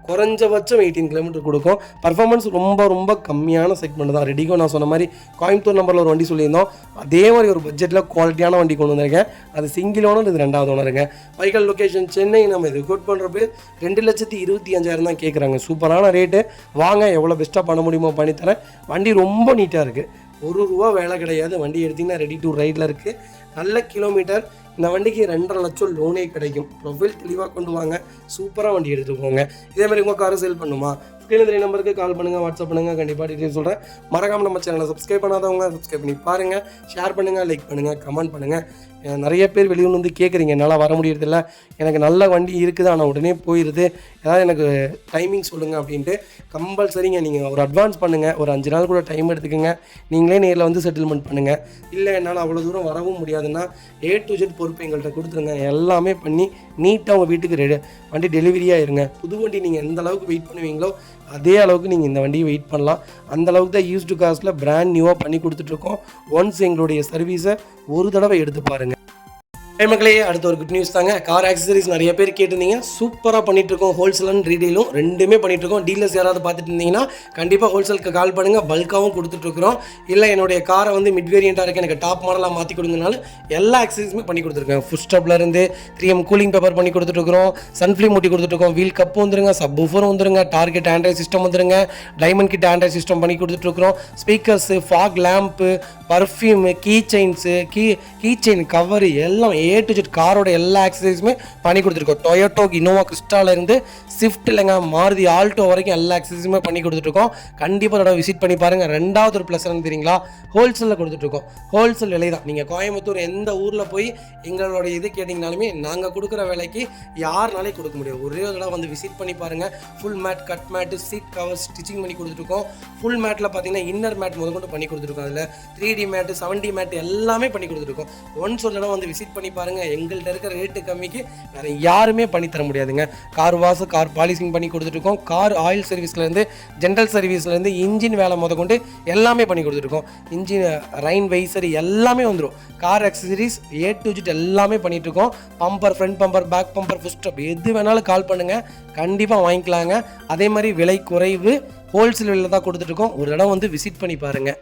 குறைஞ்சபட்சம் 18 கிலோமீட்டர் கொடுக்கும். பர்ஃபார்மன்ஸ் ரொம்ப கம்மியான செக்மெண்ட் தான். ரெடிகோ நான் சொன்ன மாதிரி கோயம்புத்தூர் நம்பரில் ஒரு வண்டி சொல்லியிருந்தோம். அதே மாதிரி ஒரு பட்ஜெட்டில் குவாலிட்டியான வண்டி கொண்டு வந்திருக்கேன். அது சிங்கிள் ஓனர், இது 2வது ஓனருங்க. Vehicle location Chennai. நம்ம இது கோட் பண்ணுறப்ப 2,25,000 தான் கேட்குறாங்க. சூப்பரான ரேட்டு. வாங்க, எவ்வளோ பெஸ்ட்டாக பண்ண முடியுமோ பண்ணித்தரேன். வண்டி ரொம்ப நீட்டாக இருக்குது. ₹1 வேலை கிடையாது. வண்டி எடுத்திங்கன்னா ரெடி டு ரைடில் இருக்குது. நல்ல கிலோமீட்டர். இந்த வண்டிக்கு 2.5 லட்சம் லோனே கிடைக்கும். ப்ரொஃபைல் தெளிவாக கொண்டு வாங்க. சூப்பராக வண்டி எடுத்துகிட்டு போங்க. இதே மாதிரி உங்கள் காரை சேல் பண்ணுமா? ஸ்க்ரீனில் 3 நம்பருக்கு கால் பண்ணுங்கள், வாட்ஸ்அப் பண்ணுங்கள். கண்டிப்பாக டீட்டெயில் சொல்கிறேன். மறக்காமல் நம்ம சேனலை சப்ஸ்கிரைப் பண்ணாதவங்க சப்ஸ்கிரைப் பண்ணி பாருங்கள். ஷேர் பண்ணுங்கள், லைக் பண்ணுங்கள், கமெண்ட் பண்ணுங்கள். நிறைய பேர் வெளியூர் வந்து கேட்குறீங்க, என்னால் வர முடியறதில்ல, எனக்கு நல்ல வண்டி இருக்குது ஆனால் உடனே போயிடுது, ஏதாவது எனக்கு டைமிங் சொல்லுங்கள் அப்படின்ட்டு. கம்பல்சரிங்க, நீங்கள் ஒரு அட்வான்ஸ் பண்ணுங்கள். ஒரு 5 நாள் கூட டைம் எடுத்துக்கோங்க. நீங்களே நேரில் வந்து செட்டில்மெண்ட் பண்ணுங்கள். இல்லை என்னால் அவ்வளோ தூரம் வரவும் முடியாதுன்னா A to Z பொறுப்பு எங்கள்கிட்ட கொடுத்துருங்க. எல்லாமே பண்ணி நீட்டாக உங்கள் வீட்டுக்கு வண்டி டெலிவரியாக இருங்க. புது வண்டி நீங்கள் எந்த அளவுக்கு வெயிட் பண்ணுவீங்களோ அதே அளவுக்கு நீங்கள் இந்த வண்டியை வெயிட் பண்ணலாம். அந்த அளவுக்கு தான் யூஸ்டு காஸ்ட்டில் பிராண்ட் நியூவாக பண்ணி கொடுத்துட்ருக்கோம். ஒன்ஸ் எங்களுடைய சர்வீஸை ஒரு தடவை எடுத்து பாருங்கள். மக்களே, அடுத்த ஒரு குட் நியூஸ் தாங்க. கார் ஆக்சசரிஸ் நிறைய பேர் கேட்டிருந்தீங்க. சூப்பராக பண்ணிகிட்ருக்கோம். ஹோல்சேல் அண்ட் ரீடெயிலும் ரெண்டுமே பண்ணிகிட்ருக்கோம். டீலர்ஸ் யாராவது பார்த்துட்டு இருந்தீங்கன்னா கண்டிப்பாக ஹோல்சேலுக்கு கால் பண்ணுங்கள். பல்காகவும் கொடுத்துட்ருக்குறோம். இல்லை என்னுடைய காரை வந்து மிட் வேரியண்ட்டாக இருக்குது, எனக்கு டாப் மாடலாக மாற்றி கொடுங்கனாலும் எல்லா ஆக்சசரிஸுமே பண்ணி கொடுத்துருக்கேன். ஃபுட் ஸ்டப்லேருந்து 3M கூலிங் பேப்பர் பண்ணி கொடுத்துட்ருக்குறோம். சன்ஃப்ளீம் மூட்டி கொடுத்துட்ருக்கோம். வீல் கப்பு வந்துருங்க, சப் ஊஃபர் வந்துருங்க, டார்கெட் ஆண்ட்ராய்ட் சிஸ்டம் வந்துருங்க, டைமண்ட் கிட் ஆண்ட்ராய்ட் சிஸ்டம் பண்ணி கொடுத்துட்ருக்குறோம். Speakers, fog lamp, perfume, key chains, key chain cover எல்லாம் A to Z காரோட எல்லா ஆக்சசரிஸுமே பண்ணி கொடுத்துருக்கோம். டொயோட்டோ, இனோவா கிறிஸ்டாலேருந்து ஸ்விஃப்ட் இல்லைங்க, மாருதி ஆல்டோ வரைக்கும் எல்லா ஆக்சசரிஸுமே பண்ணி கொடுத்துருக்கோம். கண்டிப்பாக அதோட விசிட் பண்ணி பாருங்கள். 2வது ஒரு ப்ளஸ் என்ன தெரியுங்களா? ஹோல்சேலில் கொடுத்துட்ருக்கோம். ஹோல்சேல் விலை தான். நீங்கள் கோயம்புத்தூர் எந்த ஊரில் போய் எங்களோட இது கேட்டிங்கனாலுமே நாங்கள் கொடுக்குற விலைக்கு யாருனாலே கொடுக்க முடியாது. ஒரே ஒரு தடவை வந்து விசிட் பண்ணி பாருங்கள். Full mat, cut mat, seat cover stitching பண்ணி கொடுத்துருக்கோம். ஃபுல் மேட்டில் பார்த்தீங்கன்னா இன்னர் மேட் முதற்கொண்டு பண்ணி கொடுத்துருக்கோம். அதில் 3D மேட்டு, 7D மேட்டு எல்லாமே பண்ணி கொடுத்துருக்கோம். ஒன்ஸ் ஒரு தடவை வந்து விசிட் பண்ணி பாருங்கள். எங்கள்கிட்ட இருக்கிற ரேட்டு கம்மிக்கு வேறு யாருமே பண்ணி தர முடியாதுங்க. கார் வாஷ், கார் பாலிசிங் பண்ணி கொடுத்துட்ருக்கோம். கார் ஆயில் சர்வீஸ்லேருந்து, ஜென்ரல் சர்வீஸ்லேருந்து, இன்ஜின் வேலை முதற்கொண்டு எல்லாமே பண்ணி கொடுத்துருக்கோம். இன்ஜின் ரைன் வைசர் எல்லாமே வந்துடும். Car accessories A to Z எல்லாமே பண்ணிகிட்ருக்கோம். Bumper, front bumper, back bumper, foot step எது வேணாலும் கால் பண்ணுங்கள். கண்டிப்பாக வாங்கிக்கலாங்க. அதே மாதிரி விலை குறைவு. ஹோல்சேல் விலையில் தான் கொடுத்துட்ருக்கோம். ஒரு தடவை வந்து விசிட் பண்ணி பாருங்கள்.